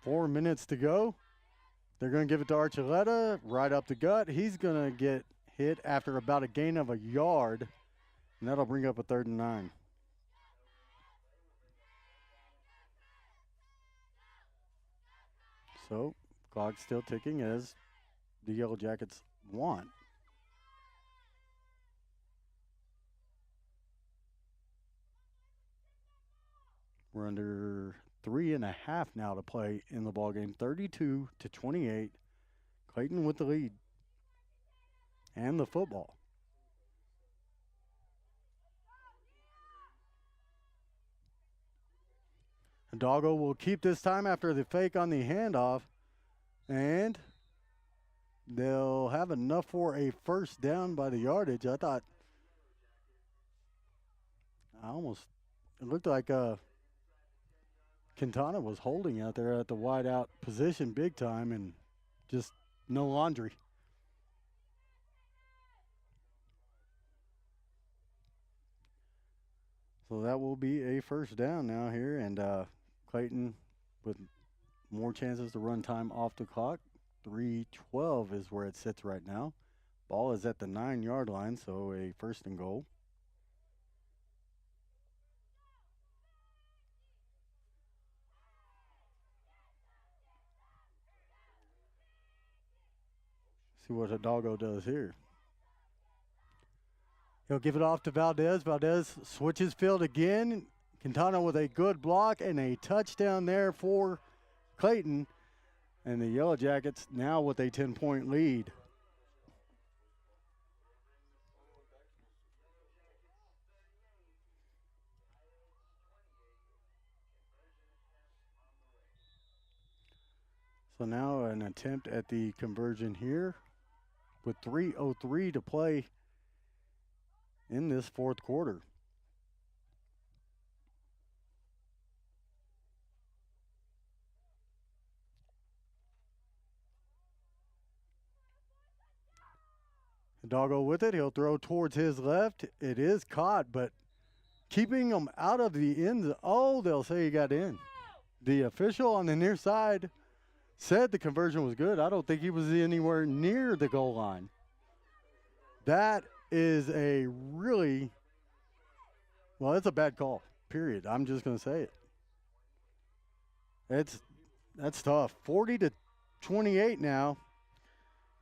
Four minutes to go. They're going to give it to Archuleta right up the gut. He's going to get hit after about a gain of a yard And that'll bring up a 3rd and 9. So, clock still ticking as the Yellow Jackets want. We're under 3.5 now to play in the ballgame. 32-28. Clayton with the lead. And the football. Doggo will keep this time after the fake on the handoff. And they'll have enough for a first down by the yardage. It looked like Quintana was holding out there at the wide out position big time and just no laundry. So that will be a first down now here, and Clayton with more chances to run time off the clock. 3:12 is where it sits right now. Ball is at the 9-yard line, so a 1st and goal. See what Hidalgo does here. He'll give it off to Valdez. Valdez switches field again. Quintana with a good block and a touchdown there for Clayton. And the Yellow Jackets now with a 10-point lead. So now an attempt at the conversion here with 3:03 to play in this 4th quarter. Hidalgo with it. He'll throw towards his left. It is caught, but keeping him out of the end. Oh, they'll say he got in. The official on the near side said the conversion was good. I don't think he was anywhere near the goal line. That is a really, well, it's a bad call, period. I'm just going to say it. That's tough. 40-28 now.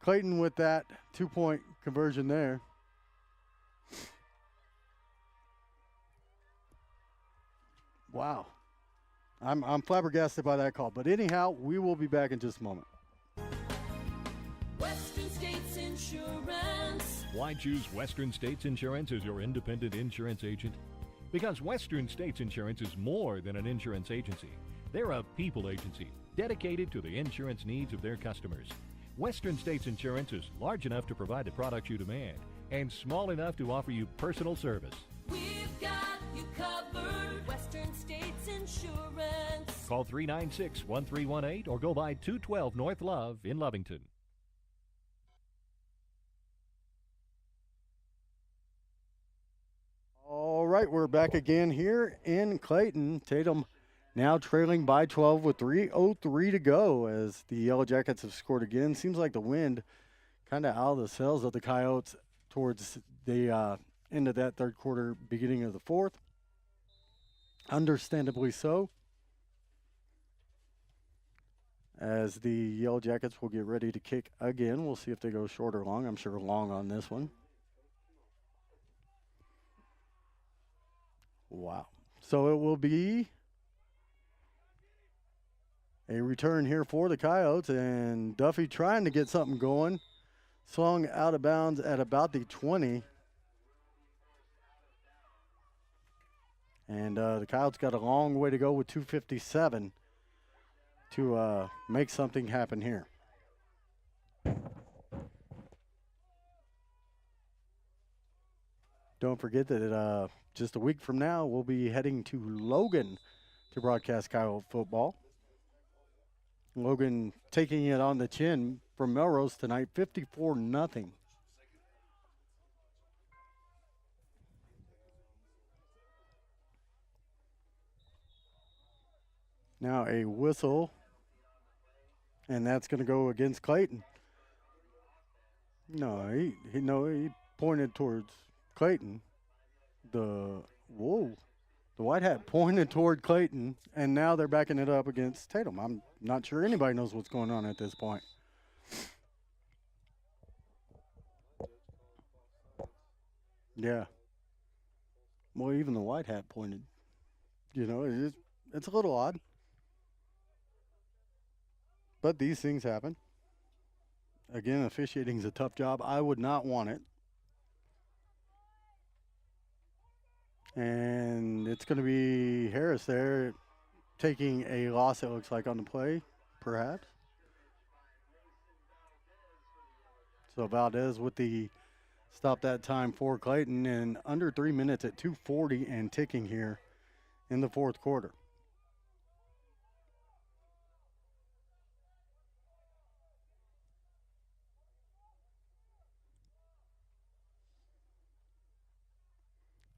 Clayton with that 2-point conversion there. Wow. I'm flabbergasted by that call. But anyhow, we will be back in just a moment. Western States Insurance. Why choose Western States Insurance as your independent insurance agent? Because Western States Insurance is more than an insurance agency. They're a people agency dedicated to the insurance needs of their customers. Western States Insurance is large enough to provide the products you demand and small enough to offer you personal service. We've got you covered. Western States Insurance. Call 396-1318 or go by 212 North Love in Lovington. All right, we're back again here in Clayton. Tatum now trailing by 12 with 3:03 to go as the Yellow Jackets have scored again. Seems like the wind kind of out of the sails of the Coyotes towards the end of that 3rd quarter, beginning of the 4th. Understandably so, as the Yellow Jackets will get ready to kick again. We'll see if they go short or long. I'm sure long on this one. Wow. So it will be a return here for the Coyotes, and Duffy trying to get something going. Swung out of bounds at about the 20. And the Coyotes got a long way to go with 2:57 to make something happen here. Don't forget that just a week from now, we'll be heading to Logan to broadcast Coyote football. Logan taking it on the chin from Melrose tonight, 54-0. Now a whistle, and that's going to go against Clayton. No, he pointed towards Clayton. The White Hat pointed toward Clayton, and now they're backing it up against Tatum. I'm not sure anybody knows what's going on at this point. Yeah. Well, even the White Hat pointed. It's a little odd, but these things happen. Again, officiating is a tough job. I would not want it. And it's going to be Harris there taking a loss, it looks like, on the play, perhaps. So Valdez with the stop that time for Clayton, and under 3 minutes at 2:40 and ticking here in the fourth quarter.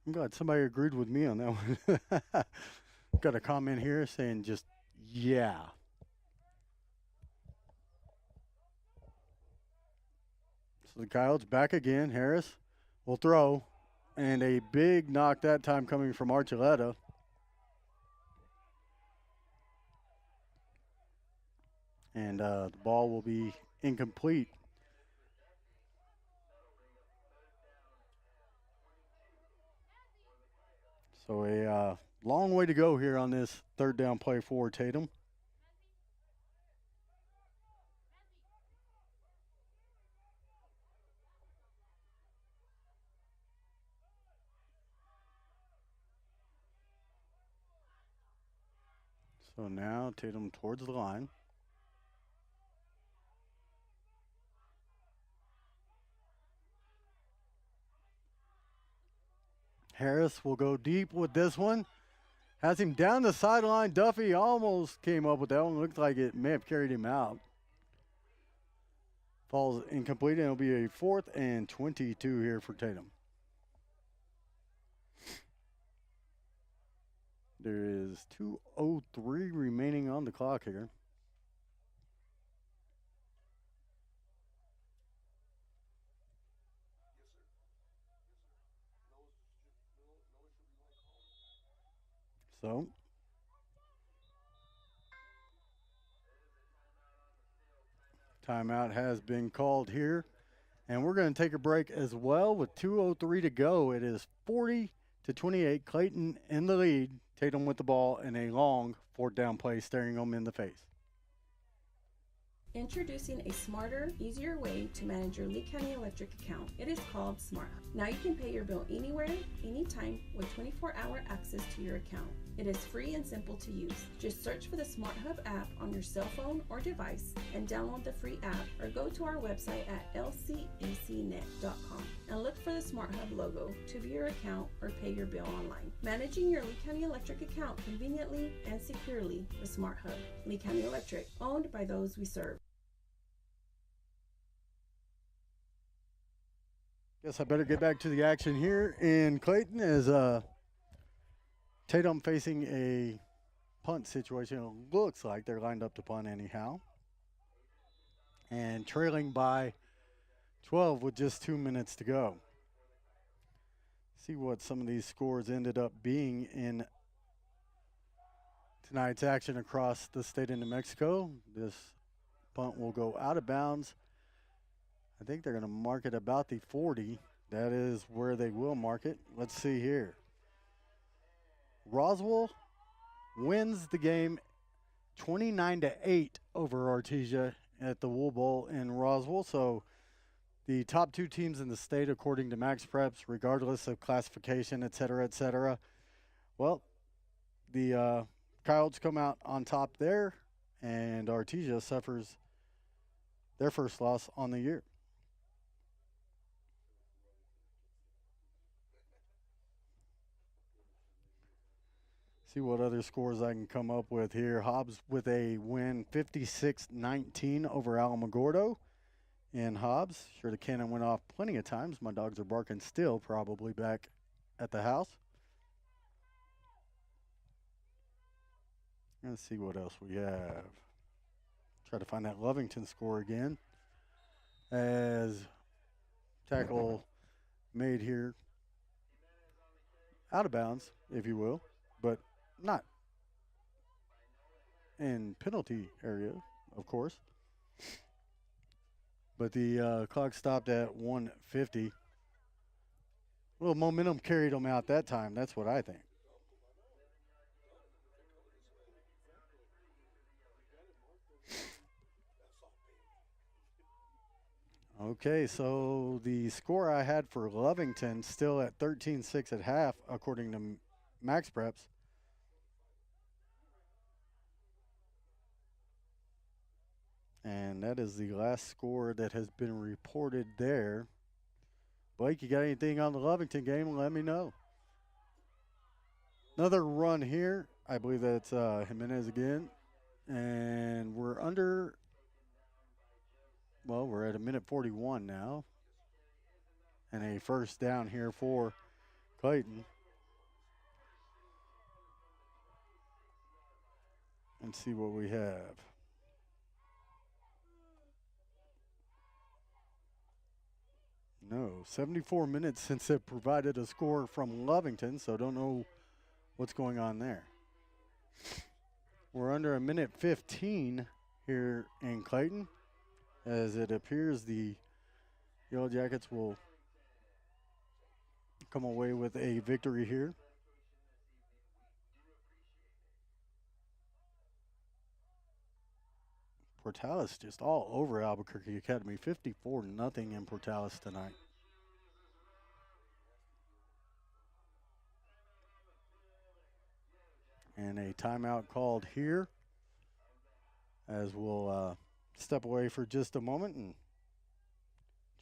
I'm glad somebody agreed with me on that one. Got a comment here saying just, yeah. So the Coyotes back again. Harris will throw. And a big knock that time coming from Archuleta. And the ball will be incomplete. So a long way to go here on this third down play for Tatum. So now Tatum towards the line. Harris will go deep with this one. Has him down the sideline. Duffy almost came up with that one. Looked like it may have carried him out. Falls incomplete, and it'll be a 4th and 22 here for Tatum. There is 2:03 remaining on the clock here. So, timeout has been called here. And we're going to take a break as well with 2:03 to go. It is 40-28. Clayton in the lead. Tatum with the ball and a long 4th down play staring them in the face. Introducing a smarter, easier way to manage your Lee County Electric account. It is called Smart Hub. Now you can pay your bill anywhere, anytime with 24-hour access to your account. It is free and simple to use. Just search for the Smart Hub app on your cell phone or device and download the free app, or go to our website at lcecnet.com and look for the Smart Hub logo to view your account or pay your bill online. Managing your Lee County Electric account conveniently and securely with Smart Hub. Lee County Electric, owned by those we serve. Guess I better get back to the action here in Clayton as Tatum facing a punt situation. It looks like they're lined up to punt anyhow. And trailing by 12 with just 2 minutes to go. See what some of these scores ended up being in tonight's action across the state of New Mexico. This punt will go out of bounds. I think they're going to mark it about the 40. That is where they will mark it. Let's see here. Roswell wins the game 29-8 over Artesia at the Wool Bowl in Roswell. So the top 2 teams in the state, according to Max Preps, regardless of classification, et cetera, well, the Coyotes come out on top there, and Artesia suffers their first loss on the year. See what other scores I can come up with here. Hobbs with a win 56-19 over Alamogordo. And Hobbs, sure the cannon went off plenty of times. My dogs are barking still, probably back at the house. Let's see what else we have. Try to find that Lovington score again. As tackle made here out of bounds, if you will, but not in penalty area, of course. But the clock stopped at 1:50. A little momentum carried them out that time. That's what I think. Okay, so the score I had for Lovington still at 13-6 at half, according to Max Preps. And that is the last score that has been reported there. Blake, you got anything on the Lovington game? Let me know. Another run here. I believe that's Jimenez again. And we're under, well, we're at a minute 41 now. And a first down here for Clayton. Let's see what we have. No, 74 minutes since it provided a score from Lovington, so don't know what's going on there. We're under a minute 15 here in Clayton, as it appears the Yellow Jackets will come away with a victory here. Portales just all over Albuquerque Academy. 54-0 in Portales tonight. And a timeout called here, as we'll step away for just a moment and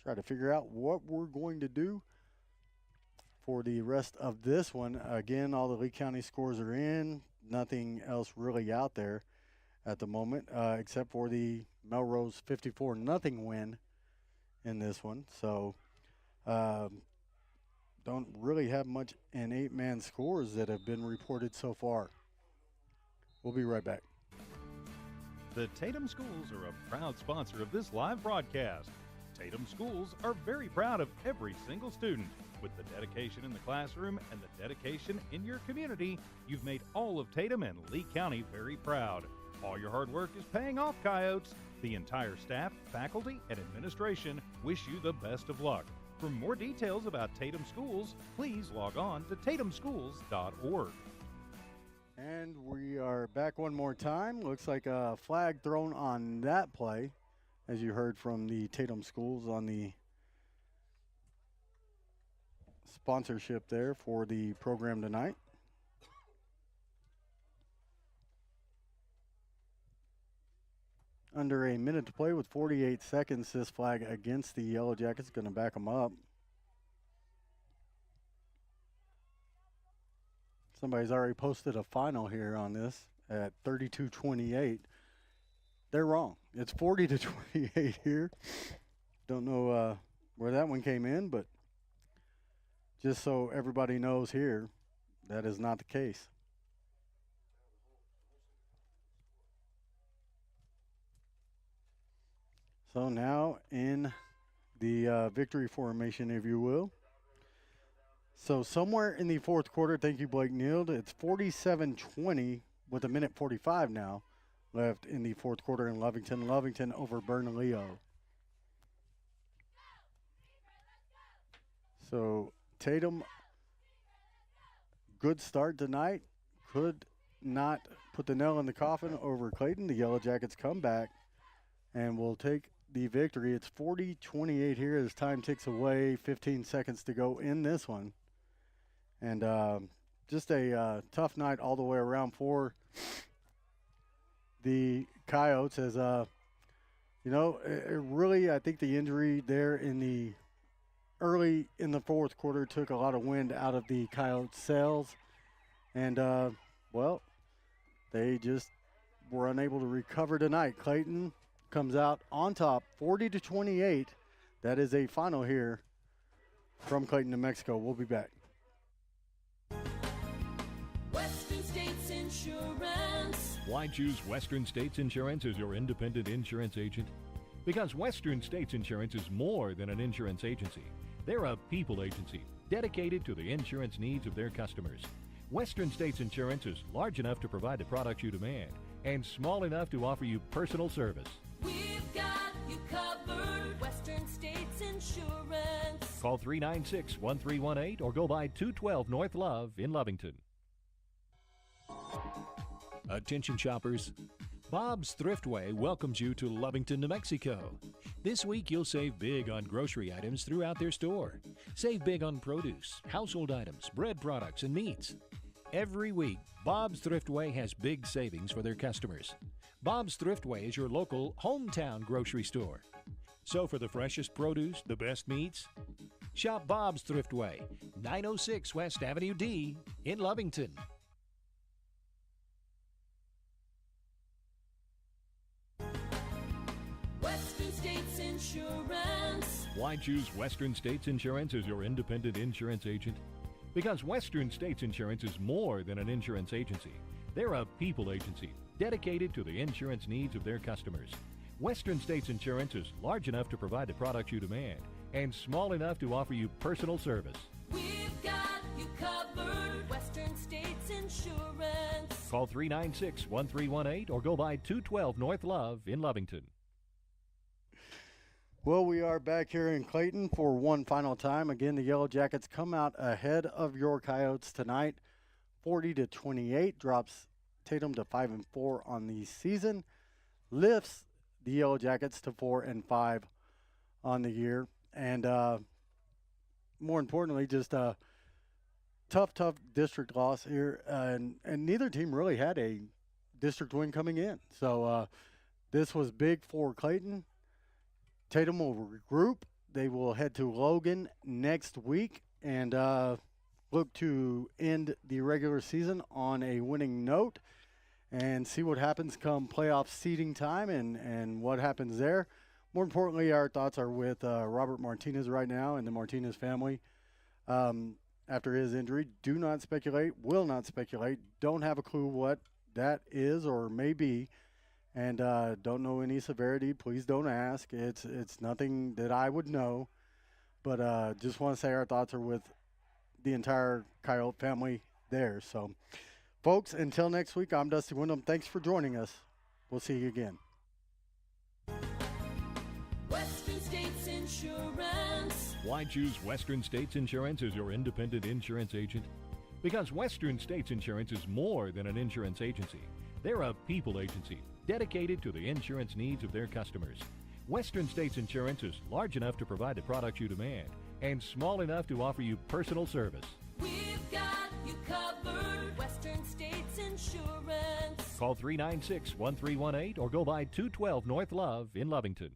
try to figure out what we're going to do for the rest of this one. Again, all the Lee County scores are in. Nothing else really out there at the moment, except for the Melrose 54-0 win in this one. So don't really have much in 8-man scores that have been reported so far. We'll be right back. The Tatum Schools are a proud sponsor of this live broadcast. Tatum Schools are very proud of every single student. With the dedication in the classroom and the dedication in your community, you've made all of Tatum and Lee County very proud. All your hard work is paying off, Coyotes. The entire staff, faculty, and administration wish you the best of luck. For more details about Tatum Schools, please log on to tatumschools.org. And we are back one more time. Looks like a flag thrown on that play, as you heard from the Tatum Schools on the sponsorship there for the program tonight. Under a minute to play with 48 seconds, this flag against the Yellow Jackets, going to back them up. Somebody's already posted a final here on this at 32-28. They're wrong. It's 40-28 here. Don't know where that one came in, but just so everybody knows here, that is not the case. So now in the victory formation, if you will. So somewhere in the fourth quarter, thank you, Blake Neal, it's 47-20 with a minute 45 now left in the fourth quarter in Lovington. Lovington over Bernalillo. So Tatum, good start tonight. Could not put the nail in the coffin over Clayton. The Yellow Jackets come back and will take the victory. It's 40-28 here as time ticks away. 15 seconds to go in this one. And just a tough night all the way around for the Coyotes. As, really, I think the injury there in the early in the fourth quarter took a lot of wind out of the Coyotes' sails. And, they just were unable to recover tonight. Clayton comes out on top, 40-28. That is a final here from Clayton, New Mexico. We'll be back. Western States Insurance. Why choose Western States Insurance as your independent insurance agent? Because Western States Insurance is more than an insurance agency. They're a people agency dedicated to the insurance needs of their customers. Western States Insurance is large enough to provide the products you demand and small enough to offer you personal service. We've got you covered. Western States Insurance. Call 396-1318 or go by 212 North Love in Lovington. Attention shoppers, Bob's Thriftway welcomes you to Lovington, New Mexico. This week you'll save big on grocery items throughout their store. Save big on produce, household items, bread products, and meats. Every week, Bob's Thriftway has big savings for their customers. Bob's Thriftway is your local hometown grocery store. So for the freshest produce, the best meats, shop Bob's Thriftway, 906 West Avenue D in Lovington. Western States Insurance. Why choose Western States Insurance as your independent insurance agent? Because Western States Insurance is more than an insurance agency. They're a people agency dedicated to the insurance needs of their customers. Western States Insurance is large enough to provide the products you demand and small enough to offer you personal service. We've got you covered. Western States Insurance. Call 396-1318 or go by 212 North Love in Lovington. Well, we are back here in Clayton for one final time. Again, the Yellow Jackets come out ahead of your Coyotes tonight. 40-28 drops Tatum to 5-4 on the season. Lifts the Yellow Jackets to 4-5 on the year. And more importantly, just a tough district loss here. And neither team really had a district win coming in. So this was big for Clayton. Tatum will regroup. They will head to Logan next week and look to end the regular season on a winning note and see what happens come playoff seeding time and what happens there. More importantly, our thoughts are with Robert Martinez right now and the Martinez family after his injury. Do not speculate, will not speculate, don't have a clue what that is or may be. And don't know any severity. Please don't ask. It's nothing that I would know. But just want to say our thoughts are with the entire Coyote family there. So, folks, until next week, I'm Dusty Wyndham. Thanks for joining us. We'll see you again. Western States Insurance. Why choose Western States Insurance as your independent insurance agent? Because Western States Insurance is more than an insurance agency. They're a people agency dedicated to the insurance needs of their customers. Western States Insurance is large enough to provide the products you demand and small enough to offer you personal service. We've got you covered. Western States Insurance. Call 396-1318 or go by 212 North Love in Lovington.